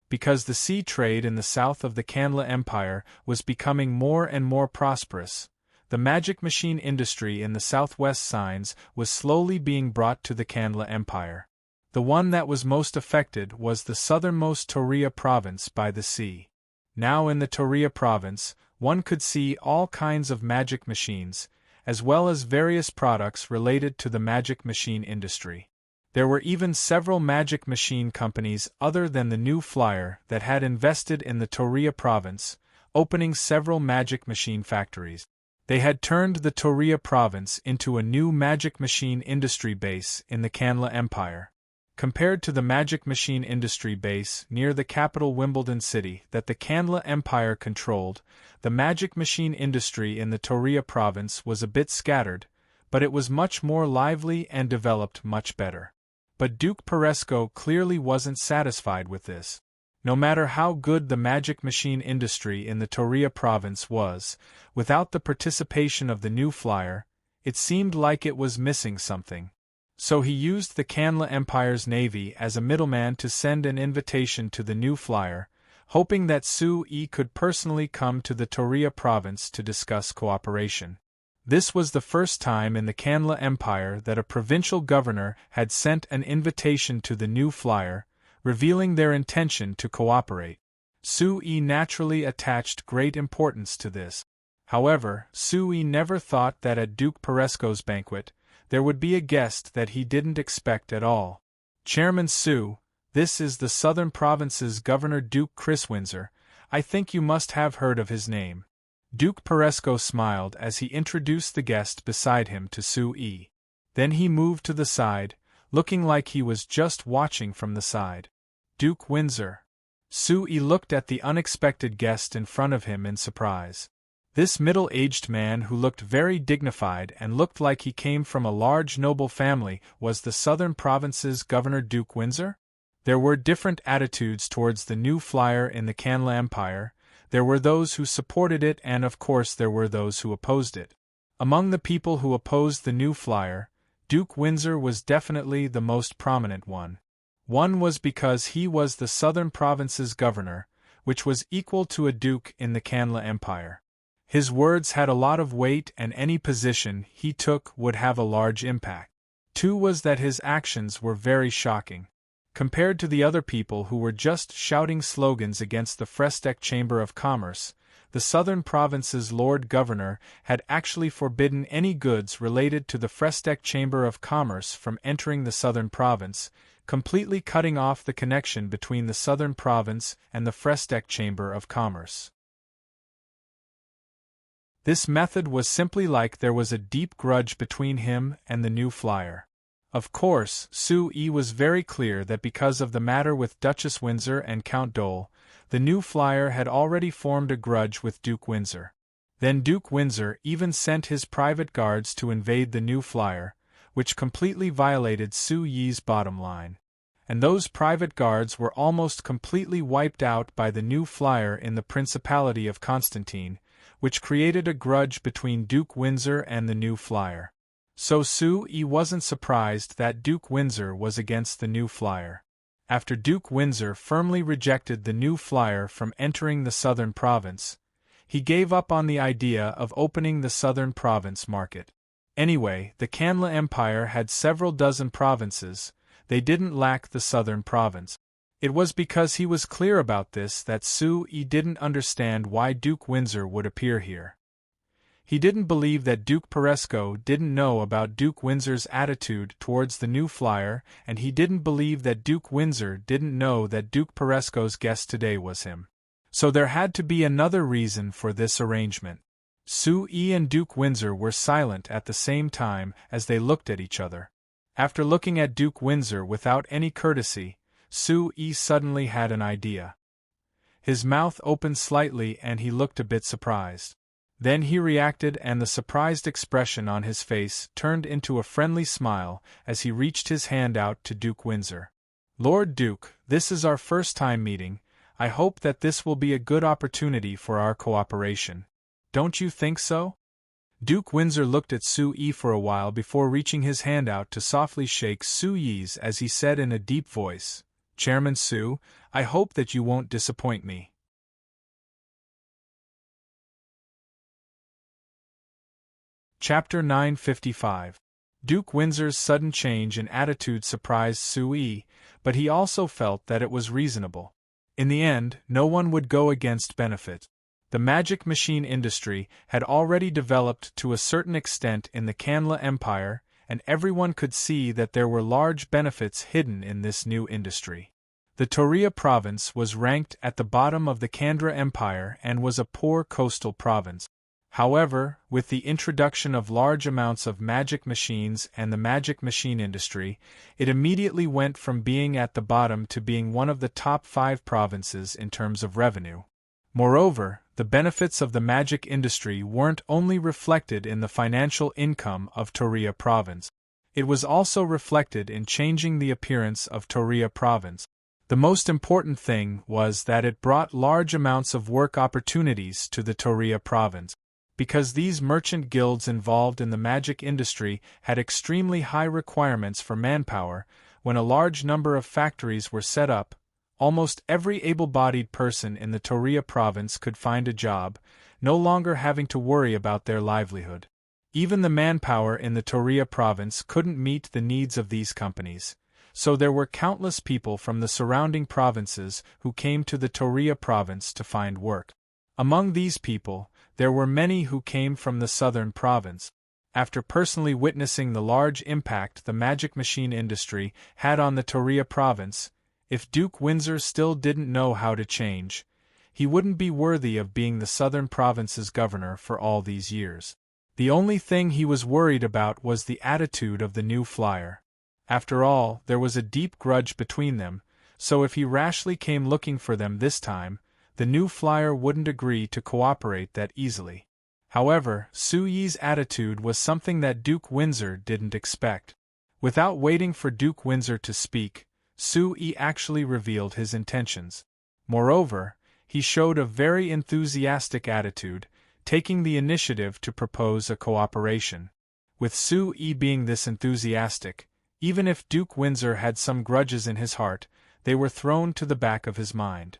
Because the sea trade in the south of the Kanla Empire was becoming more and more prosperous, the magic machine industry in the southwest signs was slowly being brought to the Kanla Empire. The one that was most affected was the southernmost Toria province by the sea. Now in the Toria province, one could see all kinds of magic machines, as well as various products related to the magic machine industry. There were even several magic machine companies other than the New Flyer that had invested in the Toria province, opening several magic machine factories. They had turned the Toria province into a new magic machine industry base in the Kanla Empire. Compared to the magic machine industry base near the capital Wimbledon city that the Kanla Empire controlled, the magic machine industry in the Toria province was a bit scattered, but it was much more lively and developed much better. But Duke Peresco clearly wasn't satisfied with this. No matter how good the magic machine industry in the Toria province was, without the participation of the New Flyer, it seemed like it was missing something. So he used the Kanla Empire's navy as a middleman to send an invitation to the New Flyer, hoping that Sue could personally come to the Toria province to discuss cooperation. This was the first time in the Kanla Empire that a provincial governor had sent an invitation to the New Flyer, revealing their intention to cooperate. Sue naturally attached great importance to this. However, Sue never thought that at Duke Peresco's banquet, there would be a guest that he didn't expect at all. Chairman Sue, this is the Southern Province's Governor Duke Chris Windsor. I think you must have heard of his name. Duke Peresco smiled as he introduced the guest beside him to Sue. Then he moved to the side, looking like he was just watching from the side. Duke Windsor. Sue looked at the unexpected guest in front of him in surprise. This middle-aged man who looked very dignified and looked like he came from a large noble family was the Southern Province's Governor Duke Windsor? There were different attitudes towards the New Flyer in the Kanla Empire. There were those who supported it and of course there were those who opposed it. Among the people who opposed the New Flyer, Duke Windsor was definitely the most prominent one. One was because he was the Southern Province's governor, which was equal to a duke in the Kanla Empire. His words had a lot of weight and any position he took would have a large impact. Two was that his actions were very shocking. Compared to the other people who were just shouting slogans against the Frestec Chamber of Commerce, the Southern Province's Lord Governor had actually forbidden any goods related to the Frestec Chamber of Commerce from entering the Southern Province, completely cutting off the connection between the Southern Province and the Frestec Chamber of Commerce. This method was simply like there was a deep grudge between him and the New Flyer. Of course, Sue was very clear that because of the matter with Duchess Windsor and Count Dole, the New Flyer had already formed a grudge with Duke Windsor. Then Duke Windsor even sent his private guards to invade the New Flyer, which completely violated Sue's bottom line. And those private guards were almost completely wiped out by the New Flyer in the Principality of Constantine, which created a grudge between Duke Windsor and the New Flyer. So Sue wasn't surprised that Duke Windsor was against the New Flyer. After Duke Windsor firmly rejected the New Flyer from entering the Southern Province, he gave up on the idea of opening the Southern Province market. Anyway, the Kanla Empire had several dozen provinces. They didn't lack the Southern Province. It was because he was clear about this that Sue didn't understand why Duke Windsor would appear here. He didn't believe that Duke Peresco didn't know about Duke Windsor's attitude towards the New Flyer, and he didn't believe that Duke Windsor didn't know that Duke Peresco's guest today was him. So there had to be another reason for this arrangement. Sue and Duke Windsor were silent at the same time as they looked at each other. After looking at Duke Windsor without any courtesy, Sue suddenly had an idea. His mouth opened slightly and he looked a bit surprised. Then he reacted, and the surprised expression on his face turned into a friendly smile as he reached his hand out to Duke Windsor. "Lord Duke, this is our first time meeting. I hope that this will be a good opportunity for our cooperation. Don't you think so?" Duke Windsor looked at Su Yi for a while before reaching his hand out to softly shake Su Yi's as he said in a deep voice, "Chairman Su, I hope that you won't disappoint me." Chapter 955. Duke Windsor's sudden change in attitude surprised Su Yi, but he also felt that it was reasonable. In the end, no one would go against benefit. The magic machine industry had already developed to a certain extent in the Kanla Empire, and everyone could see that there were large benefits hidden in this new industry. The Toria province was ranked at the bottom of the Kandra Empire and was a poor coastal province. However, with the introduction of large amounts of magic machines and the magic machine industry, it immediately went from being at the bottom to being one of the top 5 provinces in terms of revenue. Moreover, the benefits of the magic industry weren't only reflected in the financial income of Toria province. It was also reflected in changing the appearance of Toria province. The most important thing was that it brought large amounts of work opportunities to the Toria province. Because these merchant guilds involved in the magic industry had extremely high requirements for manpower, when a large number of factories were set up, almost every able-bodied person in the Toria province could find a job, no longer having to worry about their livelihood. Even the manpower in the Toria province couldn't meet the needs of these companies, so there were countless people from the surrounding provinces who came to the Toria province to find work. Among these people, there were many who came from the southern province. After personally witnessing the large impact the magic machine industry had on the Toria province, if Duke Windsor still didn't know how to change, he wouldn't be worthy of being the southern province's governor for all these years. The only thing he was worried about was the attitude of the new flyer. After all, there was a deep grudge between them, so if he rashly came looking for them this time, the new flyer wouldn't agree to cooperate that easily. However, Su Yi's attitude was something that Duke Windsor didn't expect. Without waiting for Duke Windsor to speak, Su Yi actually revealed his intentions. Moreover, he showed a very enthusiastic attitude, taking the initiative to propose a cooperation. With Su Yi being this enthusiastic, even if Duke Windsor had some grudges in his heart, they were thrown to the back of his mind.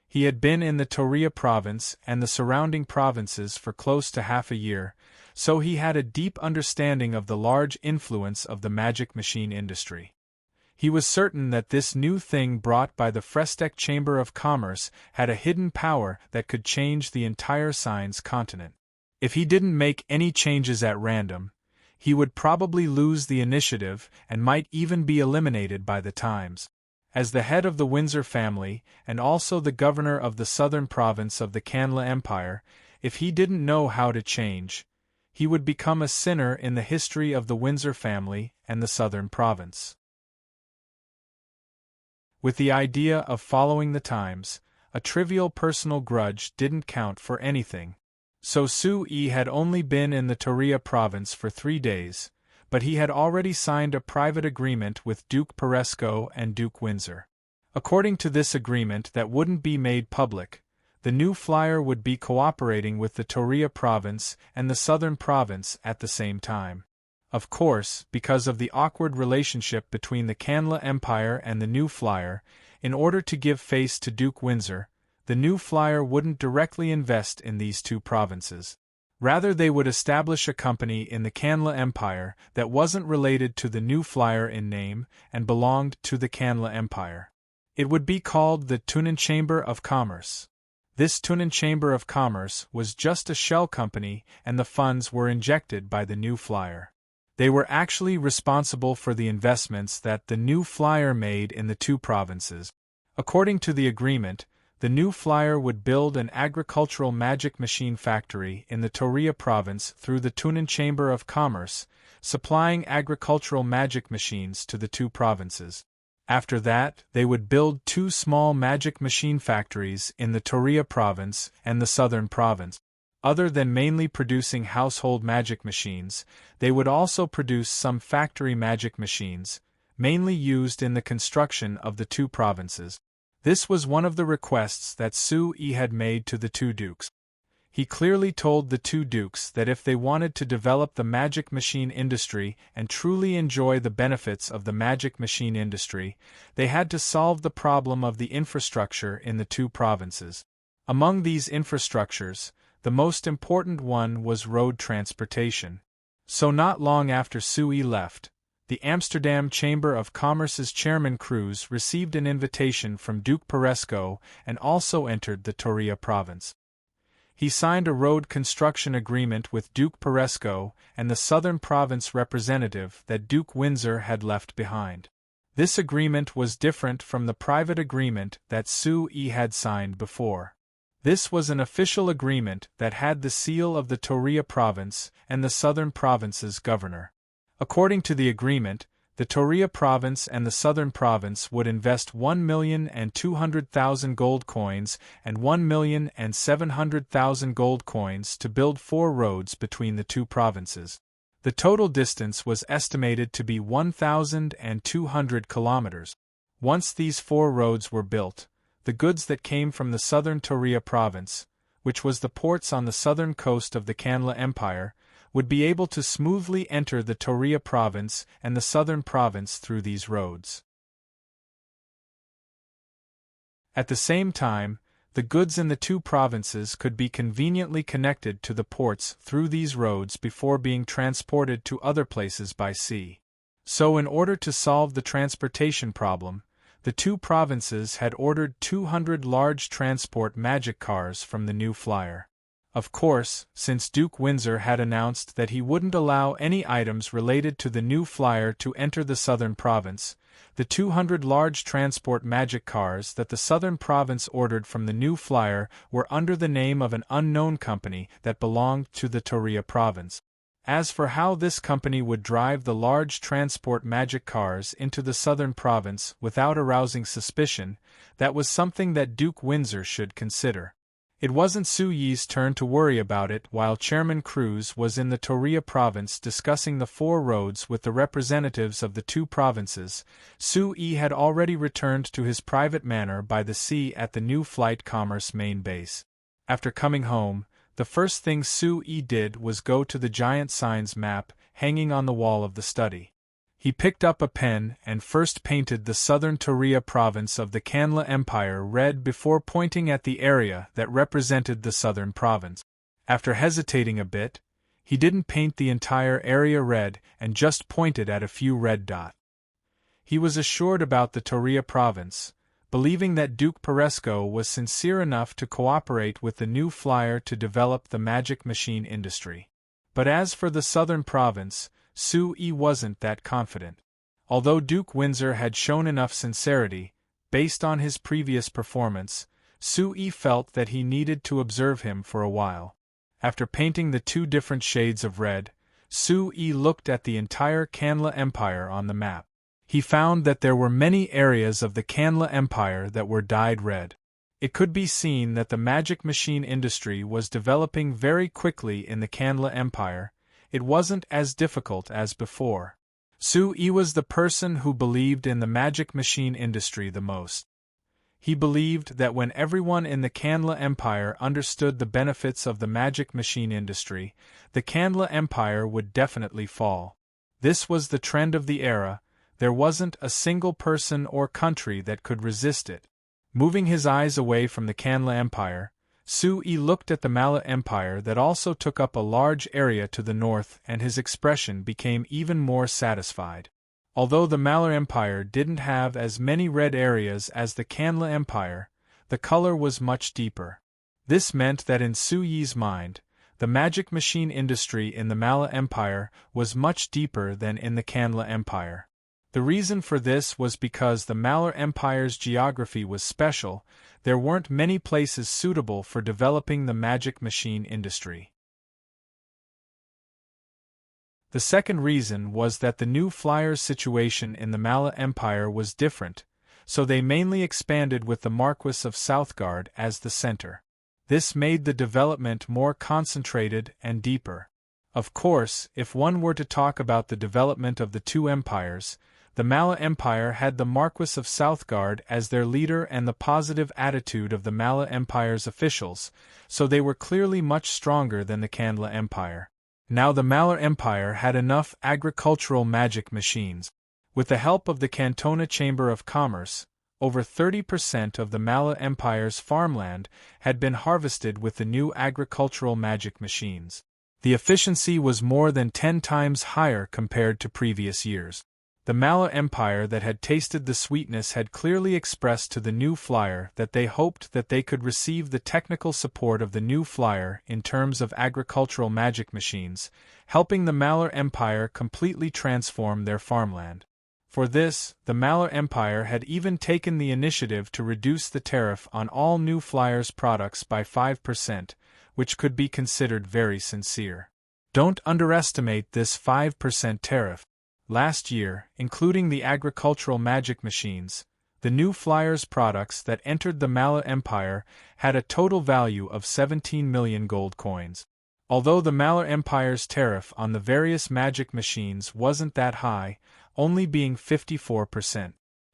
He had been in the Toria province and the surrounding provinces for close to half a year, so he had a deep understanding of the large influence of the magic machine industry. He was certain that this new thing brought by the Frestek Chamber of Commerce had a hidden power that could change the entire Signs continent. If he didn't make any changes at random, he would probably lose the initiative and might even be eliminated by the times. As the head of the Windsor family, and also the governor of the southern province of the Kanla Empire, if he didn't know how to change, he would become a sinner in the history of the Windsor family and the southern province. With the idea of following the times, a trivial personal grudge didn't count for anything. So Su Yi had only been in the Toria province for 3 days, but he had already signed a private agreement with Duke Peresco and Duke Windsor. According to this agreement that wouldn't be made public, the new flyer would be cooperating with the Toria province and the southern province at the same time. Of course, because of the awkward relationship between the Kanla Empire and the new flyer, in order to give face to Duke Windsor, the new flyer wouldn't directly invest in these 2 provinces. Rather, they would establish a company in the Kanla Empire that wasn't related to the new flyer in name and belonged to the Kanla Empire. It would be called the Tunan Chamber of Commerce. This Tunan Chamber of Commerce was just a shell company, and the funds were injected by the new flyer. They were actually responsible for the investments that the new flyer made in the 2 provinces. According to the agreement, the new flyer would build an agricultural magic machine factory in the Toria province through the Tunan Chamber of Commerce, supplying agricultural magic machines to the 2 provinces. After that, they would build 2 small magic machine factories in the Toria province and the southern province. Other than mainly producing household magic machines, they would also produce some factory magic machines, mainly used in the construction of the two provinces. This was one of the requests that Sui had made to the two dukes. He clearly told the two dukes that if they wanted to develop the magic machine industry and truly enjoy the benefits of the magic machine industry, they had to solve the problem of the infrastructure in the two provinces. Among these infrastructures, the most important one was road transportation. So not long after Sui left, the Amsterdam Chamber of Commerce's chairman Cruz received an invitation from Duke Peresco and also entered the Toria province. He signed a road construction agreement with Duke Peresco and the Southern Province representative that Duke Windsor had left behind. This agreement was different from the private agreement that Sui had signed before. This was an official agreement that had the seal of the Toria province and the Southern Province's governor. According to the agreement, the Toria province and the Southern Province would invest 1,200,000 gold coins and 1,700,000 gold coins to build 4 roads between the two provinces. The total distance was estimated to be 1,200 kilometers. Once these 4 roads were built, the goods that came from the Southern Toria province, which was the ports on the southern coast of the Kanla Empire, would be able to smoothly enter the Toria province and the Southern province through these roads. At the same time, the goods in the two provinces could be conveniently connected to the ports through these roads before being transported to other places by sea. So in order to solve the transportation problem, the two provinces had ordered 200 large transport magic cars from the new flyer. Of course, since Duke Windsor had announced that he wouldn't allow any items related to the new flyer to enter the Southern Province, the 200 large transport magic cars that the Southern Province ordered from the new flyer were under the name of an unknown company that belonged to the Toria Province. As for how this company would drive the large transport magic cars into the Southern Province without arousing suspicion, that was something that Duke Windsor should consider. It wasn't Suyi's turn to worry about it while Chairman Cruz was in the Toria province discussing the 4 roads with the representatives of the two provinces. Suyi had already returned to his private manor by the sea at the new Flight Commerce main base. After coming home, the first thing Suyi did was go to the giant signs map hanging on the wall of the study. He picked up a pen and first painted the southern Toria province of the Kanla Empire red before pointing at the area that represented the southern province. After hesitating a bit, he didn't paint the entire area red and just pointed at a few red dots. He was assured about the Toria province, believing that Duke Peresco was sincere enough to cooperate with the new flyer to develop the magic machine industry. But as for the southern province, Sui wasn't that confident. Although Duke Windsor had shown enough sincerity, based on his previous performance, Sui felt that he needed to observe him for a while. After painting the 2 different shades of red, Sui looked at the entire Kanla Empire on the map. He found that there were many areas of the Kanla Empire that were dyed red. It could be seen that the magic machine industry was developing very quickly in the Kanla Empire. It wasn't as difficult as before. Sui was the person who believed in the magic machine industry the most. He believed that when everyone in the Kanla Empire understood the benefits of the magic machine industry, the Kanla Empire would definitely fall. This was the trend of the era. There wasn't a single person or country that could resist it. Moving his eyes away from the Kanla Empire, Sui looked at the Mala Empire that also took up a large area to the north, and his expression became even more satisfied. Although the Mala Empire didn't have as many red areas as the Kanla Empire, the color was much deeper. This meant that in Suyi's mind, the magic machine industry in the Mala Empire was much deeper than in the Kanla Empire. The reason for this was because the Malar Empire's geography was special. There weren't many places suitable for developing the magic machine industry. The second reason was that the new flyer's situation in the Mala Empire was different, so they mainly expanded with the Marquis of Southgard as the center. This made the development more concentrated and deeper. Of course, if one were to talk about the development of the two empires, the Mala Empire had the Marquis of Southgard as their leader and the positive attitude of the Mala Empire's officials, so they were clearly much stronger than the Kandla Empire. Now the Mala Empire had enough agricultural magic machines. With the help of the Cantona Chamber of Commerce, over 30% of the Mala Empire's farmland had been harvested with the new agricultural magic machines. The efficiency was more than 10 times higher compared to previous years. The Mala Empire that had tasted the sweetness had clearly expressed to the new flyer that they hoped that they could receive the technical support of the new flyer in terms of agricultural magic machines, helping the Mala Empire completely transform their farmland. For this, the Mala Empire had even taken the initiative to reduce the tariff on all new flyers products by 5%, which could be considered very sincere. Don't underestimate this 5% tariff. Last year, including the agricultural magic machines, the new flyers products that entered the Mala Empire had a total value of 17 million gold coins. Although the Mala Empire's tariff on the various magic machines wasn't that high, only being 54%.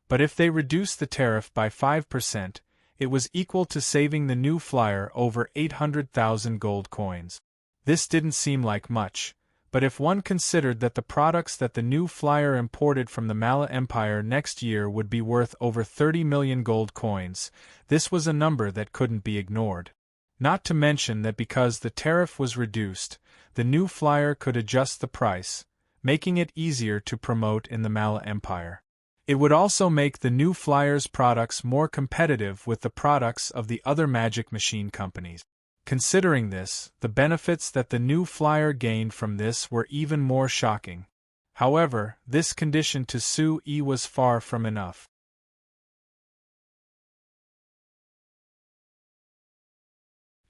But if they reduced the tariff by 5%, it was equal to saving the new flyer over 800,000 gold coins. This didn't seem like much, but if one considered that the products that the new flyer imported from the Mala Empire next year would be worth over 30 million gold coins, this was a number that couldn't be ignored. Not to mention that because the tariff was reduced, the new flyer could adjust the price, making it easier to promote in the Mala Empire. It would also make the new flyer's products more competitive with the products of the other magic machine companies. Considering this, the benefits that the new flyer gained from this were even more shocking. However, this condition to Su-E was far from enough.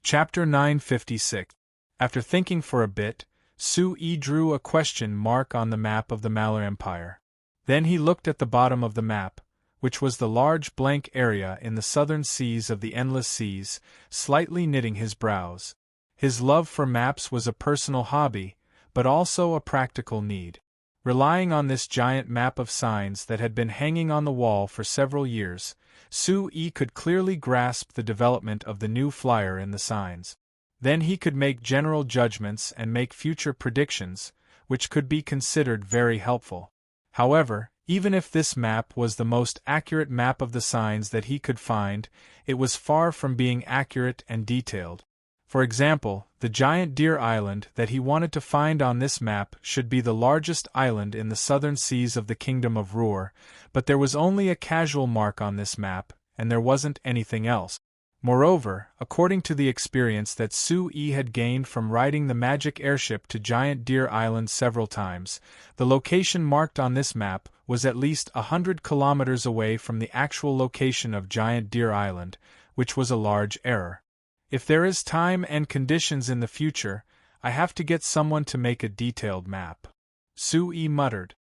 Chapter 956. After thinking for a bit, Su-E drew a question mark on the map of the Mala Empire. Then he looked at the bottom of the map, which was the large blank area in the southern seas of the endless seas, slightly knitting his brows. His love for maps was a personal hobby, but also a practical need. Relying on this giant map of signs that had been hanging on the wall for several years, Su-E could clearly grasp the development of the new flyer in the signs. Then he could make general judgments and make future predictions, which could be considered very helpful. However, even if this map was the most accurate map of the signs that he could find, it was far from being accurate and detailed. For example, the giant deer island that he wanted to find on this map should be the largest island in the southern seas of the Kingdom of Ruhr, but there was only a casual mark on this map, and there wasn't anything else. Moreover, according to the experience that Su-E had gained from riding the magic airship to Giant Deer Island several times, the location marked on this map was at least 100 kilometers away from the actual location of Giant Deer Island, which was a large error. If there is time and conditions in the future, I have to get someone to make a detailed map. Su-E muttered.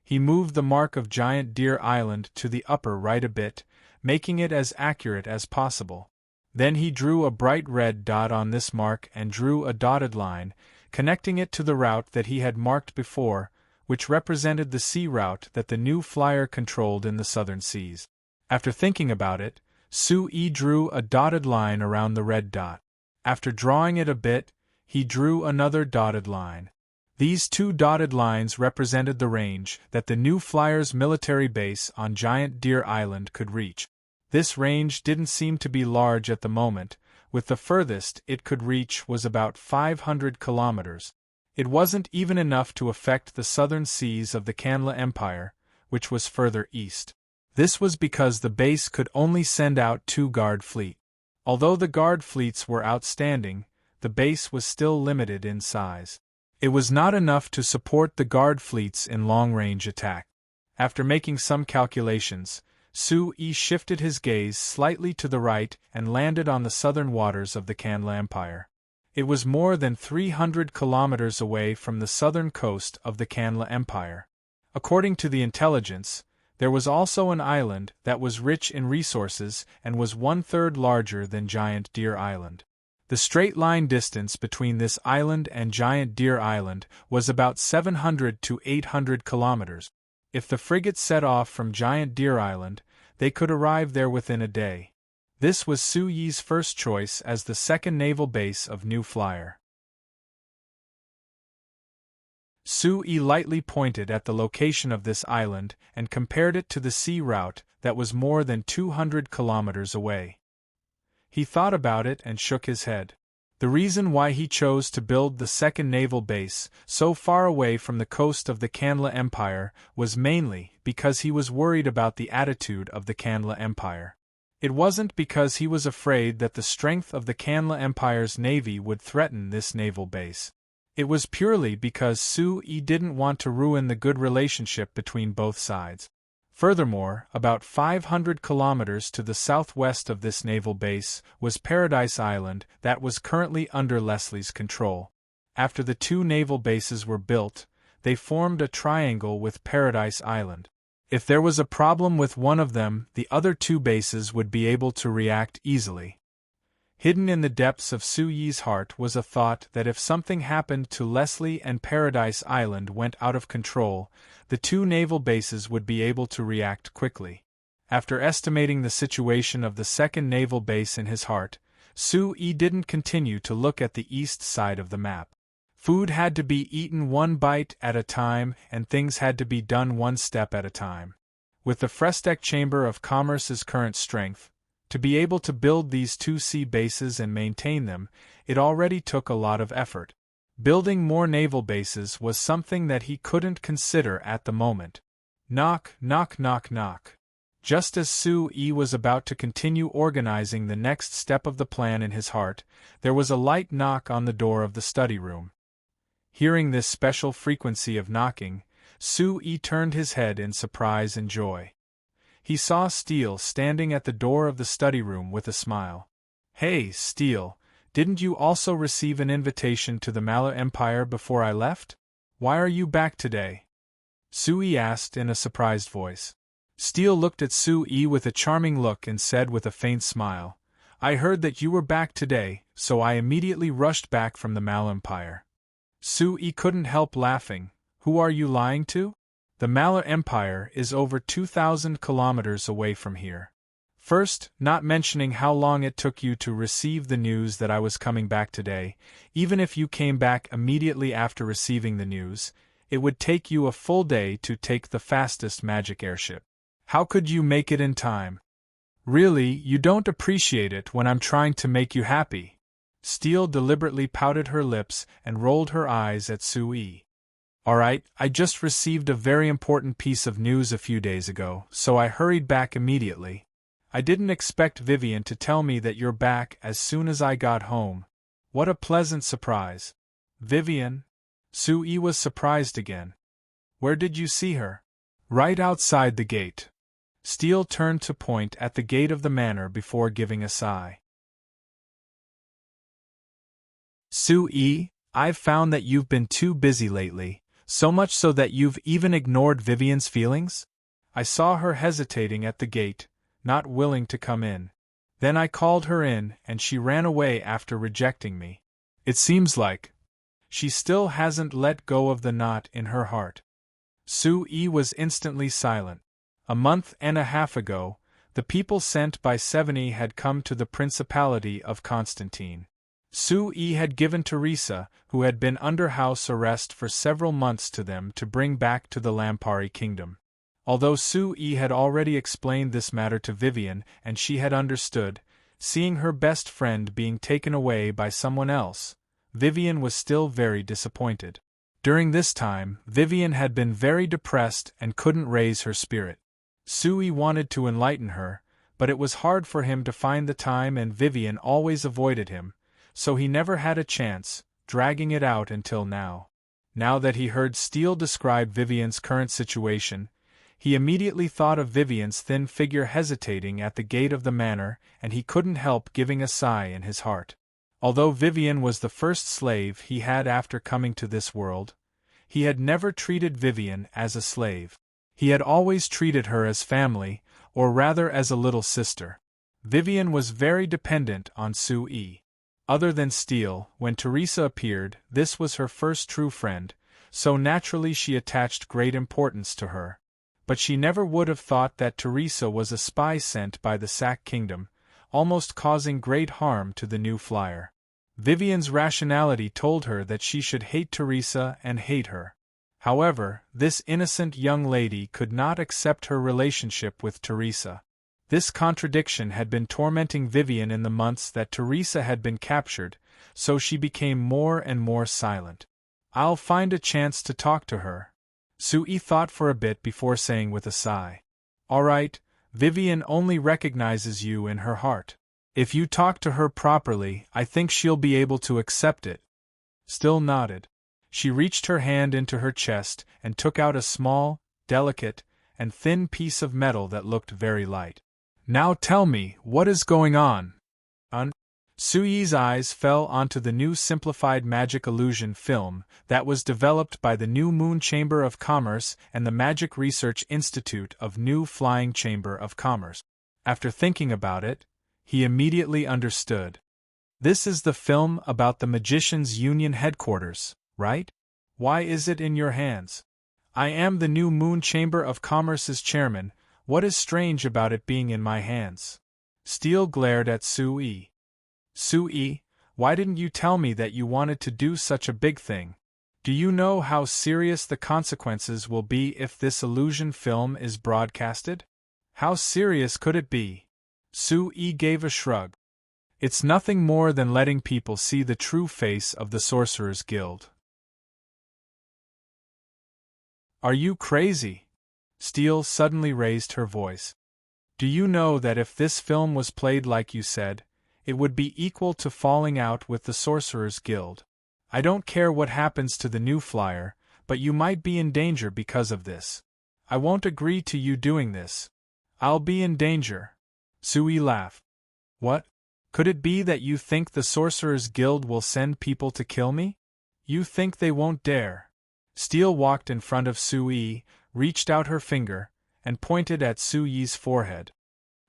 He moved the mark of Giant Deer Island to the upper right a bit, making it as accurate as possible. Then he drew a bright red dot on this mark and drew a dotted line, connecting it to the route that he had marked before, which represented the sea route that the new flyer controlled in the southern seas. After thinking about it, Su-E drew a dotted line around the red dot. After drawing it a bit, he drew another dotted line. These two dotted lines represented the range that the new flyer's military base on Giant Deer Island could reach. This range didn't seem to be large at the moment, with the furthest it could reach was about 500 kilometers. It wasn't even enough to affect the southern seas of the Kandla Empire, which was further east. This was because the base could only send out 2 guard fleet. Although the guard fleets were outstanding, the base was still limited in size. It was not enough to support the guard fleets in long-range attack. After making some calculations, Su-E shifted his gaze slightly to the right and landed on the southern waters of the Kandla Empire. It was more than 300 kilometers away from the southern coast of the Kandla Empire. According to the intelligence, There was also an island that was rich in resources and was 1/3 larger than Giant Deer Island. The straight line distance between this island and Giant Deer Island was about 700 to 800 kilometers. If the frigate set off from Giant Deer Island, they could arrive there within a day. This was Su Yi's first choice as the second naval base of New Flyer. Su Yi lightly pointed at the location of this island and compared it to the sea route that was more than 200 kilometers away. He thought about it and shook his head. The reason why he chose to build the second naval base so far away from the coast of the Kanla Empire was mainly because he was worried about the attitude of the Kanla Empire. It wasn't because he was afraid that the strength of the Kanla Empire's navy would threaten this naval base. It was purely because Su Yi didn't want to ruin the good relationship between both sides. Furthermore, about 500 kilometers to the southwest of this naval base was Paradise Island that was currently under Leslie's control. After the two naval bases were built, they formed a triangle with Paradise Island. If there was a problem with one of them, the other two bases would be able to react easily. Hidden in the depths of Su Yi's heart was a thought that if something happened to Leslie and Paradise Island went out of control, the two naval bases would be able to react quickly. After estimating the situation of the second naval base in his heart, Su Yi didn't continue to look at the east side of the map. Food had to be eaten one bite at a time and things had to be done one step at a time. With the Frestec Chamber of Commerce's current strength, to be able to build these two sea bases and maintain them, it already took a lot of effort. Building more naval bases was something that he couldn't consider at the moment. Knock, knock, knock, knock. Just as Su Yi was about to continue organizing the next step of the plan in his heart, there was a light knock on the door of the study room. Hearing this special frequency of knocking, Su Yi turned his head in surprise and joy. He saw Steele standing at the door of the study room with a smile. "Hey, Steele, didn't you also receive an invitation to the Mala Empire before I left? Why are you back today?" Su Yi asked in a surprised voice. Steele looked at Su Yi with a charming look and said with a faint smile, "I heard that you were back today, so I immediately rushed back from the Mala Empire." Su Yi couldn't help laughing. "Who are you lying to? The Mala Empire is over 2,000 kilometers away from here. First, not mentioning how long it took you to receive the news that I was coming back today, even if you came back immediately after receiving the news, it would take you a full day to take the fastest magic airship. How could you make it in time? Really, you don't appreciate it when I'm trying to make you happy." Steele deliberately pouted her lips and rolled her eyes at Su Yi. "Alright, I just received a very important piece of news a few days ago, so I hurried back immediately. I didn't expect Vivian to tell me that you're back as soon as I got home. What a pleasant surprise." "Vivian?" Su Yi was surprised again. "Where did you see her?" "Right outside the gate." Steele turned to point at the gate of the manor before giving a sigh. "Su Yi, I've found that you've been too busy lately, so much so that you've even ignored Vivian's feelings? I saw her hesitating at the gate, not willing to come in. Then I called her in and she ran away after rejecting me. It seems like she still hasn't let go of the knot in her heart." Su Yi was instantly silent. A month and a half ago, the people sent by Seveni had come to the Principality of Constantine. Su Yi had given Teresa, who had been under house arrest for several months, to them to bring back to the Lampari kingdom. Although Su Yi had already explained this matter to Vivian and she had understood, seeing her best friend being taken away by someone else, Vivian was still very disappointed. During this time, Vivian had been very depressed and couldn't raise her spirit. Su Yi wanted to enlighten her, but it was hard for him to find the time and Vivian always avoided him, so he never had a chance, dragging it out until now. Now that he heard Steele describe Vivian's current situation, he immediately thought of Vivian's thin figure hesitating at the gate of the manor, and he couldn't help giving a sigh in his heart. Although Vivian was the first slave he had after coming to this world, he had never treated Vivian as a slave. He had always treated her as family, or rather as a little sister. Vivian was very dependent on Sue. Other than Steele, when Teresa appeared, this was her first true friend, so naturally she attached great importance to her. But she never would have thought that Teresa was a spy sent by the Sack Kingdom, almost causing great harm to the new flyer. Vivian's rationality told her that she should hate Teresa and hate her. However, this innocent young lady could not accept her relationship with Teresa. This contradiction had been tormenting Vivian in the months that Teresa had been captured, so she became more and more silent. "I'll find a chance to talk to her." Sue thought for a bit before saying with a sigh. "All right, Vivian only recognizes you in her heart. If you talk to her properly, I think she'll be able to accept it." Still nodded. She reached her hand into her chest and took out a small, delicate, and thin piece of metal that looked very light. "Now tell me, what is going on?" Sue's eyes fell onto the new simplified magic illusion film that was developed by the New Moon Chamber of Commerce and the Magic Research Institute of New Flying Chamber of Commerce. After thinking about it, he immediately understood. This is the film about the Magicians' Union headquarters, right? Why is it in your hands? I am the New Moon Chamber of Commerce's chairman. What is strange about it being in my hands? Steele glared at Sue. "Sue, why didn't you tell me that you wanted to do such a big thing? Do you know how serious the consequences will be if this illusion film is broadcasted?" "How serious could it be?" Sue gave a shrug. "It's nothing more than letting people see the true face of the Sorcerers' Guild." "Are you crazy?" Steele suddenly raised her voice. "Do you know that if this film was played like you said, it would be equal to falling out with the Sorcerers' Guild? I don't care what happens to the new flyer, but you might be in danger because of this. I won't agree to you doing this." "I'll be in danger." Sue laughed. "What? Could it be that you think the Sorcerers' Guild will send people to kill me? You think they won't dare?" Steele walked in front of Sue, reached out her finger, and pointed at Sue's forehead.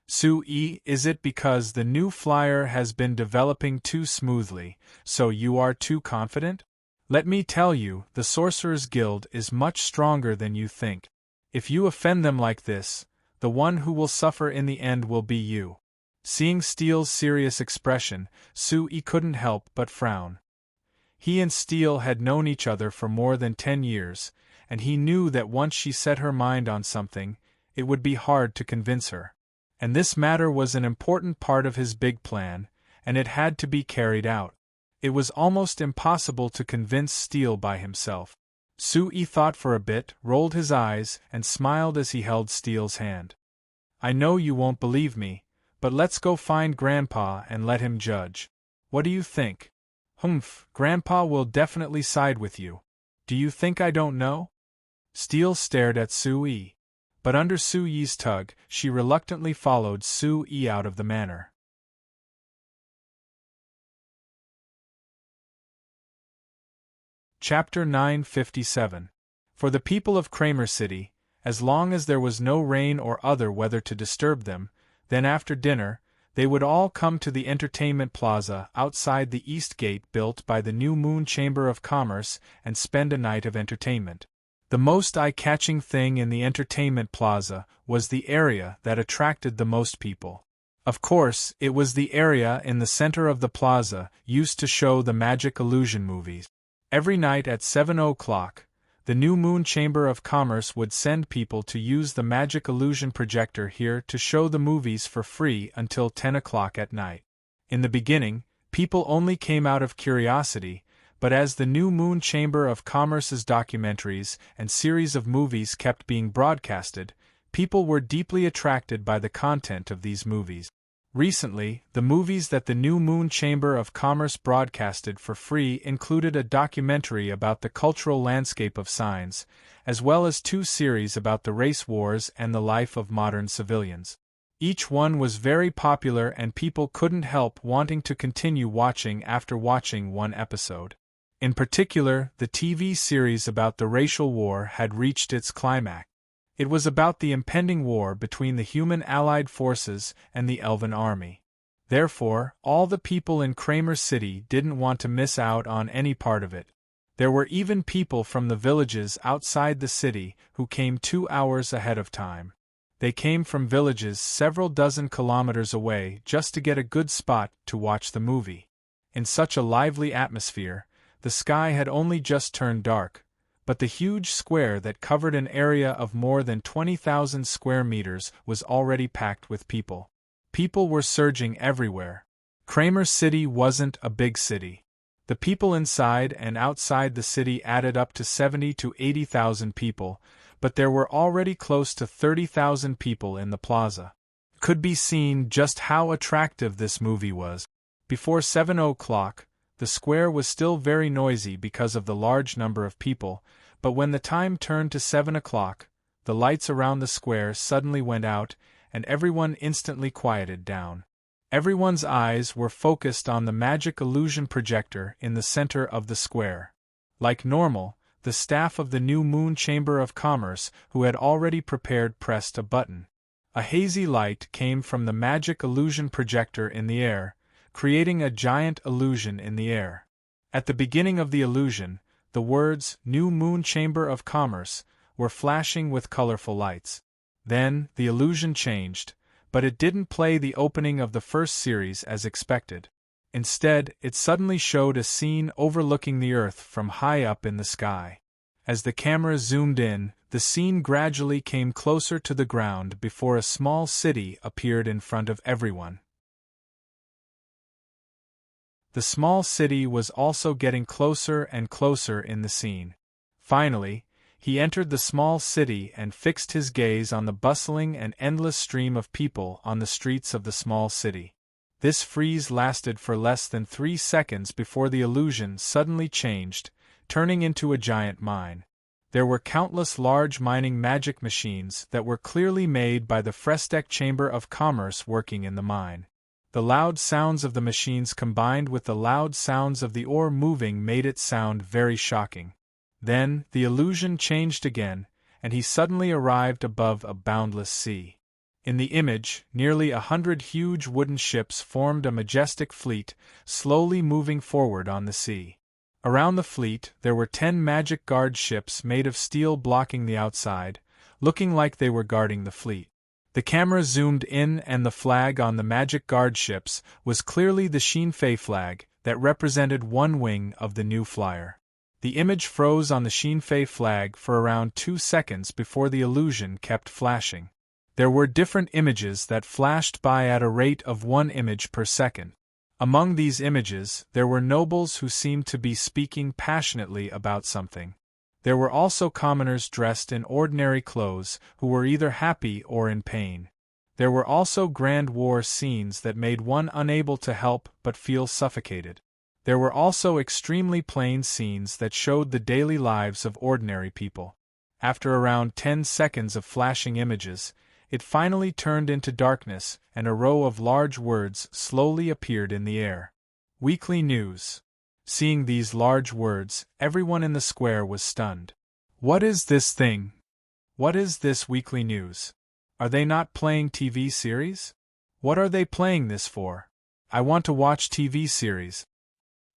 "Sue, is it because the new flyer has been developing too smoothly, so you are too confident? Let me tell you, the Sorcerers' Guild is much stronger than you think. If you offend them like this, the one who will suffer in the end will be you." Seeing Steele's serious expression, Sue couldn't help but frown. He and Steele had known each other for more than 10 years, and he knew that once she set her mind on something, it would be hard to convince her. And this matter was an important part of his big plan, and it had to be carried out. It was almost impossible to convince Steele by himself. Sue thought for a bit, rolled his eyes, and smiled as he held Steele's hand. "I know you won't believe me, but let's go find Grandpa and let him judge. What do you think?" "Humph, Grandpa will definitely side with you. Do you think I don't know?" Steele stared at Sue. But under Sue's tug, she reluctantly followed Sue out of the manor. Chapter 957. For the people of Kramer City, as long as there was no rain or other weather to disturb them, then after dinner, they would all come to the entertainment plaza outside the East Gate built by the New Moon Chamber of Commerce and spend a night of entertainment. The most eye-catching thing in the entertainment plaza was the area that attracted the most people. Of course, it was the area in the center of the plaza used to show the magic illusion movies. Every night at 7 o'clock, the New Moon Chamber of Commerce would send people to use the magic illusion projector here to show the movies for free until 10 o'clock at night. In the beginning, people only came out of curiosity, but as the New Moon Chamber of Commerce's documentaries and series of movies kept being broadcasted, people were deeply attracted by the content of these movies. Recently, the movies that the New Moon Chamber of Commerce broadcasted for free included a documentary about the cultural landscape of signs, as well as 2 series about the race wars and the life of modern civilians. Each one was very popular and people couldn't help wanting to continue watching after watching one episode. In particular, the TV series about the racial war had reached its climax. It was about the impending war between the human allied forces and the elven army. Therefore, all the people in Kramer City didn't want to miss out on any part of it. There were even people from the villages outside the city who came 2 hours ahead of time. They came from villages several dozen kilometers away just to get a good spot to watch the movie. In such a lively atmosphere, the sky had only just turned dark, but the huge square that covered an area of more than 20,000 square meters was already packed with people. People were surging everywhere. Kramer City wasn't a big city. The people inside and outside the city added up to 70 to 80,000 people, but there were already close to 30,000 people in the plaza. Could be seen just how attractive this movie was. Before 7 o'clock, the square was still very noisy because of the large number of people, but when the time turned to 7 o'clock, the lights around the square suddenly went out, and everyone instantly quieted down. Everyone's eyes were focused on the magic illusion projector in the center of the square. Like normal, the staff of the New Moon Chamber of Commerce, who had already prepared, pressed a button. A hazy light came from the magic illusion projector in the air, creating a giant illusion in the air. At the beginning of the illusion, the words "New Moon Chamber of Commerce" were flashing with colorful lights. Then, the illusion changed, but it didn't play the opening of the first series as expected. Instead, it suddenly showed a scene overlooking the Earth from high up in the sky. As the camera zoomed in, the scene gradually came closer to the ground before a small city appeared in front of everyone. The small city was also getting closer and closer in the scene. Finally, he entered the small city and fixed his gaze on the bustling and endless stream of people on the streets of the small city. This freeze lasted for less than 3 seconds before the illusion suddenly changed, turning into a giant mine. There were countless large mining magic machines that were clearly made by the Frestek Chamber of Commerce working in the mine. The loud sounds of the machines combined with the loud sounds of the ore moving made it sound very shocking. Then, the illusion changed again, and he suddenly arrived above a boundless sea. In the image, nearly 100 huge wooden ships formed a majestic fleet, slowly moving forward on the sea. Around the fleet, there were 10 magic guard ships made of steel blocking the outside, looking like they were guarding the fleet. The camera zoomed in and the flag on the magic guard ships was clearly the Shinfei flag that represented one wing of the new flyer. The image froze on the Shinfei flag for around 2 seconds before the illusion kept flashing. There were different images that flashed by at a rate of 1 image per second. Among these images, there were nobles who seemed to be speaking passionately about something. There were also commoners dressed in ordinary clothes who were either happy or in pain. There were also grand war scenes that made one unable to help but feel suffocated. There were also extremely plain scenes that showed the daily lives of ordinary people. After around 10 seconds of flashing images, it finally turned into darkness and a row of large words slowly appeared in the air. Weekly News. Seeing these large words, everyone in the square was stunned. What is this thing? What is this Weekly News? Are they not playing TV series? What are they playing this for? I want to watch TV series.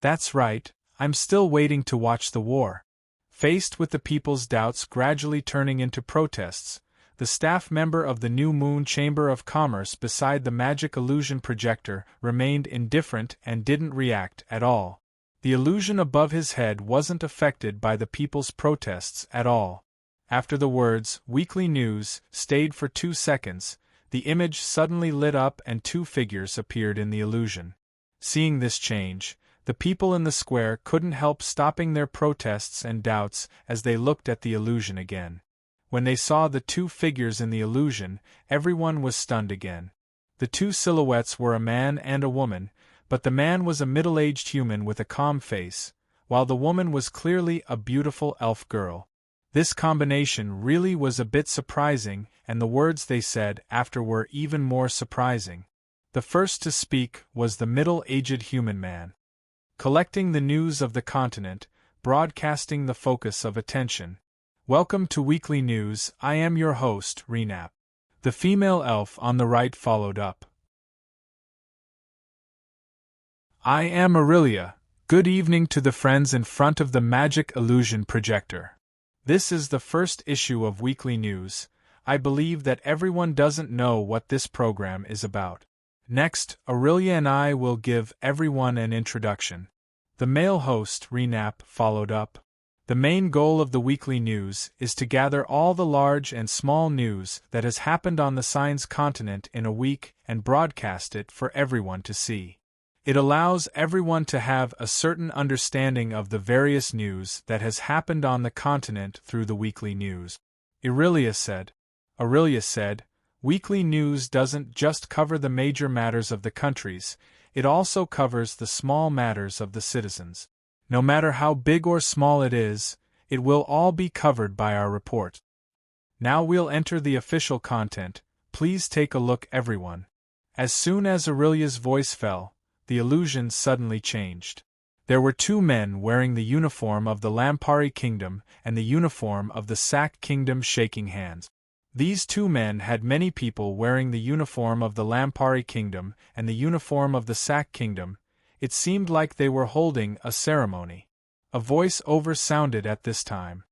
That's right, I'm still waiting to watch the war. Faced with the people's doubts gradually turning into protests, the staff member of the New Moon Chamber of Commerce beside the magic illusion projector remained indifferent and didn't react at all. The illusion above his head wasn't affected by the people's protests at all. After the words, "Weekly News," stayed for 2 seconds, the image suddenly lit up and 2 figures appeared in the illusion. Seeing this change, the people in the square couldn't help stopping their protests and doubts as they looked at the illusion again. When they saw the 2 figures in the illusion, everyone was stunned again. The 2 silhouettes were a man and a woman, but the man was a middle-aged human with a calm face, while the woman was clearly a beautiful elf girl. This combination really was a bit surprising, and the words they said after were even more surprising. The first to speak was the middle-aged human man. Collecting the news of the continent, broadcasting the focus of attention. Welcome to Weekly News. I am your host, Renap. The female elf on the right followed up. I am Aurelia. Good evening to the friends in front of the magic illusion projector. This is the first issue of Weekly News. I believe that everyone doesn't know what this program is about. Next, Aurelia and I will give everyone an introduction. The male host, Renap, followed up. The main goal of the Weekly News is to gather all the large and small news that has happened on the Science continent in a week and broadcast it for everyone to see. It allows everyone to have a certain understanding of the various news that has happened on the continent through the Weekly News. Aurelia said, Weekly News doesn't just cover the major matters of the countries, it also covers the small matters of the citizens. No matter how big or small it is, it will all be covered by our report. Now we'll enter the official content. Please take a look, everyone. As soon as Aurelia's voice fell, the illusion suddenly changed. There were two men wearing the uniform of the Lampari Kingdom and the uniform of the Sac Kingdom shaking hands. These two men had many people wearing the uniform of the Lampari Kingdom and the uniform of the Sac Kingdom. It seemed like they were holding a ceremony. A voice-over sounded at this time.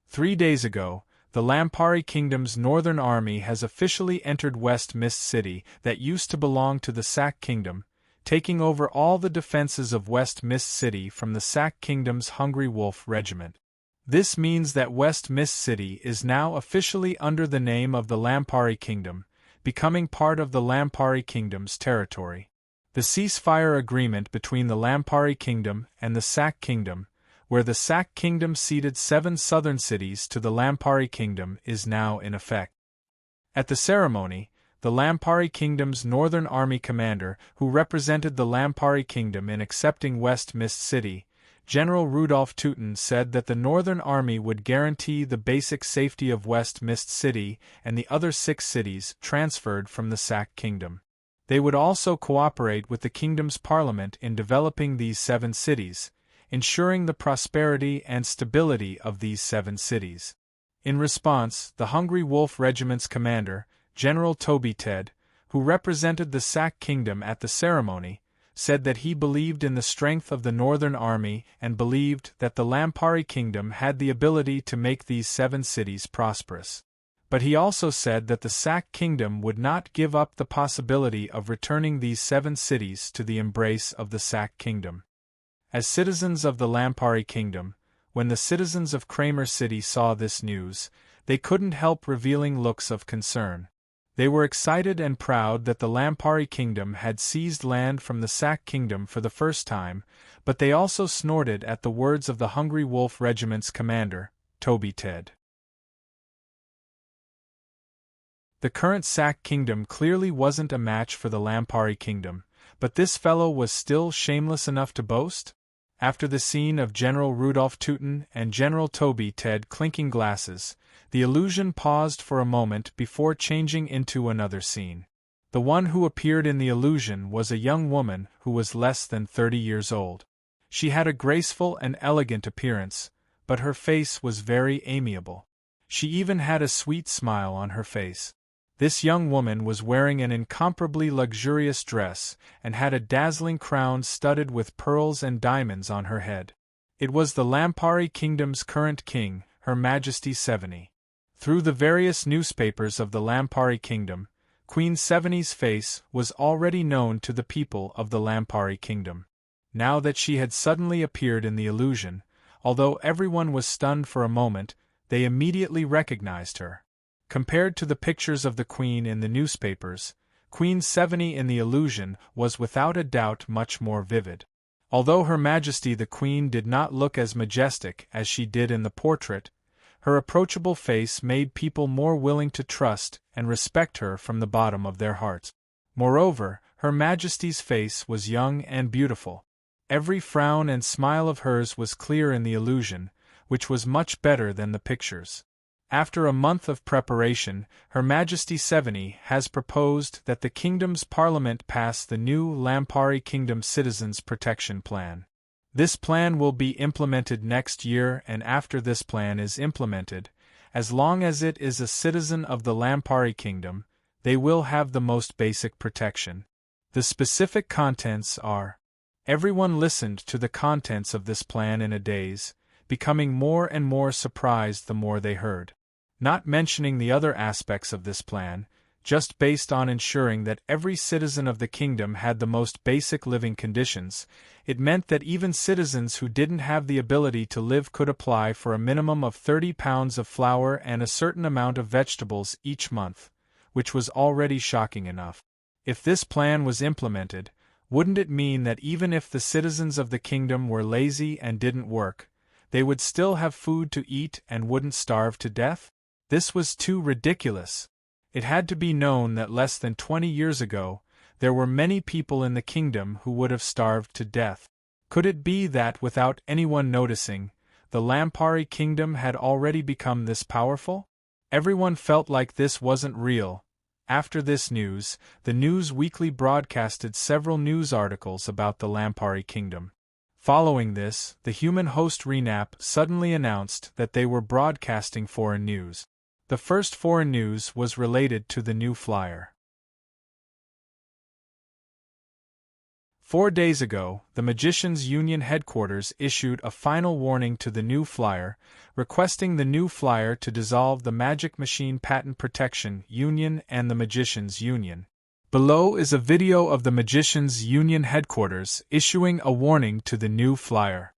3 days ago, the Lampari Kingdom's northern army has officially entered West Mist City that used to belong to the Sac Kingdom, taking over all the defenses of West Mist City from the Sac Kingdom's Hungry Wolf Regiment. This means that West Mist City is now officially under the name of the Lampari Kingdom, becoming part of the Lampari Kingdom's territory. The ceasefire agreement between the Lampari Kingdom and the Sac Kingdom, where the Sac Kingdom ceded 7 southern cities to the Lampari Kingdom, is now in effect. At the ceremony, the Lampari Kingdom's northern army commander, who represented the Lampari Kingdom in accepting West Mist City, General Rudolph Teuton, said that the Northern Army would guarantee the basic safety of West Mist City and the other 6 cities transferred from the Sac Kingdom. They would also cooperate with the kingdom's parliament in developing these 7 cities, ensuring the prosperity and stability of these 7 cities. In response, the Hungry Wolf Regiment's commander, General Toby Ted, who represented the Sac Kingdom at the ceremony, said that he believed in the strength of the Northern Army and believed that the Lampari Kingdom had the ability to make these 7 cities prosperous. But he also said that the Sac Kingdom would not give up the possibility of returning these 7 cities to the embrace of the Sac Kingdom. As citizens of the Lampari Kingdom, when the citizens of Kramer City saw this news, they couldn't help revealing looks of concern. They were excited and proud that the Lampari Kingdom had seized land from the Sac Kingdom for the first time, but they also snorted at the words of the Hungry Wolf Regiment's commander, Toby Ted. The current Sac Kingdom clearly wasn't a match for the Lampari Kingdom, but this fellow was still shameless enough to boast? After the scene of General Rudolph Teuton and General Toby Ted clinking glasses, the illusion paused for a moment before changing into another scene. The one who appeared in the illusion was a young woman who was less than 30 years old. She had a graceful and elegant appearance, but her face was very amiable. She even had a sweet smile on her face. This young woman was wearing an incomparably luxurious dress and had a dazzling crown studded with pearls and diamonds on her head. It was the Lampari Kingdom's current king, Her Majesty Seveni. Through the various newspapers of the Lampari Kingdom, Queen Seveni's face was already known to the people of the Lampari Kingdom. Now that she had suddenly appeared in the illusion, although everyone was stunned for a moment, they immediately recognized her. Compared to the pictures of the Queen in the newspapers, Queen Seveni in the illusion was without a doubt much more vivid. Although Her Majesty the Queen did not look as majestic as she did in the portrait, her approachable face made people more willing to trust and respect her from the bottom of their hearts. Moreover, Her Majesty's face was young and beautiful. Every frown and smile of hers was clear in the illusion, which was much better than the pictures. After a month of preparation, Her Majesty Seveni has proposed that the kingdom's parliament pass the new Lampari Kingdom Citizens Protection Plan. This plan will be implemented next year, and after this plan is implemented, As long as it is a citizen of the Lampari Kingdom, they will have the most basic protection. The specific contents are. Everyone listened to the contents of this plan in a daze, becoming more and more surprised the more they heard. Not mentioning the other aspects of this plan, just based on ensuring that every citizen of the kingdom had the most basic living conditions, it meant that even citizens who didn't have the ability to live could apply for a minimum of 30 pounds of flour and a certain amount of vegetables each month, which was already shocking enough. If this plan was implemented, wouldn't it mean that even if the citizens of the kingdom were lazy and didn't work, they would still have food to eat and wouldn't starve to death? This was too ridiculous. It had to be known that less than 20 years ago, there were many people in the kingdom who would have starved to death. Could it be that without anyone noticing, the Lampari Kingdom had already become this powerful? Everyone felt like this wasn't real. After this news, the News Weekly broadcasted several news articles about the Lampari Kingdom. Following this, the human host Renap suddenly announced that they were broadcasting foreign news. The first foreign news was related to the new flyer. 4 days ago, the Magicians' Union headquarters issued a final warning to the new flyer, requesting the new flyer to dissolve the Magic Machine Patent Protection Union and the Magicians' Union. Below is a video of the Magicians' Union headquarters issuing a warning to the new flyer.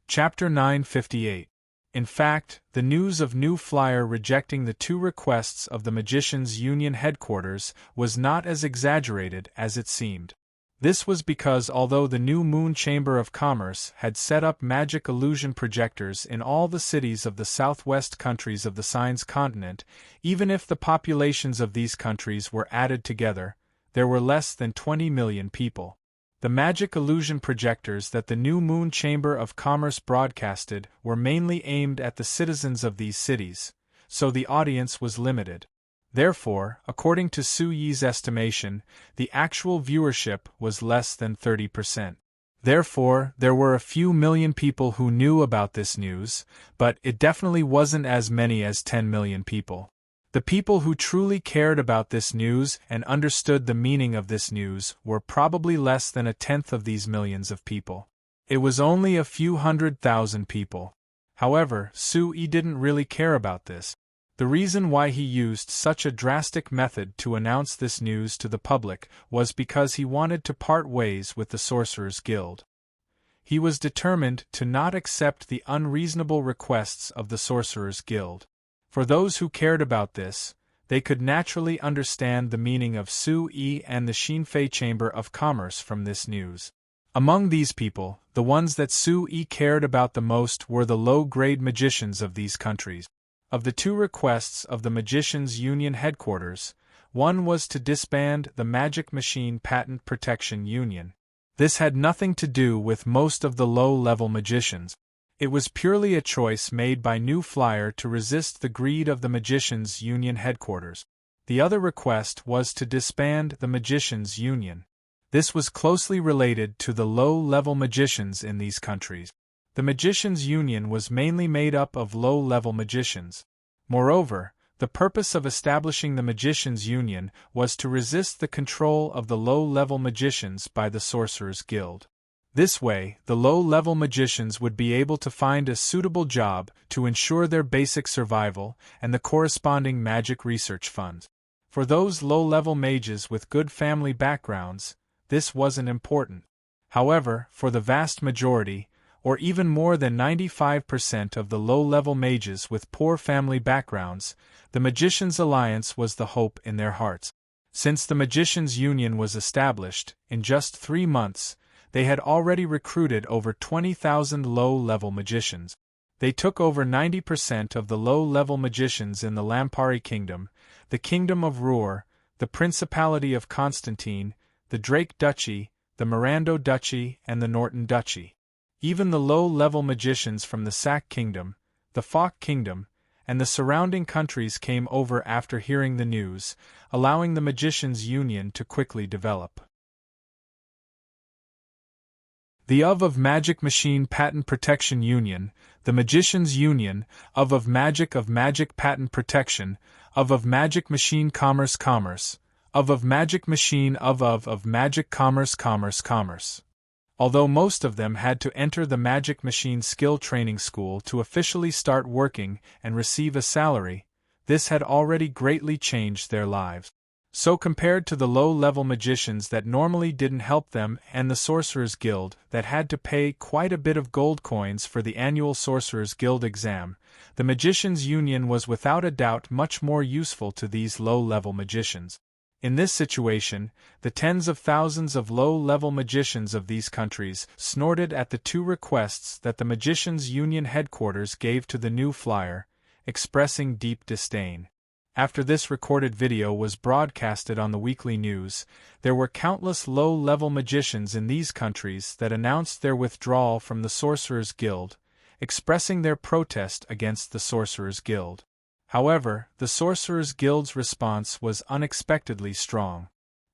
Chapter 958. In fact, the news of new flyer rejecting the 2 requests of the Magicians' Union headquarters was not as exaggerated as it seemed. This was because although the new Moon Chamber of Commerce had set up magic illusion projectors in all the cities of the southwest countries of the Signs continent, even if the populations of these countries were added together, there were less than 20 million people. The magic illusion projectors that the new Moon Chamber of Commerce broadcasted were mainly aimed at the citizens of these cities, so the audience was limited. Therefore, according to Su Yi's estimation, the actual viewership was less than 30%. Therefore, there were a few million people who knew about this news, but it definitely wasn't as many as 10 million people. The people who truly cared about this news and understood the meaning of this news were probably less than 1/10 of these millions of people. It was only a few 100,000 people. However, Su Yi didn't really care about this. The reason why he used such a drastic method to announce this news to the public was because he wanted to part ways with the Sorcerers' Guild. He was determined to not accept the unreasonable requests of the Sorcerers' Guild. For those who cared about this, they could naturally understand the meaning of Su Yi and the Xinfei Chamber of Commerce from this news. Among these people, the ones that Su Yi cared about the most were the low-grade magicians of these countries. Of the 2 requests of the Magicians' Union headquarters, one was to disband the Magic Machine Patent Protection Union. This had nothing to do with most of the low-level magicians. It was purely a choice made by New Flyer to resist the greed of the Magicians' Union headquarters. The other request was to disband the Magicians' Union. This was closely related to the low-level magicians in these countries. The Magicians' Union was mainly made up of low-level magicians. Moreover, the purpose of establishing the Magicians' Union was to resist the control of the low-level magicians by the Sorcerers' Guild. This way, the low-level magicians would be able to find a suitable job to ensure their basic survival and the corresponding magic research funds. For those low-level mages with good family backgrounds, this wasn't important. However, for the vast majority, or even more than 95% of the low-level mages with poor family backgrounds, the Magicians' Alliance was the hope in their hearts. Since the Magicians' Union was established, in just 3 months, they had already recruited over 20,000 low-level magicians. They took over 90% of the low-level magicians in the Lampari Kingdom, the Kingdom of Ruhr, the Principality of Constantine, the Drake Duchy, the Mirando Duchy, and the Norton Duchy. Even the low-level magicians from the Sac Kingdom, the Falk Kingdom, and the surrounding countries came over after hearing the news, allowing the Magicians' Union to quickly develop. The of Magic Machine Patent Protection Union, the Magicians Union, of Magic Patent Protection, of Magic Machine Commerce of Magic Machine of Magic Commerce. Although most of them had to enter the Magic Machine Skill Training School to officially start working and receive a salary, this had already greatly changed their lives. So compared to the low-level magicians that normally didn't help them and the Sorcerers Guild that had to pay quite a bit of gold coins for the annual Sorcerers Guild exam, the Magicians Union was without a doubt much more useful to these low-level magicians. In this situation, the tens of thousands of low-level magicians of these countries snorted at the two requests that the Magicians Union headquarters gave to the new flyer, expressing deep disdain. After this recorded video was broadcasted on the weekly news, there were countless low-level magicians in these countries that announced their withdrawal from the Sorcerers Guild, expressing their protest against the Sorcerers Guild. However, the Sorcerers Guild's response was unexpectedly strong.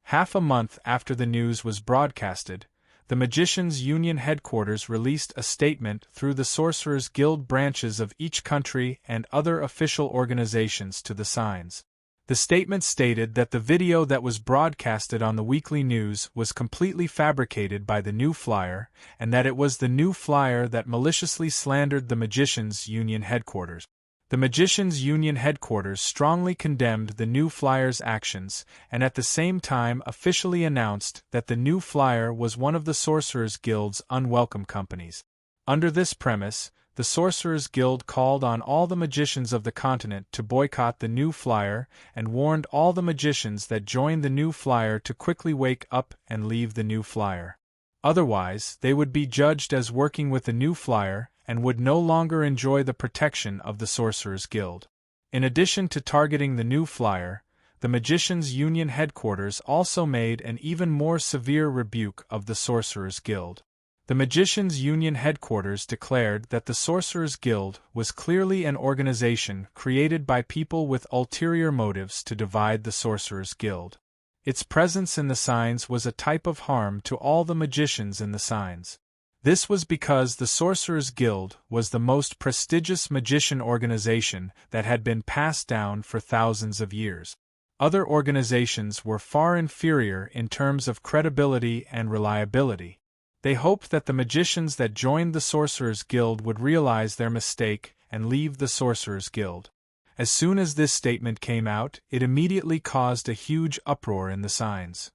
Half a month after the news was broadcasted, the Magicians Union headquarters released a statement through the Sorcerers Guild branches of each country and other official organizations to the signs. The statement stated that the video that was broadcasted on the weekly news was completely fabricated by the new flyer, and that it was the new flyer that maliciously slandered the Magicians Union headquarters. The Magicians Union headquarters strongly condemned the new flyer's actions and at the same time officially announced that the new flyer was one of the Sorcerers Guild's unwelcome companies. Under this premise, the Sorcerers Guild called on all the magicians of the continent to boycott the new flyer and warned all the magicians that joined the new flyer to quickly wake up and leave the new flyer. Otherwise, they would be judged as working with the new flyer and would no longer enjoy the protection of the Sorcerers Guild. In addition to targeting the new flyer, the Magicians Union headquarters also made an even more severe rebuke of the Sorcerers Guild. The Magicians Union headquarters declared that the Sorcerers Guild was clearly an organization created by people with ulterior motives to divide the Sorcerers Guild. Its presence in the signs was a type of harm to all the magicians in the signs. This was because the Sorcerers Guild was the most prestigious magician organization that had been passed down for thousands of years. Other organizations were far inferior in terms of credibility and reliability. They hoped that the magicians that joined the Sorcerers Guild would realize their mistake and leave the Sorcerers Guild. As soon as this statement came out, it immediately caused a huge uproar in the signs.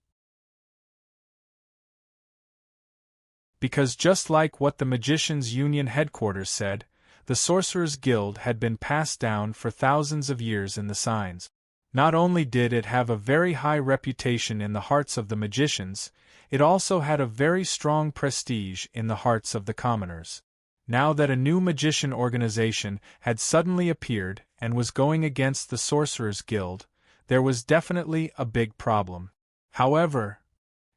Because just like what the Magicians Union headquarters said, the Sorcerers Guild had been passed down for thousands of years in the signs. Not only did it have a very high reputation in the hearts of the magicians, it also had a very strong prestige in the hearts of the commoners. Now that a new magician organization had suddenly appeared and was going against the Sorcerers Guild, there was definitely a big problem. However,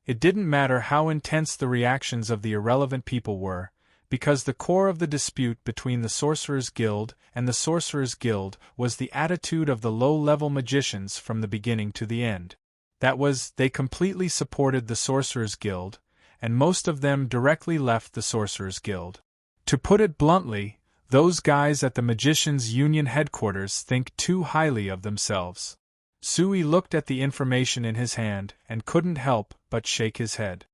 it didn't matter how intense the reactions of the irrelevant people were, because the core of the dispute between the Sorcerers Guild and the Sorcerers Guild was the attitude of the low-level magicians from the beginning to the end. That was, they completely supported the Sorcerers Guild, and most of them directly left the Sorcerers Guild. To put it bluntly, those guys at the Magicians Union headquarters think too highly of themselves. Sui looked at the information in his hand and couldn't help but shake his head.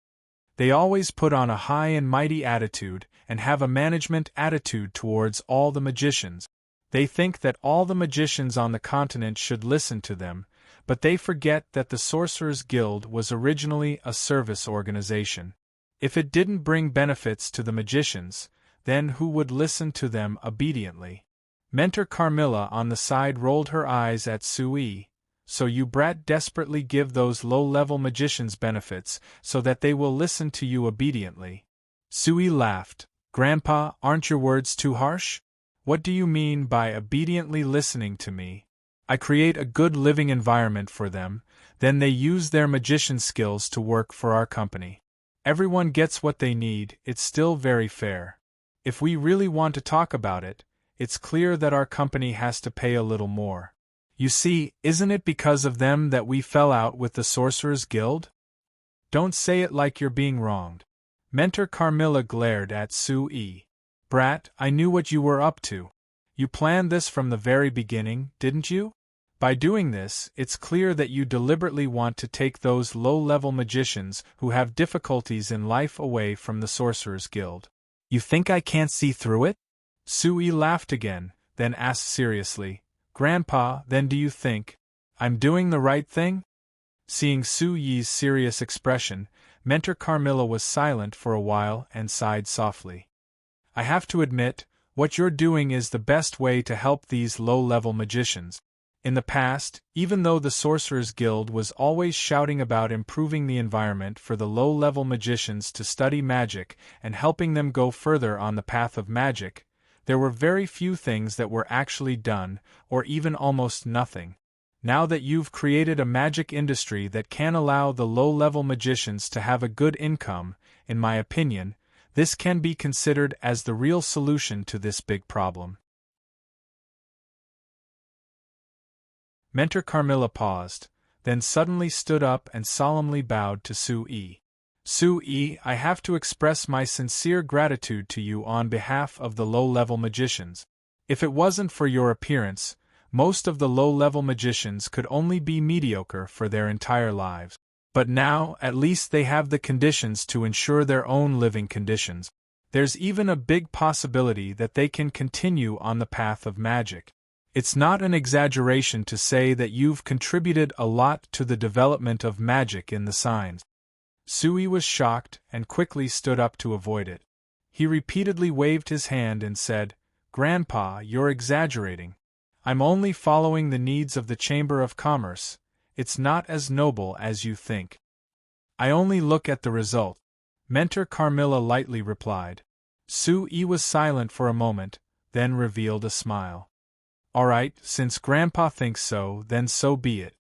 They always put on a high and mighty attitude and have a management attitude towards all the magicians. They think that all the magicians on the continent should listen to them, but they forget that the Sorcerers Guild was originally a service organization. If it didn't bring benefits to the magicians, then who would listen to them obediently? Mentor Carmilla on the side rolled her eyes at Sui. So you brat desperately give those low-level magicians benefits so that they will listen to you obediently. Sui laughed. Grandpa, aren't your words too harsh? What do you mean by obediently listening to me? I create a good living environment for them, then they use their magician skills to work for our company. Everyone gets what they need, it's still very fair. If we really want to talk about it, it's clear that our company has to pay a little more. You see, isn't it because of them that we fell out with the Sorcerers Guild? Don't say it like you're being wronged. Mentor Carmilla glared at Sui. Brat, I knew what you were up to. You planned this from the very beginning, didn't you? By doing this, it's clear that you deliberately want to take those low-level magicians who have difficulties in life away from the Sorcerer's Guild. You think I can't see through it? Sui laughed again, then asked seriously, Grandpa, then do you think I'm doing the right thing? Seeing Sui's serious expression, Mentor Carmilla was silent for a while and sighed softly. I have to admit, what you're doing is the best way to help these low-level magicians. In the past, even though the Sorcerer's Guild was always shouting about improving the environment for the low-level magicians to study magic and helping them go further on the path of magic, there were very few things that were actually done, or even almost nothing. Now that you've created a magic industry that can allow the low-level magicians to have a good income, in my opinion, this can be considered as the real solution to this big problem. Mentor Carmilla paused, then suddenly stood up and solemnly bowed to Sui. Sui, I have to express my sincere gratitude to you on behalf of the low-level magicians. If it wasn't for your appearance, most of the low-level magicians could only be mediocre for their entire lives. But now, at least they have the conditions to ensure their own living conditions. There's even a big possibility that they can continue on the path of magic. It's not an exaggeration to say that you've contributed a lot to the development of magic in the signs. Sui was shocked and quickly stood up to avoid it. He repeatedly waved his hand and said, Grandpa, you're exaggerating. I'm only following the needs of the Chamber of Commerce. It's not as noble as you think. I only look at the result. Mentor Carmilla lightly replied. Sui was silent for a moment, then revealed a smile. All right, since Grandpa thinks so, then so be it.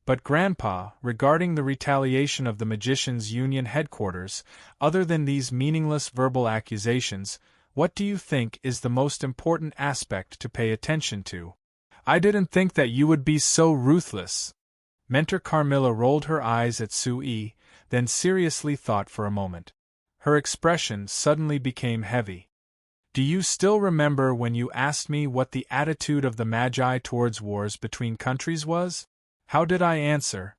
But Grandpa, regarding the retaliation of the Magicians' Union headquarters, other than these meaningless verbal accusations, what do you think is the most important aspect to pay attention to? I didn't think that you would be so ruthless. Mentor Carmilla rolled her eyes at Sui, then seriously thought for a moment. Her expression suddenly became heavy. Do you still remember when you asked me what the attitude of the Magi towards wars between countries was? How did I answer?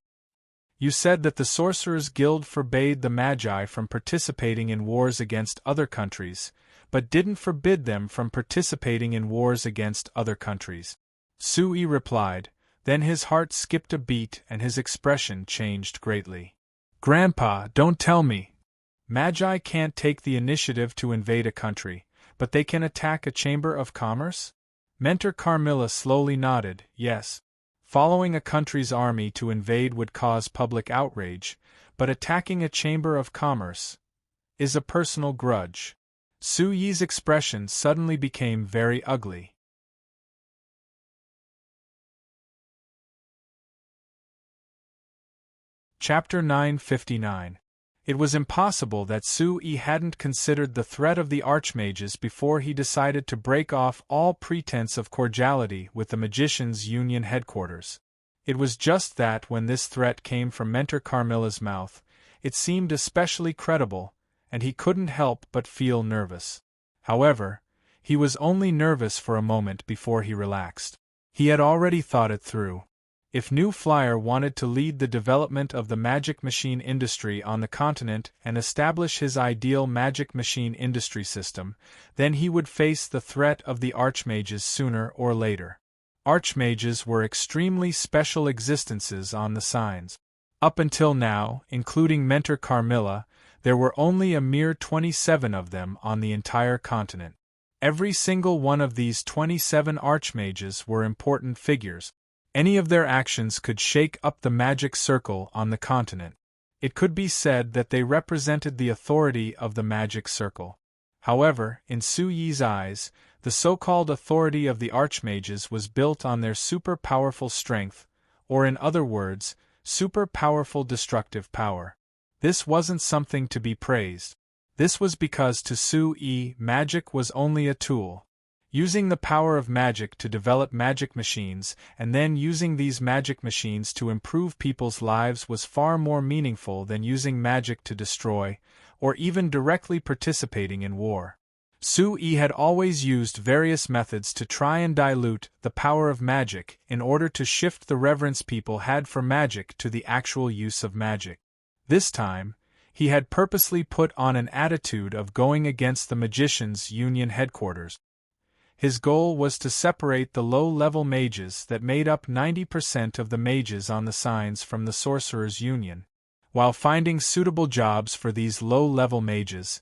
You said that the Sorcerer's Guild forbade the Magi from participating in wars against other countries, but didn't forbid them from participating in wars against other countries. Sui replied, then his heart skipped a beat and his expression changed greatly. Grandpa, don't tell me. Magi can't take the initiative to invade a country, but they can attack a Chamber of Commerce? Mentor Carmilla slowly nodded, yes. Following a country's army to invade would cause public outrage, but attacking a Chamber of Commerce is a personal grudge. Sui's expression suddenly became very ugly. Chapter 959. It was impossible that Sui hadn't considered the threat of the Archmages before he decided to break off all pretense of cordiality with the Magicians' Union headquarters. It was just that when this threat came from Mentor Carmilla's mouth, it seemed especially credible, and he couldn't help but feel nervous. However, he was only nervous for a moment before he relaxed. He had already thought it through. If New Flyer wanted to lead the development of the magic machine industry on the continent and establish his ideal magic machine industry system, then he would face the threat of the Archmages sooner or later. Archmages were extremely special existences on the signs. Up until now, including Mentor Carmilla, there were only a mere 27 of them on the entire continent. Every single one of these 27 Archmages were important figures. Any of their actions could shake up the magic circle on the continent. It could be said that they represented the authority of the magic circle. However, in Sui's eyes, the so-called authority of the Archmages was built on their super-powerful strength, or in other words, super-powerful destructive power. This wasn't something to be praised. This was because to Sui, magic was only a tool. Using the power of magic to develop magic machines and then using these magic machines to improve people's lives was far more meaningful than using magic to destroy, or even directly participating in war. Sui had always used various methods to try and dilute the power of magic in order to shift the reverence people had for magic to the actual use of magic. This time, he had purposely put on an attitude of going against the Magicians' Union headquarters. His goal was to separate the low-level mages that made up 90% of the mages on the signs from the Sorcerers' Union. While finding suitable jobs for these low-level mages,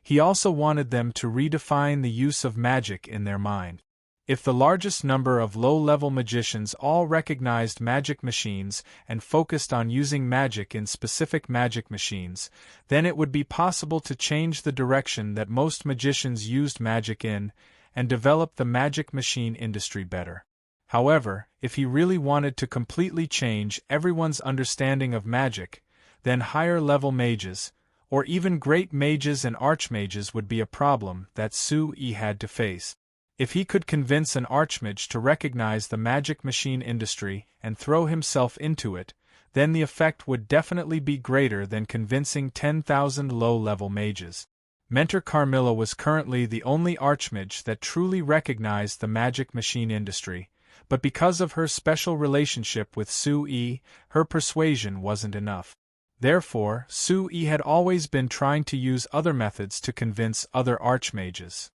he also wanted them to redefine the use of magic in their mind. If the largest number of low-level magicians all recognized magic machines and focused on using magic in specific magic machines, then it would be possible to change the direction that most magicians used magic in, and develop the magic machine industry better. However, if he really wanted to completely change everyone's understanding of magic, then higher-level mages, or even great mages and archmages would be a problem that Sui had to face. If he could convince an archmage to recognize the magic machine industry and throw himself into it, then the effect would definitely be greater than convincing 10,000 low-level mages. Mentor Carmilla was currently the only archmage that truly recognized the magic machine industry, but because of her special relationship with Sui, her persuasion wasn't enough. Therefore, Sui had always been trying to use other methods to convince other archmages.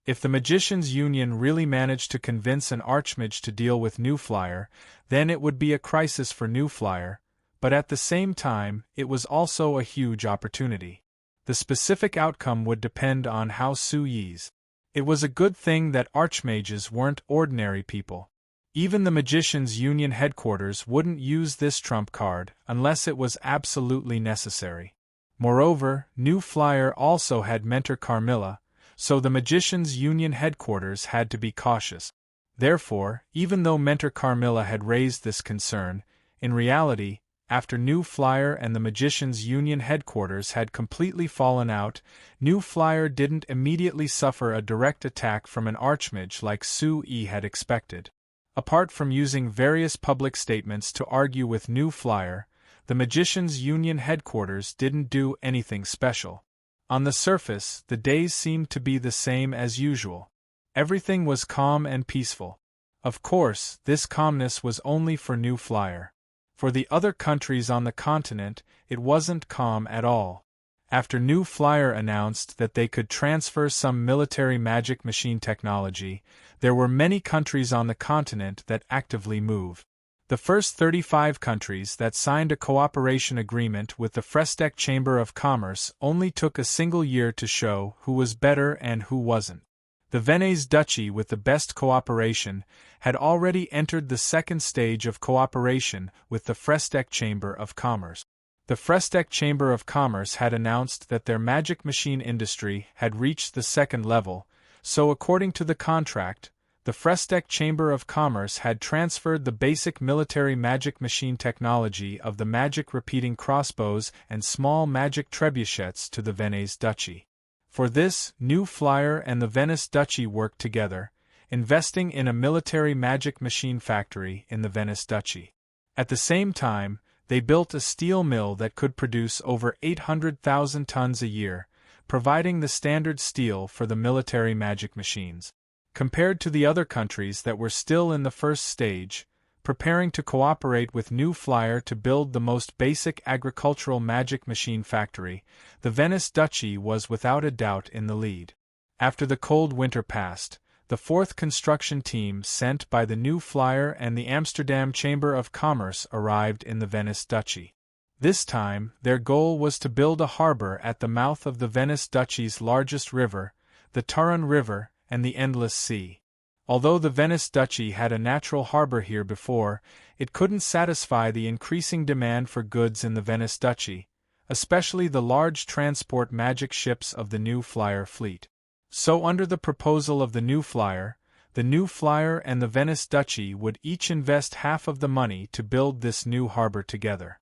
If the Magicians' Union really managed to convince an archmage to deal with Newflyer, then it would be a crisis for Newflyer, but at the same time, it was also a huge opportunity. The specific outcome would depend on how Sui's. It was a good thing that archmages weren't ordinary people. Even the Magicians' Union headquarters wouldn't use this trump card unless it was absolutely necessary. Moreover, Newflyer also had Mentor Carmilla, so the Magicians' Union headquarters had to be cautious. Therefore, even though Mentor Carmilla had raised this concern, in reality, after Newflyer and the Magicians' Union headquarters had completely fallen out, Newflyer didn't immediately suffer a direct attack from an archmage like Sui had expected. Apart from using various public statements to argue with Newflyer, the Magicians' Union headquarters didn't do anything special. On the surface, the days seemed to be the same as usual. Everything was calm and peaceful. Of course, this calmness was only for Newflyer. For the other countries on the continent, it wasn't calm at all. After Newflyer announced that they could transfer some military magic machine technology, there were many countries on the continent that actively moved. The first 35 countries that signed a cooperation agreement with the Frestec Chamber of Commerce only took a single year to show who was better and who wasn't. The Venice Duchy with the best cooperation had already entered the second stage of cooperation with the Frestec Chamber of Commerce. The Frestec Chamber of Commerce had announced that their magic machine industry had reached the second level, so according to the contract, the Frestec Chamber of Commerce had transferred the basic military magic machine technology of the magic repeating crossbows and small magic trebuchets to the Venice Duchy. For this, Newflyer and the Venice Duchy worked together, investing in a military magic machine factory in the Venice Duchy. At the same time, they built a steel mill that could produce over 800,000 tons a year, providing the standard steel for the military magic machines. Compared to the other countries that were still in the first stage, preparing to cooperate with Newflyer to build the most basic agricultural magic machine factory, the Venice Duchy was without a doubt in the lead. After the cold winter passed, the fourth construction team sent by the Newflyer and the Amsterdam Chamber of Commerce arrived in the Venice Duchy. This time, their goal was to build a harbor at the mouth of the Venice Duchy's largest river, the Turun River, and the Endless Sea. Although the Venice Duchy had a natural harbor here before, it couldn't satisfy the increasing demand for goods in the Venice Duchy, especially the large transport magic ships of the Newflyer fleet. So under the proposal of the Newflyer and the Venice Duchy would each invest half of the money to build this new harbor together.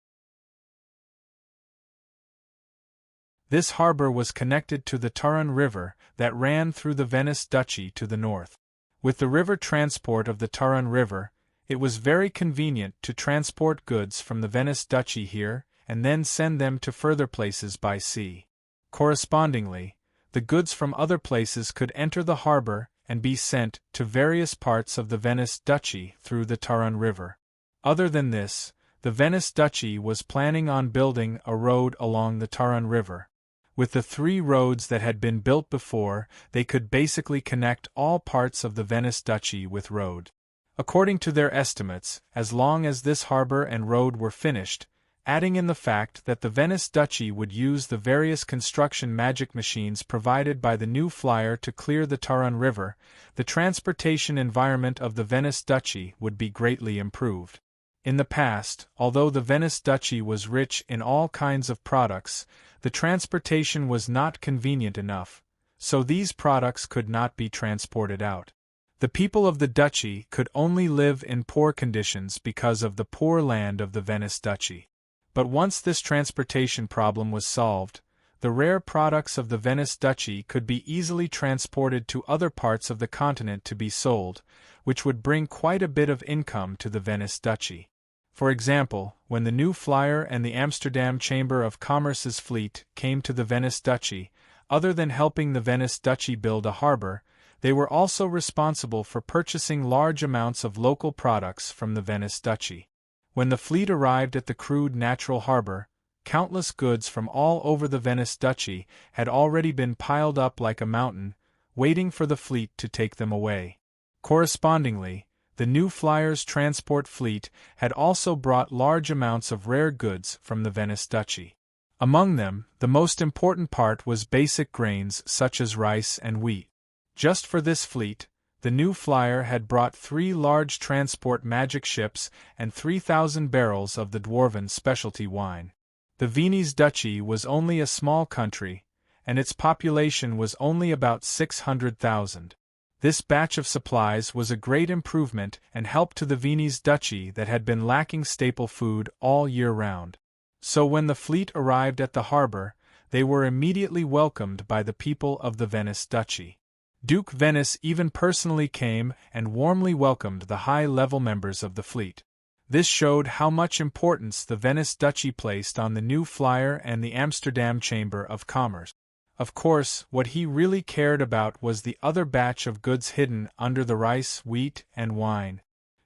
This harbor was connected to the Taran River that ran through the Venice Duchy to the north. With the river transport of the Taran River, it was very convenient to transport goods from the Venice Duchy here and then send them to further places by sea. Correspondingly, the goods from other places could enter the harbor and be sent to various parts of the Venice Duchy through the Taran River. Other than this, the Venice Duchy was planning on building a road along the Taran River. With the 3 roads that had been built before, they could basically connect all parts of the Venice Duchy with road. According to their estimates, as long as this harbor and road were finished, adding in the fact that the Venice Duchy would use the various construction magic machines provided by the new flyer to clear the Taran River, the transportation environment of the Venice Duchy would be greatly improved. In the past, although the Venice Duchy was rich in all kinds of products, the transportation was not convenient enough, so these products could not be transported out. The people of the duchy could only live in poor conditions because of the poor land of the Venice Duchy. But once this transportation problem was solved, the rare products of the Venice Duchy could be easily transported to other parts of the continent to be sold, which would bring quite a bit of income to the Venice Duchy. For example, when the new flyer and the Amsterdam Chamber of Commerce's fleet came to the Venice Duchy, other than helping the Venice Duchy build a harbor, they were also responsible for purchasing large amounts of local products from the Venice Duchy. When the fleet arrived at the crude natural harbor, countless goods from all over the Venice Duchy had already been piled up like a mountain, waiting for the fleet to take them away. Correspondingly, the new flyer's transport fleet had also brought large amounts of rare goods from the Venice Duchy. Among them, the most important part was basic grains such as rice and wheat. Just for this fleet, the new flyer had brought 3 large transport magic ships and 3,000 barrels of the dwarven specialty wine. The Venice Duchy was only a small country, and its population was only about 600,000. This batch of supplies was a great improvement and help to the Venice Duchy that had been lacking staple food all year round. So when the fleet arrived at the harbor, they were immediately welcomed by the people of the Venice Duchy. Duke Venice even personally came and warmly welcomed the high-level members of the fleet. This showed how much importance the Venice Duchy placed on the new flyer and the Amsterdam Chamber of Commerce. Of course, what he really cared about was the other batch of goods hidden under the rice, wheat, and wine.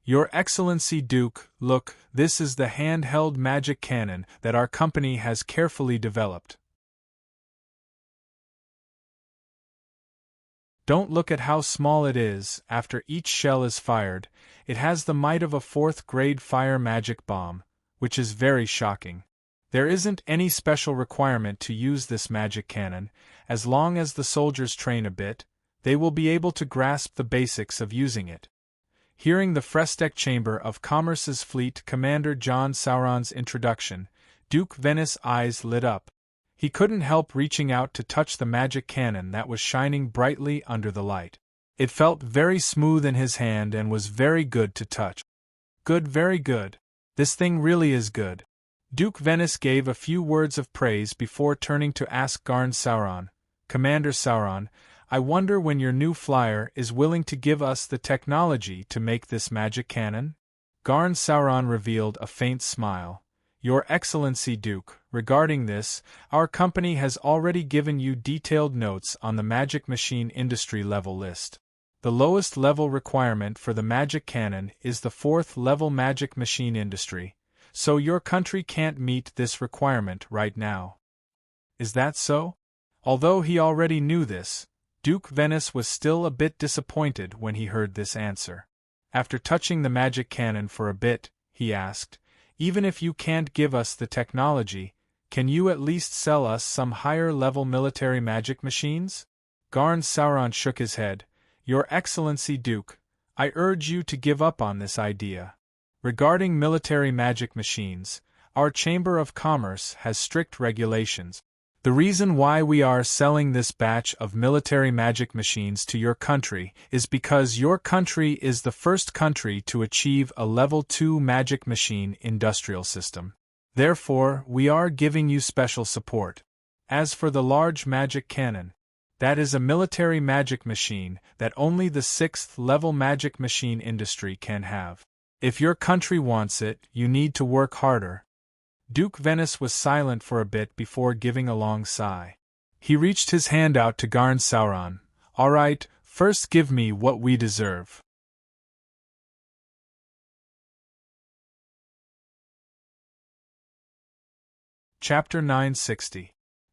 Your Excellency Duke, look, this is the handheld magic cannon that our company has carefully developed. Don't look at how small it is. After each shell is fired, it has the might of a 4th-grade fire magic bomb, which is very shocking. There isn't any special requirement to use this magic cannon. As long as the soldiers train a bit, they will be able to grasp the basics of using it. Hearing the Frestec Chamber of Commerce's fleet commander John Sauron's introduction, Duke Venice's eyes lit up. He couldn't help reaching out to touch the magic cannon that was shining brightly under the light. It felt very smooth in his hand and was very good to touch. Good, very good. This thing really is good. Duke Venice gave a few words of praise before turning to ask Garn Sauron, Commander Sauron, I wonder when your new flyer is willing to give us the technology to make this magic cannon? Garn Sauron revealed a faint smile. Your Excellency Duke, regarding this, our company has already given you detailed notes on the magic machine industry level list. The lowest level requirement for the magic cannon is the 4th level magic machine industry, so your country can't meet this requirement right now. Is that so? Although he already knew this, Duke Venice was still a bit disappointed when he heard this answer. After touching the magic cannon for a bit, he asked, even if you can't give us the technology, can you at least sell us some higher-level military magic machines? Garn Sauron shook his head. Your Excellency Duke, I urge you to give up on this idea. Regarding military magic machines, our Chamber of Commerce has strict regulations. The reason why we are selling this batch of military magic machines to your country is because your country is the first country to achieve a Level 2 magic machine industrial system. Therefore, we are giving you special support. As for the large magic cannon, that is a military magic machine that only the 6th-level magic machine industry can have. If your country wants it, you need to work harder. Duke Venice was silent for a bit before giving a long sigh. He reached his hand out to Garn Sauron. All right, first give me what we deserve. Chapter 960.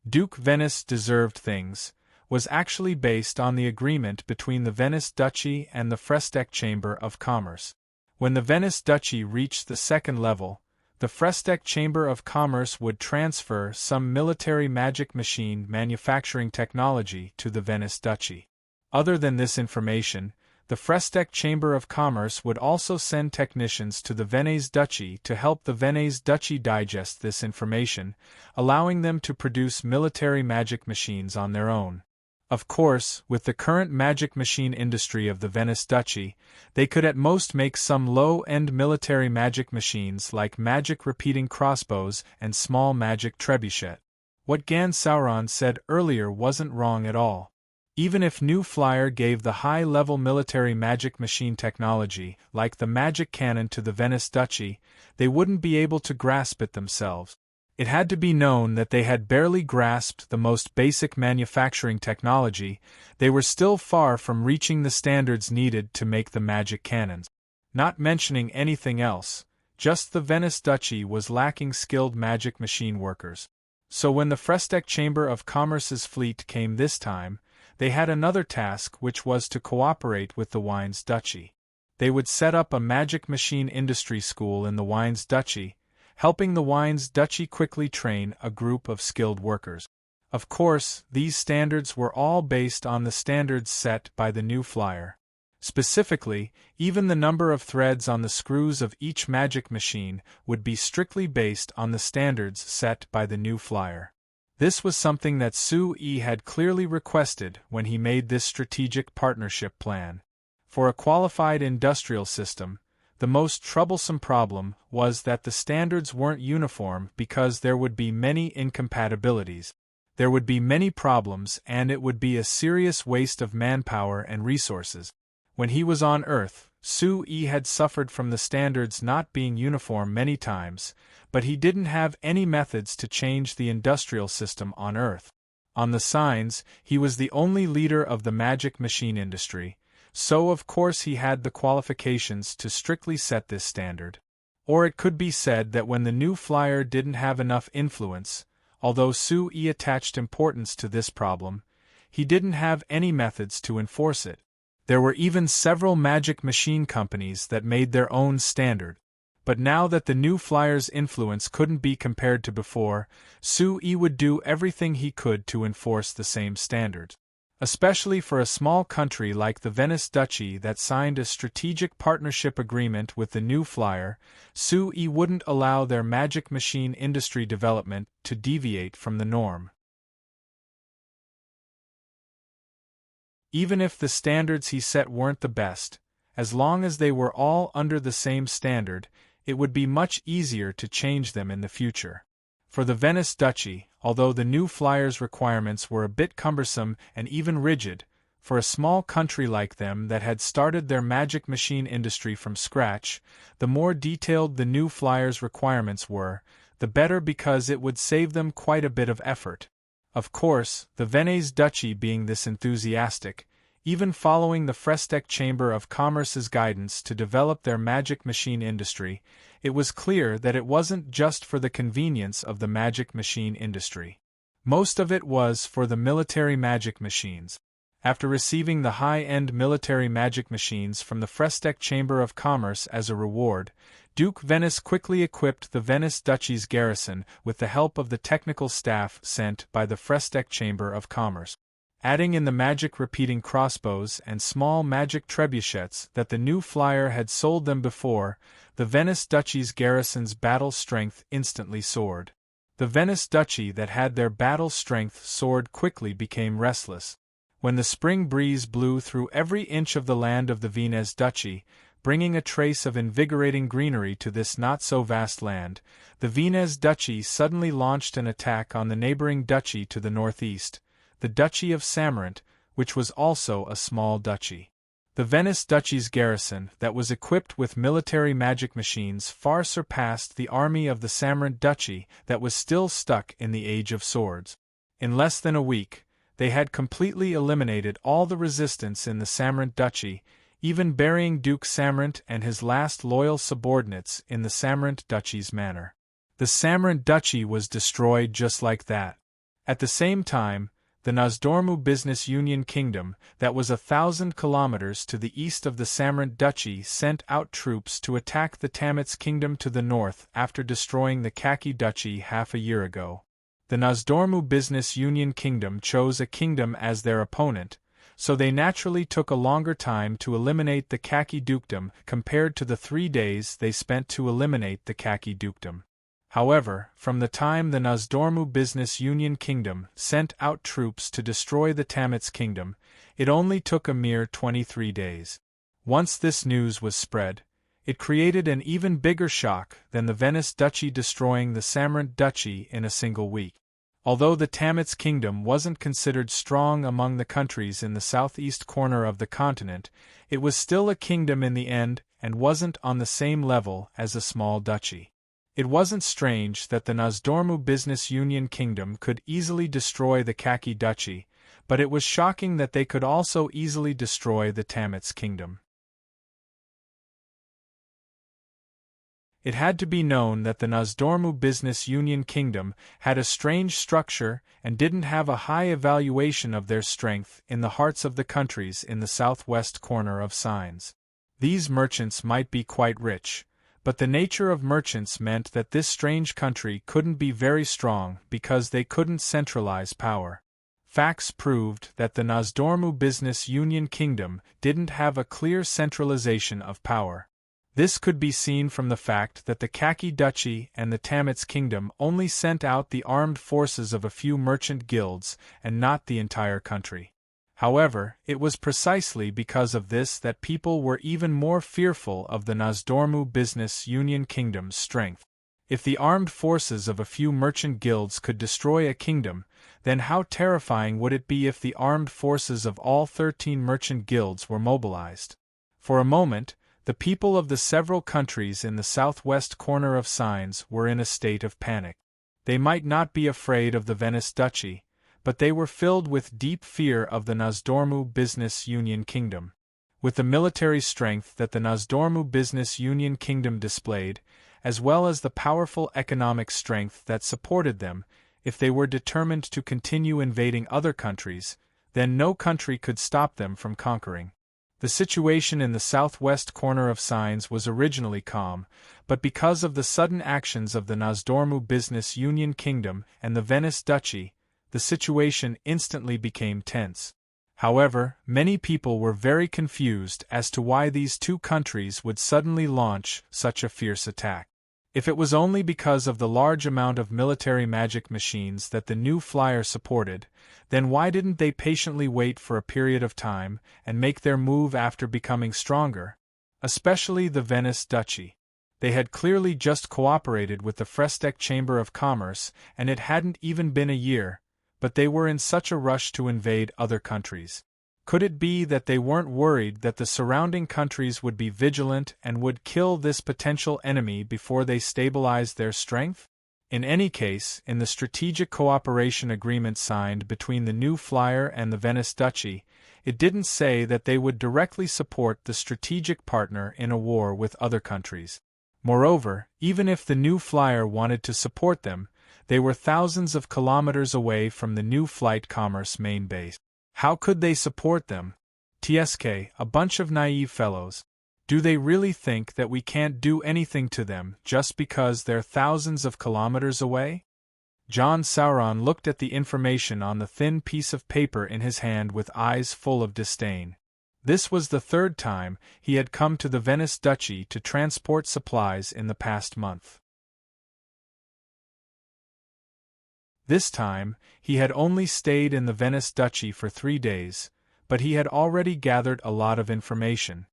Duke Venice Deserved Things was actually based on the agreement between the Venice Duchy and the Frestec Chamber of Commerce. When the Venice Duchy reached the 2nd level, the Frestec Chamber of Commerce would transfer some military magic machine manufacturing technology to the Venice Duchy. Other than this information, the Frestec Chamber of Commerce would also send technicians to the Venice Duchy to help the Venice Duchy digest this information, allowing them to produce military magic machines on their own. Of course, with the current magic machine industry of the Venice Duchy, they could at most make some low-end military magic machines like magic repeating crossbows and small magic trebuchet. What Gan Sauron said earlier wasn't wrong at all. Even if New Flyer gave the high-level military magic machine technology, like the magic cannon to the Venice Duchy, they wouldn't be able to grasp it themselves. It had to be known that they had barely grasped the most basic manufacturing technology. They were still far from reaching the standards needed to make the magic cannons. Not mentioning anything else, just the Venice Duchy was lacking skilled magic machine workers. So when the Frestec Chamber of Commerce's fleet came this time, they had another task, which was to cooperate with the Wines Duchy. They would set up a magic machine industry school in the Wines Duchy, helping the Wines Duchy quickly train a group of skilled workers. Of course, these standards were all based on the standards set by the New Flyer. Specifically, even the number of threads on the screws of each magic machine would be strictly based on the standards set by the New Flyer. This was something that Sue had clearly requested when he made this strategic partnership plan. For a qualified industrial system, the most troublesome problem was that the standards weren't uniform because there would be many incompatibilities. There would be many problems and it would be a serious waste of manpower and resources. When he was on Earth, Sue had suffered from the standards not being uniform many times, but he didn't have any methods to change the industrial system on Earth. On the signs, he was the only leader of the magic machine industry, so of course he had the qualifications to strictly set this standard. Or it could be said that when the New Flyer didn't have enough influence, although Sue attached importance to this problem, he didn't have any methods to enforce it. There were even several magic machine companies that made their own standard. But now that the New Flyer's influence couldn't be compared to before, Sue would do everything he could to enforce the same standards. Especially for a small country like the Venice Duchy that signed a strategic partnership agreement with the New Flyer, Sue wouldn't allow their magic machine industry development to deviate from the norm. Even if the standards he set weren't the best, as long as they were all under the same standard, it would be much easier to change them in the future. For the Venice Duchy, although the New Flyer's requirements were a bit cumbersome and even rigid, for a small country like them that had started their magic machine industry from scratch, the more detailed the New Flyer's requirements were, the better because it would save them quite a bit of effort. Of course, the Venice Duchy being this enthusiastic, even following the Frestec Chamber of Commerce's guidance to develop their magic machine industry, it was clear that it wasn't just for the convenience of the magic machine industry. Most of it was for the military magic machines. After receiving the high-end military magic machines from the Frestec Chamber of Commerce as a reward, Duke Venice quickly equipped the Venice Duchy's garrison with the help of the technical staff sent by the Frestec Chamber of Commerce. Adding in the magic repeating crossbows and small magic trebuchets that the New Flyer had sold them before, the Venice Duchy's garrison's battle strength instantly soared. The Venice Duchy that had their battle strength soared quickly became restless. When the spring breeze blew through every inch of the land of the Venice Duchy, bringing a trace of invigorating greenery to this not-so-vast land, the Venez Duchy suddenly launched an attack on the neighboring duchy to the northeast, the Duchy of Samarant, which was also a small duchy. The Venice Duchy's garrison, that was equipped with military magic machines, far surpassed the army of the Samarant Duchy that was still stuck in the Age of Swords. In less than a week, they had completely eliminated all the resistance in the Samarant Duchy, even burying Duke Samarant and his last loyal subordinates in the Samarant Duchy's manor. The Samarant Duchy was destroyed just like that. At the same time, the Nozdormu Business Union Kingdom, that was 1,000 kilometers to the east of the Samarant Duchy, sent out troops to attack the Tamets Kingdom to the north after destroying the Kaki Duchy half a year ago. The Nozdormu Business Union Kingdom chose a kingdom as their opponent, so they naturally took a longer time to eliminate the Kaki Dukedom compared to the 3 days they spent to eliminate the Kaki Dukedom. However, from the time the Nozdormu Business Union Kingdom sent out troops to destroy the Tamets Kingdom, it only took a mere 23 days. Once this news was spread, it created an even bigger shock than the Venice Duchy destroying the Samarant Duchy in a single week. Although the Tamets Kingdom wasn't considered strong among the countries in the southeast corner of the continent, it was still a kingdom in the end and wasn't on the same level as a small duchy. It wasn't strange that the Nozdormu Business Union Kingdom could easily destroy the Kaki Duchy, but it was shocking that they could also easily destroy the Tamets Kingdom. It had to be known that the Nozdormu Business Union Kingdom had a strange structure and didn't have a high evaluation of their strength in the hearts of the countries in the southwest corner of Signs. These merchants might be quite rich, but the nature of merchants meant that this strange country couldn't be very strong because they couldn't centralize power. Facts proved that the Nozdormu Business Union Kingdom didn't have a clear centralization of power. This could be seen from the fact that the Kaki Duchy and the Tamets Kingdom only sent out the armed forces of a few merchant guilds and not the entire country. However, it was precisely because of this that people were even more fearful of the Nozdormu Business Union Kingdom's strength. If the armed forces of a few merchant guilds could destroy a kingdom, then how terrifying would it be if the armed forces of all 13 merchant guilds were mobilized? For a moment, the people of the several countries in the southwest corner of Signs were in a state of panic. They might not be afraid of the Venice Duchy, but they were filled with deep fear of the Nozdormu Business Union Kingdom. With the military strength that the Nozdormu Business Union Kingdom displayed, as well as the powerful economic strength that supported them, if they were determined to continue invading other countries, then no country could stop them from conquering. The situation in the southwest corner of Signs was originally calm, but because of the sudden actions of the Nozdormu Business Union Kingdom and the Venice Duchy, the situation instantly became tense. However, many people were very confused as to why these two countries would suddenly launch such a fierce attack. If it was only because of the large amount of military magic machines that the new flyer supported, then why didn't they patiently wait for a period of time and make their move after becoming stronger? Especially the Venice Duchy. They had clearly just cooperated with the Frestek Chamber of Commerce, and it hadn't even been a year, but they were in such a rush to invade other countries. Could it be that they weren't worried that the surrounding countries would be vigilant and would kill this potential enemy before they stabilized their strength? In any case, in the strategic cooperation agreement signed between the new flyer and the Venice Duchy, it didn't say that they would directly support the strategic partner in a war with other countries. Moreover, even if the new flyer wanted to support them, they were thousands of kilometers away from the new flight commerce main base. How could they support them? TSK, a bunch of naive fellows. Do they really think that we can't do anything to them just because they're thousands of kilometers away? John Sauron looked at the information on the thin piece of paper in his hand with eyes full of disdain. This was the third time he had come to the Venice Duchy to transport supplies in the past month. This time, he had only stayed in the Venice Duchy for 3 days, but he had already gathered a lot of information.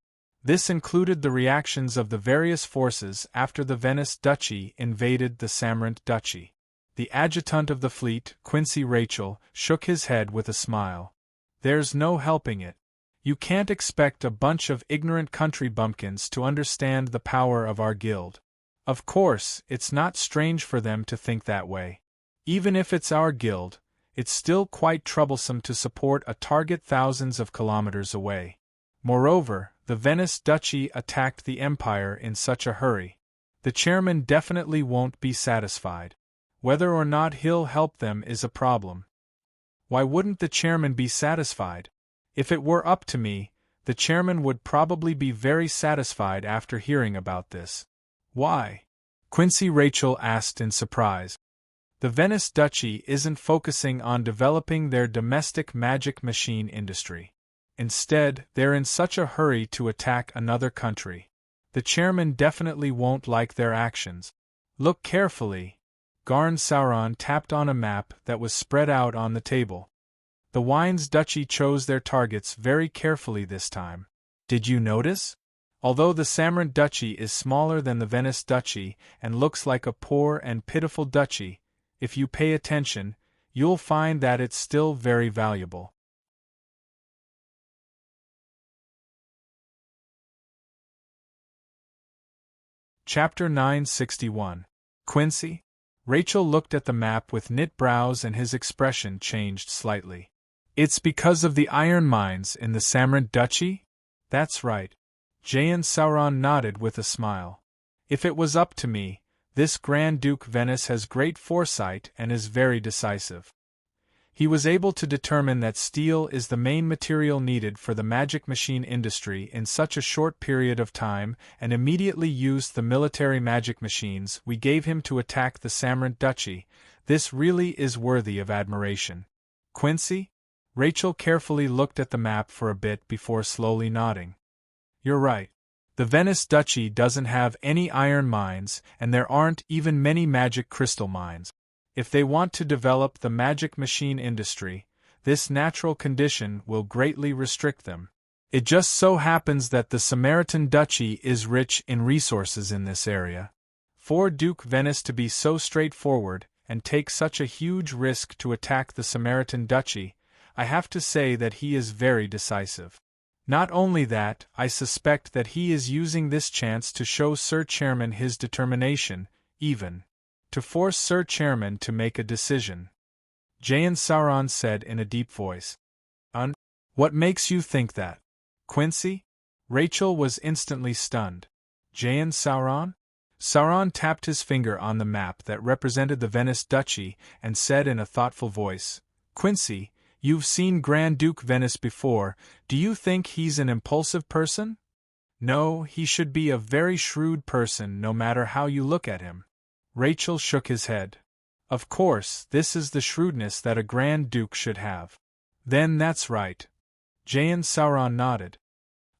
This included the reactions of the various forces after the Venice Duchy invaded the Samarant Duchy. The adjutant of the fleet, Quincy Rachel, shook his head with a smile. There's no helping it. You can't expect a bunch of ignorant country bumpkins to understand the power of our guild. Of course, it's not strange for them to think that way. Even if it's our guild, it's still quite troublesome to support a target thousands of kilometers away. Moreover, the Venice Duchy attacked the Empire in such a hurry. The chairman definitely won't be satisfied. Whether or not he'll help them is a problem. Why wouldn't the chairman be satisfied? If it were up to me, the chairman would probably be very satisfied after hearing about this. Why? Quincy Rachel asked in surprise. The Venice Duchy isn't focusing on developing their domestic magic machine industry. Instead, they're in such a hurry to attack another country. The chairman definitely won't like their actions. Look carefully. Garn Sauron tapped on a map that was spread out on the table. The Wines Duchy chose their targets very carefully this time. Did you notice? Although the Samarant Duchy is smaller than the Venice Duchy and looks like a poor and pitiful duchy, if you pay attention, you'll find that it's still very valuable. Chapter 961. Quincy? Rachel looked at the map with knit brows and his expression changed slightly. It's because of the iron mines in the Samarant Duchy? That's right. Jayan Sauron nodded with a smile. If it was up to me, this Grand Duke Venice has great foresight and is very decisive. He was able to determine that steel is the main material needed for the magic machine industry in such a short period of time and immediately used the military magic machines we gave him to attack the Samarant Duchy. This really is worthy of admiration. Quincy? Rachel carefully looked at the map for a bit before slowly nodding. You're right. The Venice Duchy doesn't have any iron mines and there aren't even many magic crystal mines. If they want to develop the magic machine industry, this natural condition will greatly restrict them. It just so happens that the Samaritan Duchy is rich in resources in this area. For Duke Venice to be so straightforward and take such a huge risk to attack the Samaritan Duchy, I have to say that he is very decisive. Not only that, I suspect that he is using this chance to show Sir Chairman his determination, even to force Sir Chairman to make a decision. Jayan Sauron said in a deep voice. What makes you think that? Quincy? Rachel was instantly stunned. Jayan Sauron? Sauron tapped his finger on the map that represented the Venice Duchy and said in a thoughtful voice, Quincy, you've seen Grand Duke Venice before, do you think he's an impulsive person? No, he should be a very shrewd person no matter how you look at him. Rachel shook his head. Of course, this is the shrewdness that a Grand Duke should have. Then that's right. Jayan Sauron nodded.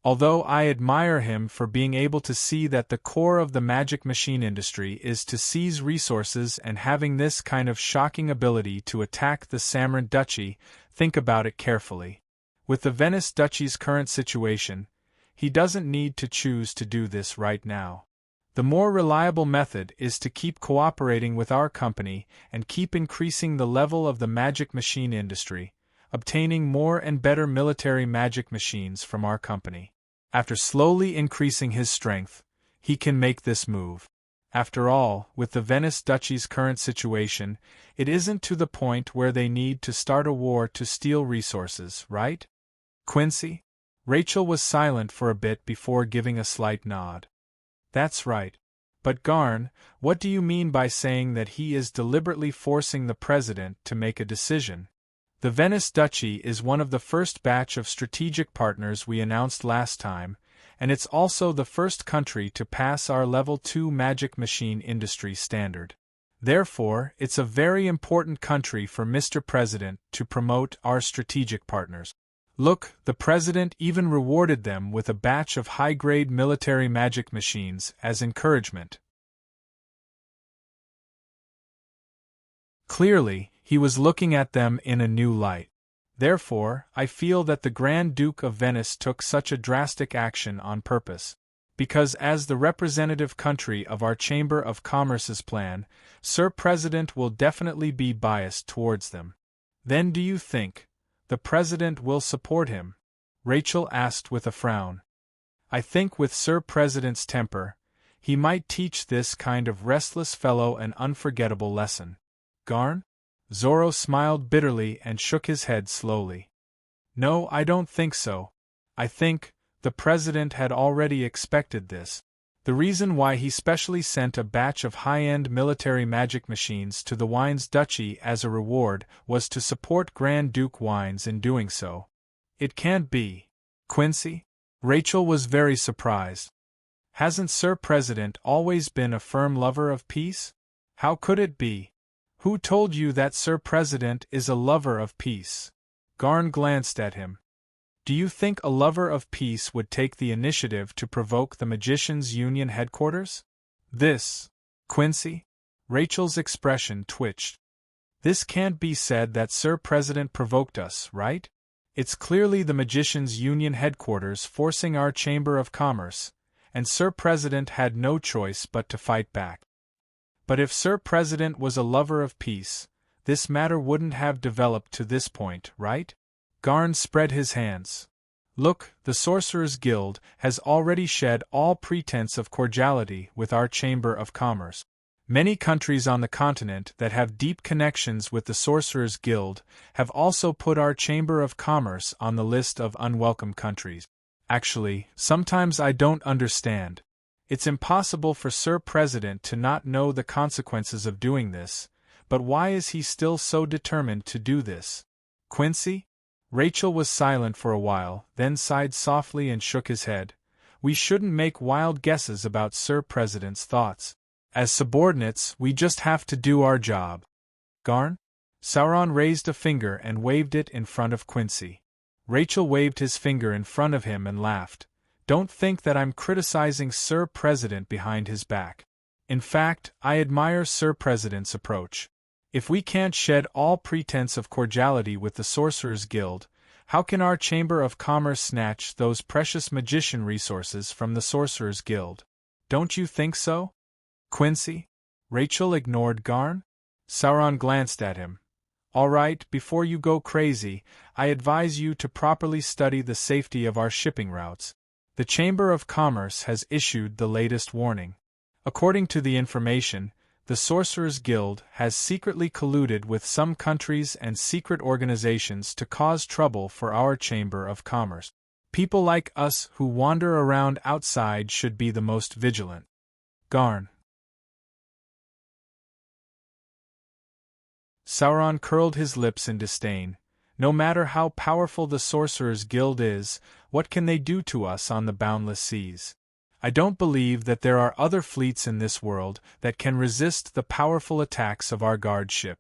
Although I admire him for being able to see that the core of the magic machine industry is to seize resources and having this kind of shocking ability to attack the Samarant Duchy, think about it carefully. With the Venice Duchy's current situation, he doesn't need to choose to do this right now. The more reliable method is to keep cooperating with our company and keep increasing the level of the magic machine industry, obtaining more and better military magic machines from our company. After slowly increasing his strength, he can make this move. After all, with the Venice Duchy's current situation, it isn't to the point where they need to start a war to steal resources, right? Quincy? Rachel was silent for a bit before giving a slight nod. That's right. But Garn, what do you mean by saying that he is deliberately forcing the president to make a decision? The Venice Duchy is one of the first batch of strategic partners we announced last time, and it's also the first country to pass our Level 2 magic machine industry standard. Therefore, it's a very important country for Mr. President to promote our strategic partners. Look, the president even rewarded them with a batch of high-grade military magic machines as encouragement. Clearly, he was looking at them in a new light. Therefore, I feel that the Grand Duke of Venice took such a drastic action on purpose. Because as the representative country of our Chamber of Commerce's plan, Sir President will definitely be biased towards them. Then do you think the President will support him? Rachel asked with a frown. I think with Sir President's temper, he might teach this kind of restless fellow an unforgettable lesson. Garn? Zorro smiled bitterly and shook his head slowly. No, I don't think so. I think the President had already expected this. The reason why he specially sent a batch of high-end military magic machines to the Wines Duchy as a reward was to support Grand Duke Wines in doing so. It can't be. Quincy? Rachel was very surprised. Hasn't Sir President always been a firm lover of peace? How could it be? Who told you that Sir President is a lover of peace? Garn glanced at him. Do you think a lover of peace would take the initiative to provoke the Magicians' Union headquarters? This, Quincy? Rachel's expression twitched. This can't be said that Sir President provoked us, right? It's clearly the Magicians' Union headquarters forcing our Chamber of Commerce, and Sir President had no choice but to fight back. But if Sir President was a lover of peace, this matter wouldn't have developed to this point, right? Garn spread his hands. Look, the Sorcerers' Guild has already shed all pretense of cordiality with our Chamber of Commerce. Many countries on the continent that have deep connections with the Sorcerers' Guild have also put our Chamber of Commerce on the list of unwelcome countries. Actually, sometimes I don't understand. It's impossible for Sir President to not know the consequences of doing this, but why is he still so determined to do this? Quincy? Rachel was silent for a while, then sighed softly and shook his head. We shouldn't make wild guesses about Sir President's thoughts. As subordinates, we just have to do our job. Garn? Sauron raised a finger and waved it in front of Quincy. Rachel waved his finger in front of him and laughed. Don't think that I'm criticizing Sir President behind his back. In fact, I admire Sir President's approach. If we can't shed all pretense of cordiality with the Sorcerers' Guild, how can our Chamber of Commerce snatch those precious magician resources from the Sorcerers' Guild? Don't you think so? Quincy? Rachel ignored Garn. Sauron glanced at him. All right, before you go crazy, I advise you to properly study the safety of our shipping routes. The Chamber of Commerce has issued the latest warning. According to the information, the Sorcerers' Guild has secretly colluded with some countries and secret organizations to cause trouble for our Chamber of Commerce. People like us who wander around outside should be the most vigilant. Garn. Sauron curled his lips in disdain. No matter how powerful the Sorcerers' Guild is, what can they do to us on the boundless seas? I don't believe that there are other fleets in this world that can resist the powerful attacks of our guard ship.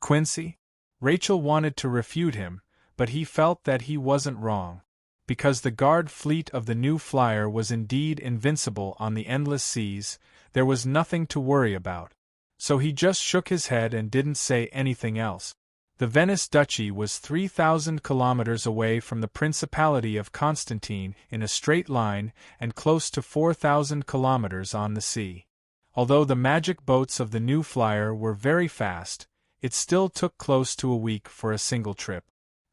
Quincy? Rachel wanted to refute him, but he felt that he wasn't wrong. Because the guard fleet of the new flyer was indeed invincible on the endless seas, there was nothing to worry about. So he just shook his head and didn't say anything else. The Venice Duchy was 3,000 kilometers away from the Principality of Constantine in a straight line and close to 4,000 kilometers on the sea. Although the magic boats of the new flyer were very fast, it still took close to a week for a single trip.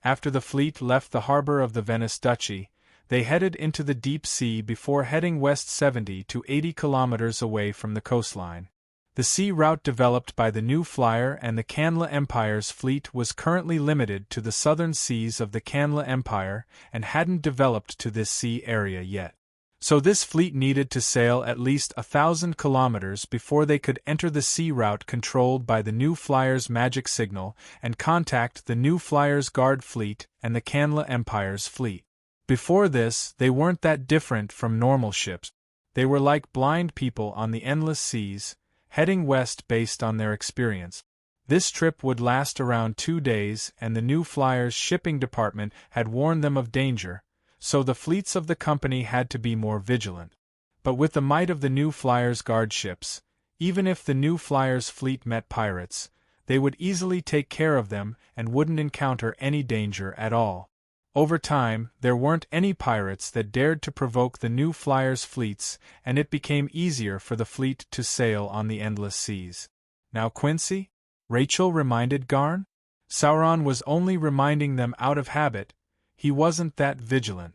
After the fleet left the harbor of the Venice Duchy, they headed into the deep sea before heading west 70 to 80 kilometers away from the coastline. The sea route developed by the new flyer and the Canla Empire's fleet was currently limited to the southern seas of the Canla Empire and hadn't developed to this sea area yet. So this fleet needed to sail at least 1,000 kilometers before they could enter the sea route controlled by the new flyer's magic signal and contact the new flyer's guard fleet and the Canla Empire's fleet. Before this, they weren't that different from normal ships. They were like blind people on the endless seas, heading west based on their experience. This trip would last around 2 days, and the new flyer's shipping department had warned them of danger, so the fleets of the company had to be more vigilant. But with the might of the new flyer's guard ships, even if the new flyer's fleet met pirates, they would easily take care of them and wouldn't encounter any danger at all. Over time, there weren't any pirates that dared to provoke the new flyers' fleets, and it became easier for the fleet to sail on the endless seas. Now Quincy? Rachel reminded Garn. Sauron was only reminding them out of habit. He wasn't that vigilant.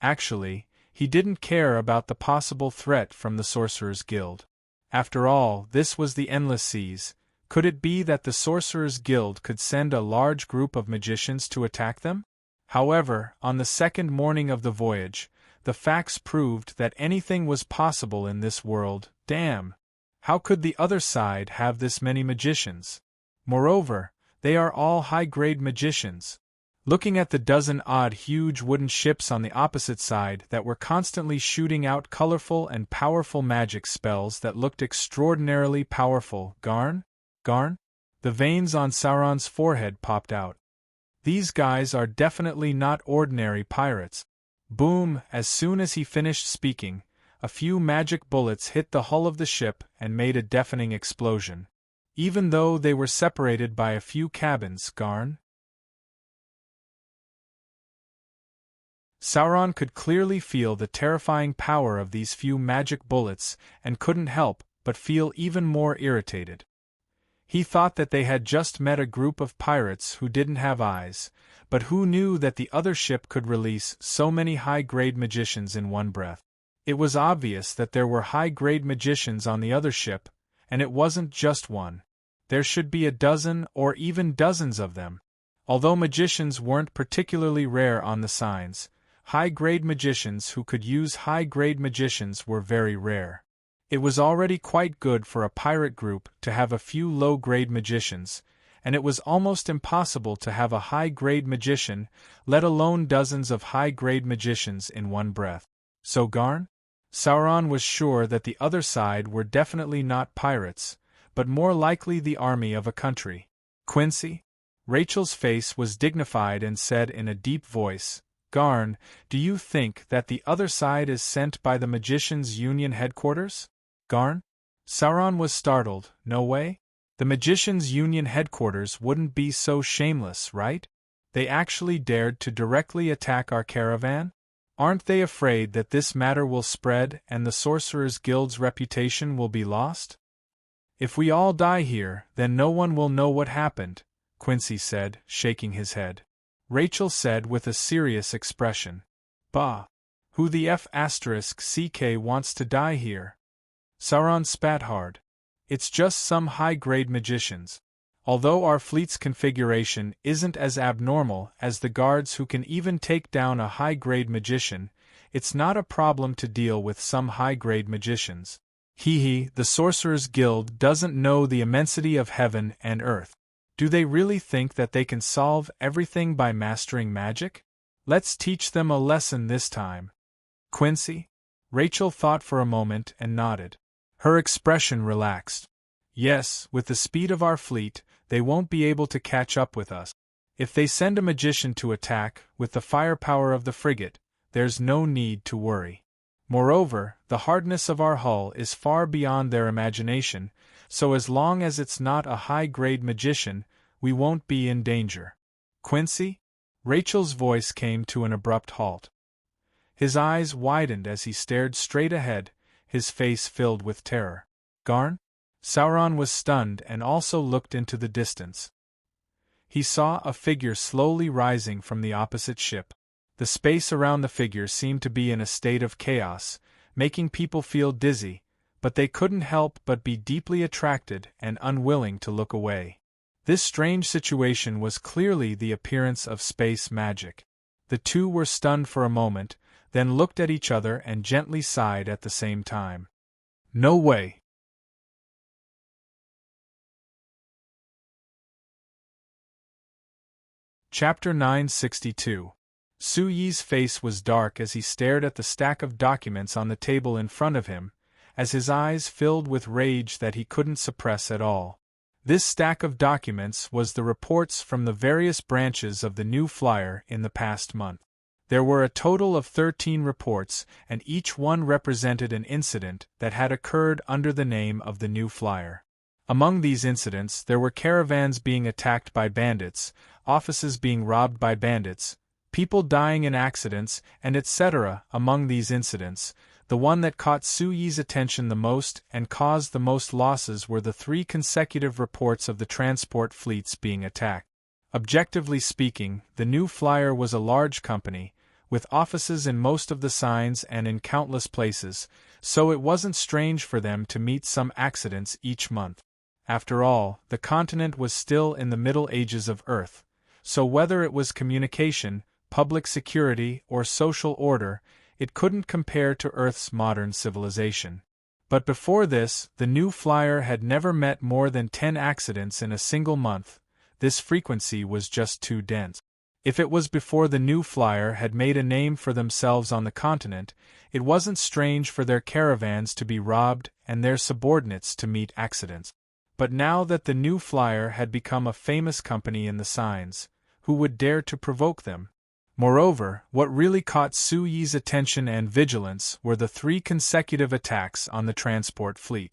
Actually, he didn't care about the possible threat from the Sorcerers' Guild. After all, this was the endless seas. Could it be that the Sorcerers' Guild could send a large group of magicians to attack them? However, on the second morning of the voyage, the facts proved that anything was possible in this world. Damn! How could the other side have this many magicians? Moreover, they are all high-grade magicians. Looking at the dozen odd huge wooden ships on the opposite side that were constantly shooting out colorful and powerful magic spells that looked extraordinarily powerful, Garn? The veins on Sauron's forehead popped out. These guys are definitely not ordinary pirates. Boom! As soon as he finished speaking, a few magic bullets hit the hull of the ship and made a deafening explosion. Even though they were separated by a few cabins, Garn. Sauron could clearly feel the terrifying power of these few magic bullets and couldn't help but feel even more irritated. He thought that they had just met a group of pirates who didn't have eyes, but who knew that the other ship could release so many high-grade magicians in one breath. It was obvious that there were high-grade magicians on the other ship, and it wasn't just one. There should be a dozen or even dozens of them. Although magicians weren't particularly rare on the signs, high-grade magicians who could use high-grade magicians were very rare. It was already quite good for a pirate group to have a few low-grade magicians, and it was almost impossible to have a high-grade magician, let alone dozens of high-grade magicians in one breath. So Garn? Sauron was sure that the other side were definitely not pirates, but more likely the army of a country. Quincy? Rachel's face was dignified and said in a deep voice, Garn, do you think that the other side is sent by the Magicians' Union headquarters? Garn? Sauron was startled. No way? The Magicians' Union headquarters wouldn't be so shameless, right? They actually dared to directly attack our caravan? Aren't they afraid that this matter will spread and the Sorcerers' Guild's reputation will be lost? If we all die here, then no one will know what happened, Quincy said, shaking his head. Rachel said with a serious expression. Bah! Who the F***ck wants to die here? Sauron spat hard. It's just some high-grade magicians. Although our fleet's configuration isn't as abnormal as the guards who can even take down a high-grade magician, it's not a problem to deal with some high-grade magicians. The Sorcerers' Guild doesn't know the immensity of heaven and earth. Do they really think that they can solve everything by mastering magic? Let's teach them a lesson this time. Quincy? Rachel thought for a moment and nodded. Her expression relaxed. Yes, with the speed of our fleet, they won't be able to catch up with us. If they send a magician to attack, with the firepower of the frigate, there's no need to worry. Moreover, the hardness of our hull is far beyond their imagination, so as long as it's not a high-grade magician, we won't be in danger. Quincy? Rachel's voice came to an abrupt halt. His eyes widened as he stared straight ahead, his face filled with terror. Garn? Sauron was stunned and also looked into the distance. He saw a figure slowly rising from the opposite ship. The space around the figure seemed to be in a state of chaos, making people feel dizzy, but they couldn't help but be deeply attracted and unwilling to look away. This strange situation was clearly the appearance of space magic. The two were stunned for a moment, then looked at each other and gently sighed at the same time. No way! Chapter 962. Su Yi's face was dark as he stared at the stack of documents on the table in front of him, as his eyes filled with rage that he couldn't suppress at all. This stack of documents was the reports from the various branches of the New Flyer in the past month. There were a total of 13 reports, and each one represented an incident that had occurred under the name of the New Flyer. Among these incidents there were caravans being attacked by bandits, offices being robbed by bandits, people dying in accidents, and etc. Among these incidents, the one that caught Su Yi's attention the most and caused the most losses were the 3 consecutive reports of the transport fleets being attacked. Objectively speaking, the New Flyer was a large company, with offices in most of the signs and in countless places, so it wasn't strange for them to meet some accidents each month. After all, the continent was still in the Middle Ages of Earth, so whether it was communication, public security, or social order, it couldn't compare to Earth's modern civilization. But before this, the New Flyer had never met more than 10 accidents in a single month. This frequency was just too dense. If it was before the New Flyer had made a name for themselves on the continent, it wasn't strange for their caravans to be robbed and their subordinates to meet accidents. But now that the New Flyer had become a famous company in the signs, who would dare to provoke them? Moreover, what really caught Su Yi's attention and vigilance were the 3 consecutive attacks on the transport fleet.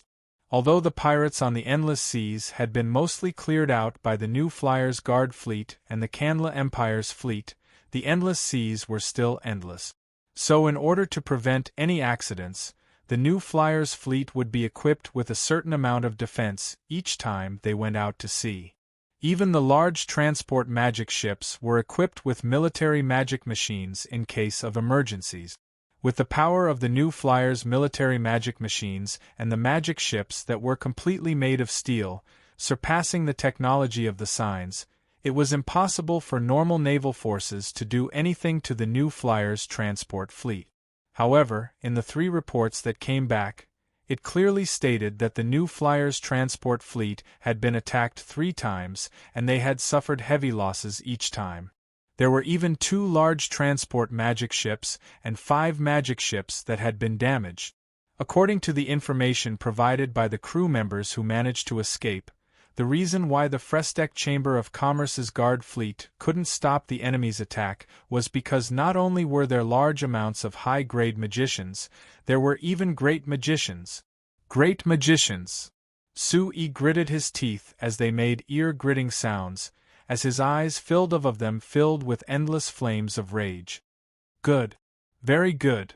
Although the pirates on the Endless Seas had been mostly cleared out by the New Flyer's guard fleet and the Kanla Empire's fleet, the Endless Seas were still endless. So in order to prevent any accidents, the New Flyer's fleet would be equipped with a certain amount of defense each time they went out to sea. Even the large transport magic ships were equipped with military magic machines in case of emergencies. With the power of the New Flyer's military magic machines and the magic ships that were completely made of steel, surpassing the technology of the signs, it was impossible for normal naval forces to do anything to the New Flyer's transport fleet. However, in the 3 reports that came back, it clearly stated that the New Flyer's transport fleet had been attacked 3 times and they had suffered heavy losses each time. There were even 2 large transport magic ships and 5 magic ships that had been damaged. According to the information provided by the crew members who managed to escape, the reason why the Fresteck Chamber of Commerce's guard fleet couldn't stop the enemy's attack was because not only were there large amounts of high-grade magicians, there were even great magicians. Great magicians! Su Yi gritted his teeth as they made ear-gritting sounds, as his eyes filled of them filled with endless flames of rage. Good. Very good.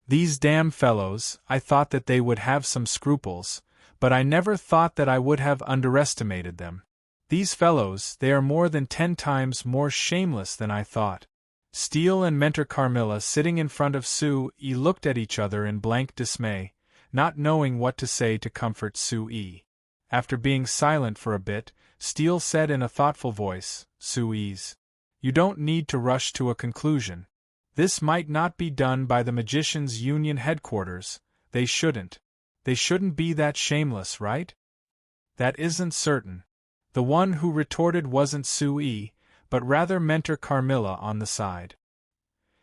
These damn fellows, I thought that they would have some scruples, but I never thought that I would have underestimated them. These fellows, they are more than 10 times more shameless than I thought. Steele and Mentor Carmilla sitting in front of Su Yi looked at each other in blank dismay, not knowing what to say to comfort Su Yi. After being silent for a bit, Steele said in a thoughtful voice, Su Yi's. You don't need to rush to a conclusion. This might not be done by the Magicians' Union headquarters. They shouldn't be that shameless, right? That isn't certain. The one who retorted wasn't Su Yi, but rather Mentor Carmilla on the side.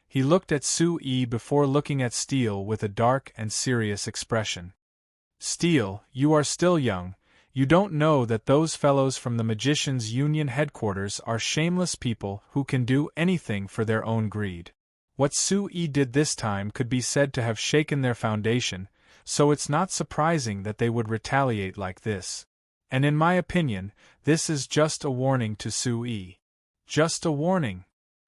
He looked at Su Yi before looking at Steele with a dark and serious expression. Steele, you are still young. You don't know that those fellows from the Magicians' Union headquarters are shameless people who can do anything for their own greed. What Su Yi did this time could be said to have shaken their foundation, so it's not surprising that they would retaliate like this. And in my opinion, this is just a warning to Su Yi. Just a warning.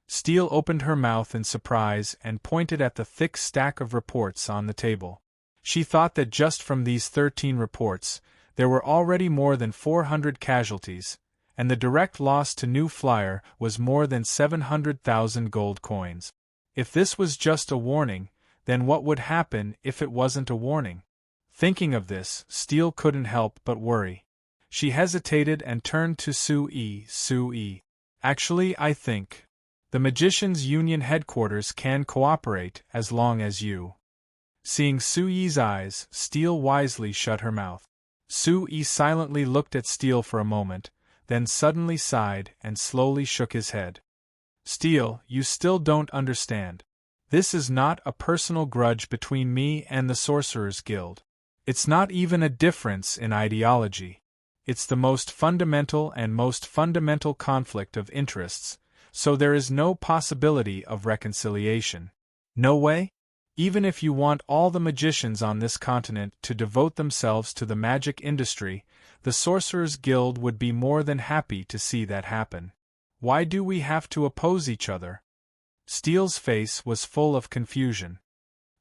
Steele opened her mouth in surprise and pointed at the thick stack of reports on the table. She thought that just from these 13 reports, there were already more than 400 casualties, and the direct loss to New Flyer was more than 700,000 gold coins. If this was just a warning, then what would happen if it wasn't a warning? Thinking of this, Steele couldn't help but worry. She hesitated and turned to Su Yi. Su Yi. Actually, I think the Magicians' Union headquarters can cooperate as long as you. Seeing Su Yi's eyes, Steele wisely shut her mouth. Su Yi silently looked at Steele for a moment, then suddenly sighed and slowly shook his head. Steele, you still don't understand. This is not a personal grudge between me and the Sorcerers' Guild. It's not even a difference in ideology. It's the most fundamental conflict of interests, so there is no possibility of reconciliation. No way? Even if you want all the magicians on this continent to devote themselves to the magic industry, the Sorcerers' Guild would be more than happy to see that happen. Why do we have to oppose each other? Steele's face was full of confusion.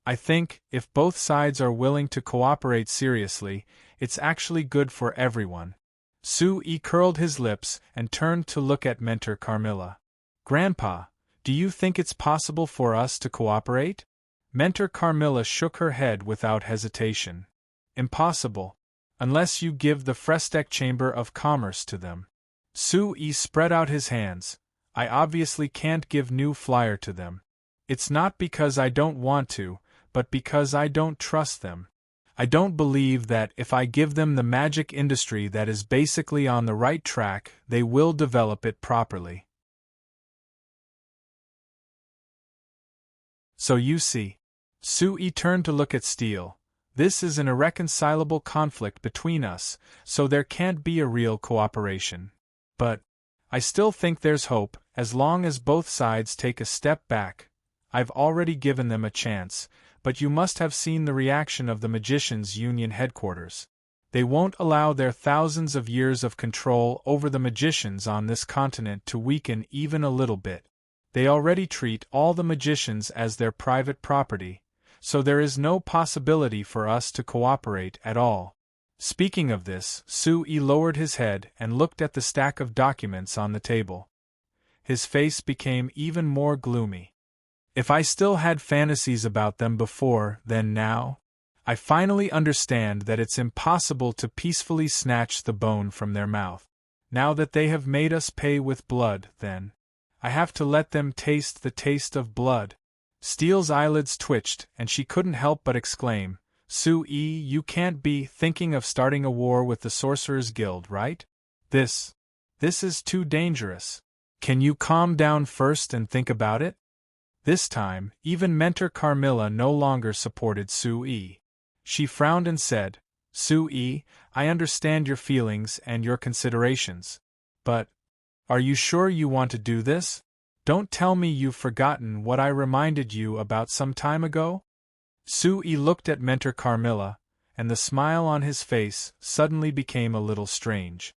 I think, if both sides are willing to cooperate seriously, it's actually good for everyone. Sui curled his lips and turned to look at Mentor Carmilla. Grandpa, do you think it's possible for us to cooperate? Mentor Carmilla shook her head without hesitation. Impossible. Unless you give the Frestec Chamber of Commerce to them. Sui spread out his hands. I obviously can't give New Flyer to them. It's not because I don't want to, but because I don't trust them. I don't believe that if I give them the magic industry that is basically on the right track, they will develop it properly. So you see. Sui turned to look at Steele. This is an irreconcilable conflict between us, so there can't be a real cooperation. But I still think there's hope, as long as both sides take a step back. I've already given them a chance, but you must have seen the reaction of the Magicians' Union headquarters. They won't allow their thousands of years of control over the magicians on this continent to weaken even a little bit. They already treat all the magicians as their private property, so there is no possibility for us to cooperate at all. Speaking of this, Sui lowered his head and looked at the stack of documents on the table. His face became even more gloomy. If I still had fantasies about them before, then now? I finally understand that it's impossible to peacefully snatch the bone from their mouth. Now that they have made us pay with blood, then I have to let them taste the taste of blood. Steele's eyelids twitched, and she couldn't help but exclaim, Sui, you can't be thinking of starting a war with the Sorcerers' Guild, right? This is too dangerous. Can you calm down first and think about it? This time, even Mentor Carmilla no longer supported Sui. She frowned and said, Sui, I understand your feelings and your considerations. But are you sure you want to do this? Don't tell me you've forgotten what I reminded you about some time ago? Sui looked at Mentor Carmilla, and the smile on his face suddenly became a little strange.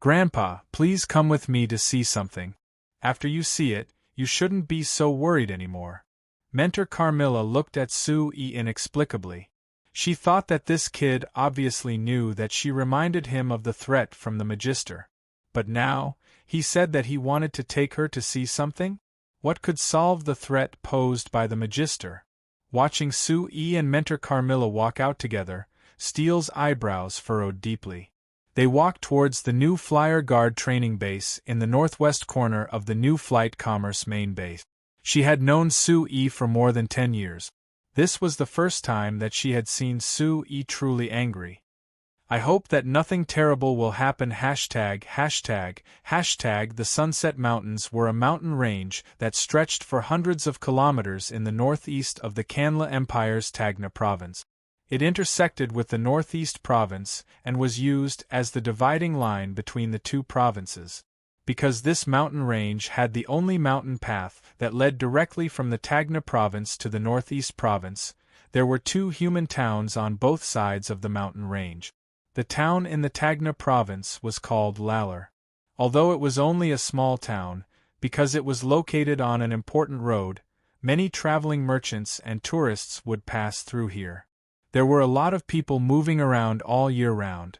Grandpa, please come with me to see something. After you see it, you shouldn't be so worried anymore. Mentor Carmilla looked at Sui inexplicably. She thought that this kid obviously knew that she reminded him of the threat from the Magister. But now, he said that he wanted to take her to see something? What could solve the threat posed by the Magister? Watching Sui and Mentor Carmilla walk out together, Steele's eyebrows furrowed deeply. They walked towards the New Flyer Guard training base in the northwest corner of the New Flight Commerce main base. She had known Sui for more than 10 years. This was the first time that she had seen Sui truly angry. I hope that nothing terrible will happen. ###. The Sunset Mountains were a mountain range that stretched for hundreds of kilometers in the northeast of the Kanla Empire's Tagna province. It intersected with the Northeast Province and was used as the dividing line between the two provinces. Because this mountain range had the only mountain path that led directly from the Tagna province to the Northeast Province, there were two human towns on both sides of the mountain range. The town in the Tagna province was called Lalor. Although it was only a small town, because it was located on an important road, many traveling merchants and tourists would pass through here. There were a lot of people moving around all year round.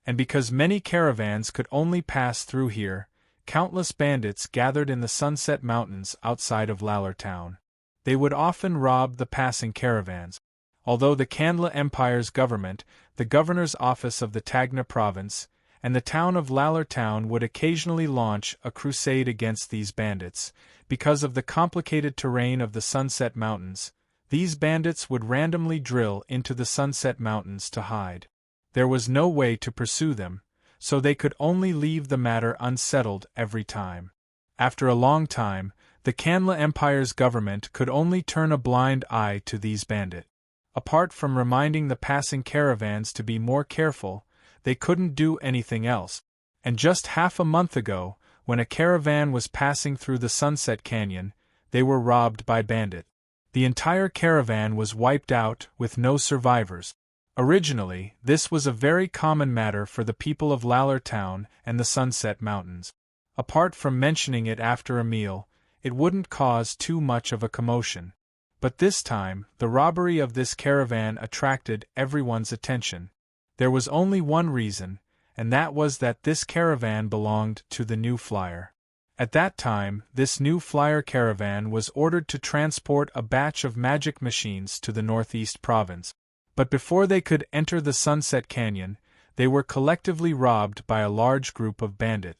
And because many caravans could only pass through here, countless bandits gathered in the Sunset Mountains outside of Lalor town. They would often rob the passing caravans. Although the Kanla Empire's government, the governor's office of the Tagna province, and the town of Lalor town would occasionally launch a crusade against these bandits, because of the complicated terrain of the Sunset Mountains, these bandits would randomly drill into the Sunset Mountains to hide. There was no way to pursue them, so they could only leave the matter unsettled every time. After a long time, the Kanla Empire's government could only turn a blind eye to these bandits. Apart from reminding the passing caravans to be more careful, they couldn't do anything else. And just half a month ago, when a caravan was passing through the Sunset Canyon, they were robbed by bandits. The entire caravan was wiped out, with no survivors. Originally, this was a very common matter for the people of Lalor Town and the Sunset Mountains. Apart from mentioning it after a meal, it wouldn't cause too much of a commotion. But this time, the robbery of this caravan attracted everyone's attention. There was only one reason, and that was that this caravan belonged to the New Flyer. At that time, this New Flyer caravan was ordered to transport a batch of magic machines to the Northeast Province. But before they could enter the Sunset Canyon, they were collectively robbed by a large group of bandits.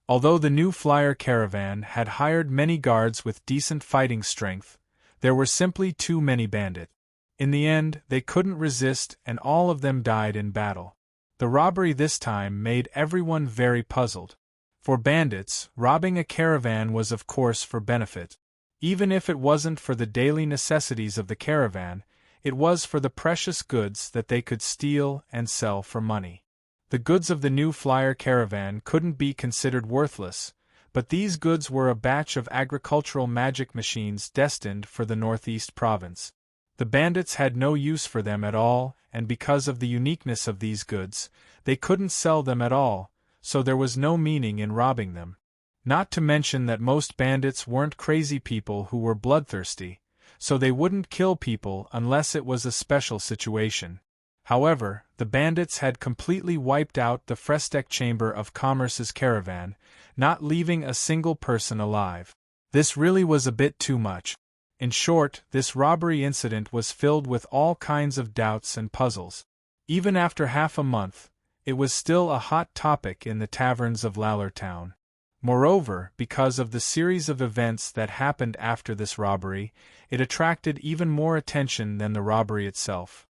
Although the New Flyer caravan had hired many guards with decent fighting strength, there were simply too many bandits. In the end, they couldn't resist and all of them died in battle. The robbery this time made everyone very puzzled. For bandits, robbing a caravan was of course for benefit. Even if it wasn't for the daily necessities of the caravan, it was for the precious goods that they could steal and sell for money. The goods of the New Flyer caravan couldn't be considered worthless, but these goods were a batch of agricultural magic machines destined for the Northeast Province. The bandits had no use for them at all, and because of the uniqueness of these goods, they couldn't sell them at all, so there was no meaning in robbing them. Not to mention that most bandits weren't crazy people who were bloodthirsty, so they wouldn't kill people unless it was a special situation. However, the bandits had completely wiped out the Frestec Chamber of Commerce's caravan, not leaving a single person alive. This really was a bit too much. In short, this robbery incident was filled with all kinds of doubts and puzzles. Even after half a month, it was still a hot topic in the taverns of Lalor Town. Moreover, because of the series of events that happened after this robbery, it attracted even more attention than the robbery itself.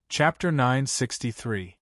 Chapter 963.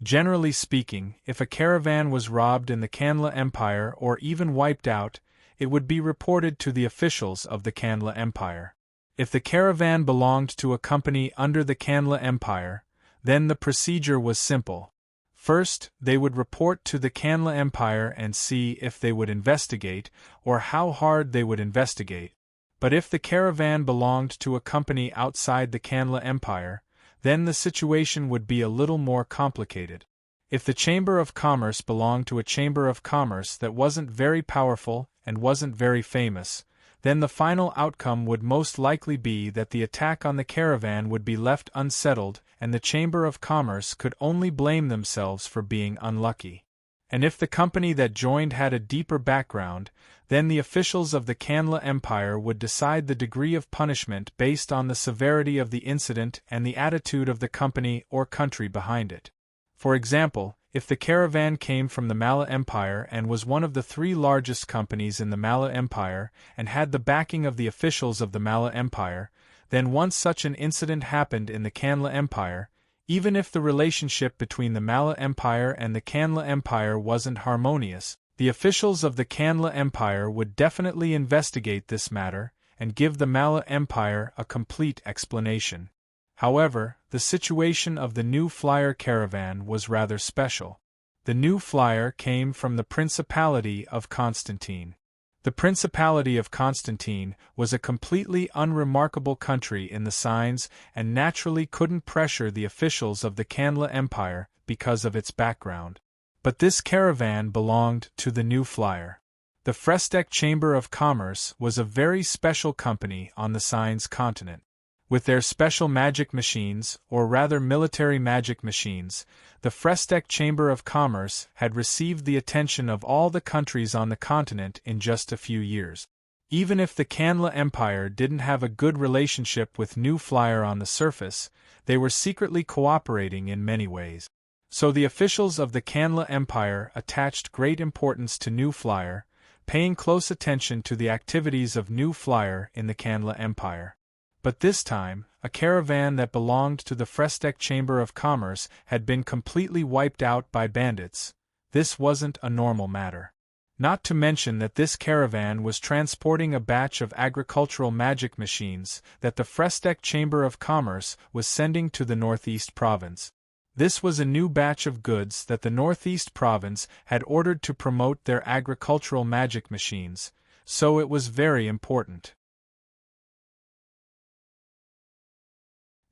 Generally speaking, if a caravan was robbed in the Kanla Empire or even wiped out, it would be reported to the officials of the Kanla Empire. If the caravan belonged to a company under the Kanla Empire, then the procedure was simple. First, they would report to the Kanla Empire and see if they would investigate, or how hard they would investigate. But if the caravan belonged to a company outside the Kanla Empire, then the situation would be a little more complicated. If the Chamber of Commerce belonged to a Chamber of Commerce that wasn't very powerful and wasn't very famous, then the final outcome would most likely be that the attack on the caravan would be left unsettled and the Chamber of Commerce could only blame themselves for being unlucky. And if the company that joined had a deeper background, then the officials of the Kanla Empire would decide the degree of punishment based on the severity of the incident and the attitude of the company or country behind it. For example, if the caravan came from the Mala Empire and was one of the 3 largest companies in the Mala Empire and had the backing of the officials of the Mala Empire, then once such an incident happened in the Kanla Empire, even if the relationship between the Mala Empire and the Kanla Empire wasn't harmonious, the officials of the Kanla Empire would definitely investigate this matter and give the Mala Empire a complete explanation. However, the situation of the New Flyer caravan was rather special. The New Flyer came from the Principality of Constantine. The Principality of Constantine was a completely unremarkable country in the signs and naturally couldn't pressure the officials of the Kanla Empire because of its background. But this caravan belonged to the New Flyer. The Frestec Chamber of Commerce was a very special company on the Signs continent. With their special magic machines, or rather military magic machines, the Frestec Chamber of Commerce had received the attention of all the countries on the continent in just a few years. Even if the Kanla Empire didn't have a good relationship with New Flyer on the surface, they were secretly cooperating in many ways. So the officials of the Kanla Empire attached great importance to New Flyer, paying close attention to the activities of New Flyer in the Kanla Empire. But this time, a caravan that belonged to the Frestec Chamber of Commerce had been completely wiped out by bandits. This wasn't a normal matter. Not to mention that this caravan was transporting a batch of agricultural magic machines that the Frestec Chamber of Commerce was sending to the Northeast Province. This was a new batch of goods that the Northeast Province had ordered to promote their agricultural magic machines, so it was very important.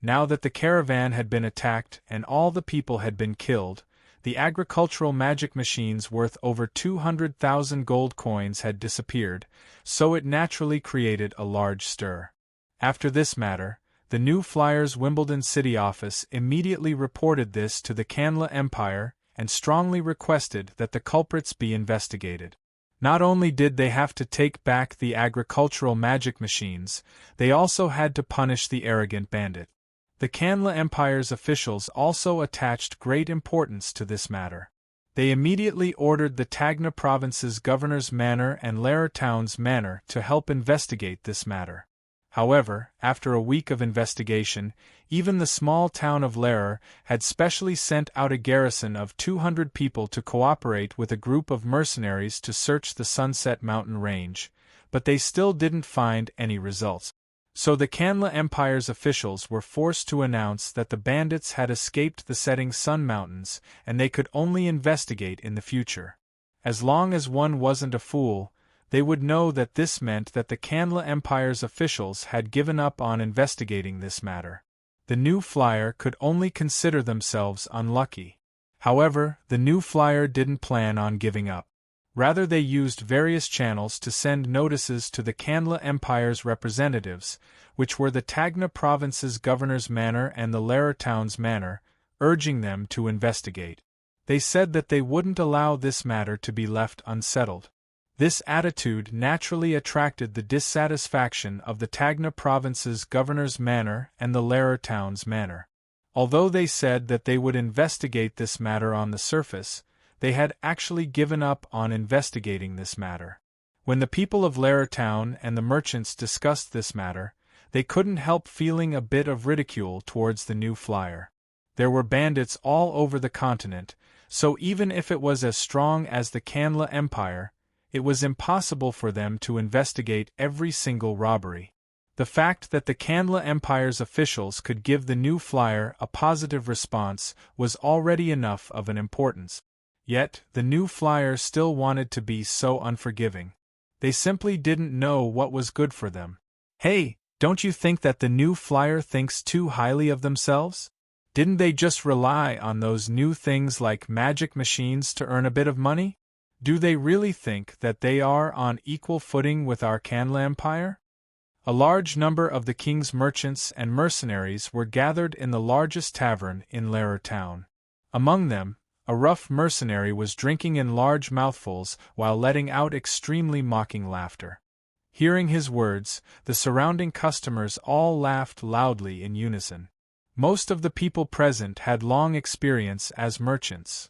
Now that the caravan had been attacked and all the people had been killed, the agricultural magic machines worth over 200,000 gold coins had disappeared, so it naturally created a large stir. After this matter, the New Flyers Wimbledon city office immediately reported this to the Canla Empire and strongly requested that the culprits be investigated. Not only did they have to take back the agricultural magic machines, they also had to punish the arrogant bandit. The Canla Empire's officials also attached great importance to this matter. They immediately ordered the Tagna province's governor's manor and Lara town's manor to help investigate this matter. However, after a week of investigation, even the small town of Lara had specially sent out a garrison of 200 people to cooperate with a group of mercenaries to search the Sunset Mountain range, but they still didn't find any results. So the Canla Empire's officials were forced to announce that the bandits had escaped the setting sun mountains and they could only investigate in the future. As long as one wasn't a fool, they would know that this meant that the Canla Empire's officials had given up on investigating this matter. The New Flyer could only consider themselves unlucky. However, the New Flyer didn't plan on giving up. Rather, they used various channels to send notices to the Canla Empire's representatives, which were the Tagna province's governor's manor and the Lara town's manor, urging them to investigate. They said that they wouldn't allow this matter to be left unsettled. This attitude naturally attracted the dissatisfaction of the Tagna province's governor's manor and the Lara town's manor. Although they said that they would investigate this matter on the surface, they had actually given up on investigating this matter. When the people of Lara town and the merchants discussed this matter, they couldn't help feeling a bit of ridicule towards the New Flyer. There were bandits all over the continent, so even if it was as strong as the Canla Empire, it was impossible for them to investigate every single robbery. The fact that the Canla Empire's officials could give the New Flyer a positive response was already enough of an importance. Yet, the New Flyer still wanted to be so unforgiving. They simply didn't know what was good for them. Hey, don't you think that the New Flyer thinks too highly of themselves? Didn't they just rely on those new things like magic machines to earn a bit of money? Do they really think that they are on equal footing with our Canla Empire? A large number of the king's merchants and mercenaries were gathered in the largest tavern in Lara town. Among them, a rough mercenary was drinking in large mouthfuls while letting out extremely mocking laughter. Hearing his words, the surrounding customers all laughed loudly in unison. Most of the people present had long experience as merchants.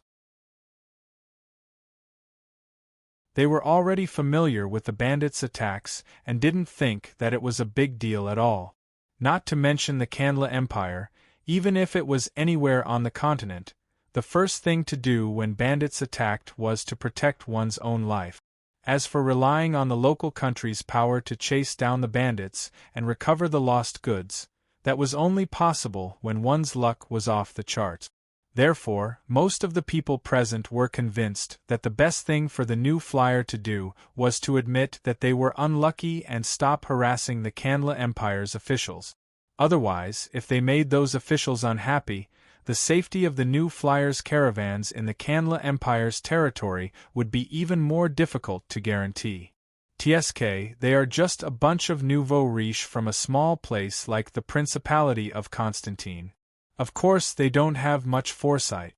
They were already familiar with the bandits' attacks and didn't think that it was a big deal at all. Not to mention the Canla Empire, even if it was anywhere on the continent, the first thing to do when bandits attacked was to protect one's own life. As for relying on the local country's power to chase down the bandits and recover the lost goods, that was only possible when one's luck was off the charts. Therefore, most of the people present were convinced that the best thing for the New Flyer to do was to admit that they were unlucky and stop harassing the Canla Empire's officials. Otherwise, if they made those officials unhappy, the safety of the New Flyer's caravans in the Canla Empire's territory would be even more difficult to guarantee. TSK, they are just a bunch of nouveau riche from a small place like the Principality of Constantine. Of course they don't have much foresight.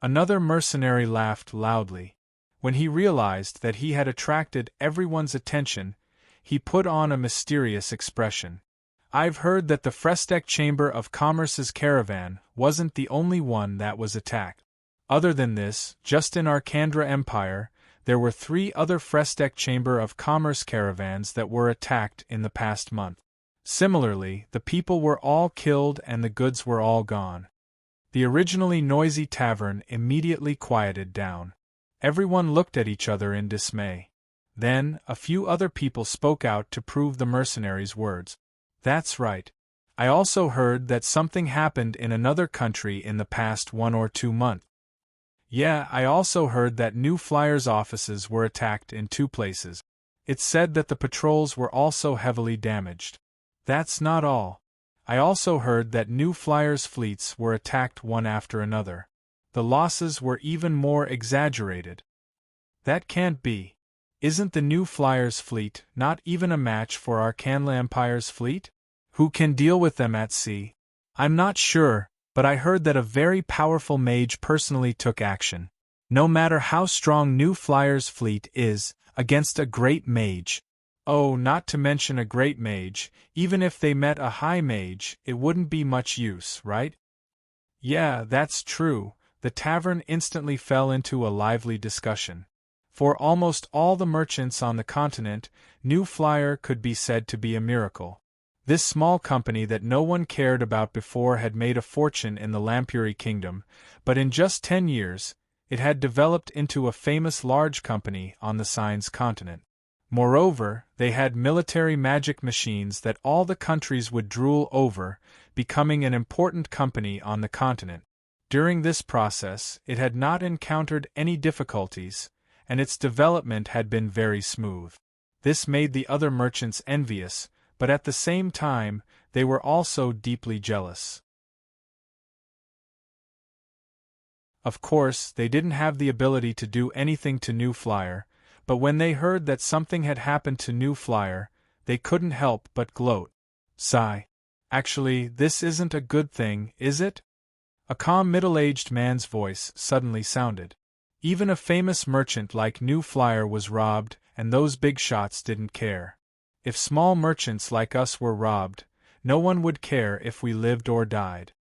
Another mercenary laughed loudly. When he realized that he had attracted everyone's attention, he put on a mysterious expression. I've heard that the Frestec Chamber of Commerce's caravan wasn't the only one that was attacked. Other than this, just in Arcandra Empire, there were 3 other Frestec Chamber of Commerce caravans that were attacked in the past month. Similarly, the people were all killed and the goods were all gone. The originally noisy tavern immediately quieted down. Everyone looked at each other in dismay. Then, a few other people spoke out to prove the mercenaries' words. That's right. I also heard that something happened in another country in the past 1 or 2 months. Yeah, I also heard that New Flyers' offices were attacked in 2 places. It's said that the patrols were also heavily damaged. That's not all. I also heard that New Flyers' fleets were attacked one after another. The losses were even more exaggerated. That can't be. Isn't the New Flyers' fleet not even a match for Arcane Empire's fleet? Who can deal with them at sea? I'm not sure, but I heard that a very powerful mage personally took action. No matter how strong New Flyers' fleet is, against a great mage. Oh, not to mention a great mage, even if they met a high mage, it wouldn't be much use, right? Yeah, that's true. The tavern instantly fell into a lively discussion. For almost all the merchants on the continent, New Flyer could be said to be a miracle. This small company that no one cared about before had made a fortune in the Lampuri kingdom, but in just 10 years, it had developed into a famous large company on the Signs continent. Moreover, they had military magic machines that all the countries would drool over, becoming an important company on the continent. During this process, it had not encountered any difficulties, and its development had been very smooth. This made the other merchants envious, but at the same time, they were also deeply jealous. Of course, they didn't have the ability to do anything to New Flyer, but when they heard that something had happened to New Flyer, they couldn't help but gloat. Sigh. Actually, this isn't a good thing, is it? A calm middle-aged man's voice suddenly sounded. Even a famous merchant like New Flyer was robbed, and those big shots didn't care. If small merchants like us were robbed, no one would care if we lived or died.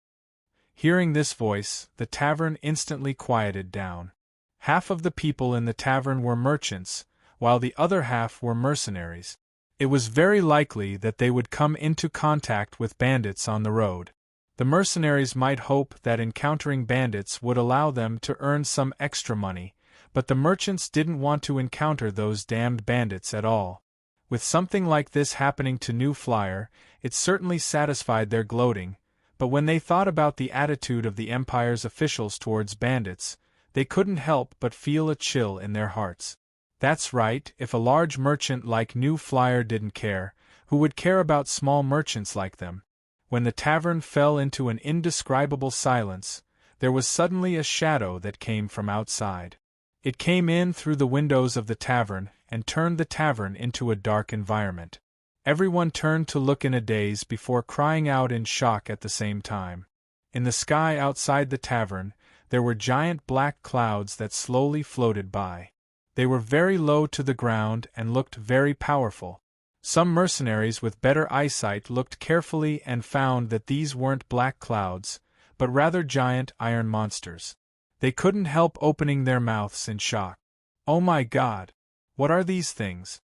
Hearing this voice, the tavern instantly quieted down. Half of the people in the tavern were merchants, while the other half were mercenaries. It was very likely that they would come into contact with bandits on the road. The mercenaries might hope that encountering bandits would allow them to earn some extra money, but the merchants didn't want to encounter those damned bandits at all. With something like this happening to New Flyer, it certainly satisfied their gloating, but when they thought about the attitude of the Empire's officials towards bandits, they couldn't help but feel a chill in their hearts. That's right, if a large merchant like New Flyer didn't care, who would care about small merchants like them? When the tavern fell into an indescribable silence, there was suddenly a shadow that came from outside. It came in through the windows of the tavern and turned the tavern into a dark environment. Everyone turned to look in a daze before crying out in shock at the same time. In the sky outside the tavern, there were giant black clouds that slowly floated by. They were very low to the ground and looked very powerful. Some mercenaries with better eyesight looked carefully and found that these weren't black clouds, but rather giant iron monsters. They couldn't help opening their mouths in shock. Oh my God! What are these things?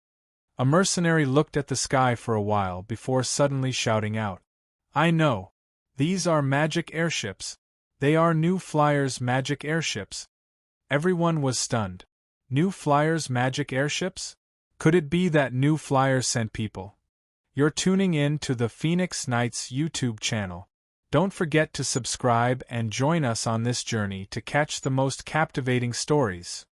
A mercenary looked at the sky for a while before suddenly shouting out, I know! These are magic airships! They are New Flyer's magic airships! Everyone was stunned. New Flyer's magic airships? Could it be that New Flyer sent people? You're tuning in to the Phoenix Knights YouTube channel. Don't forget to subscribe and join us on this journey to catch the most captivating stories.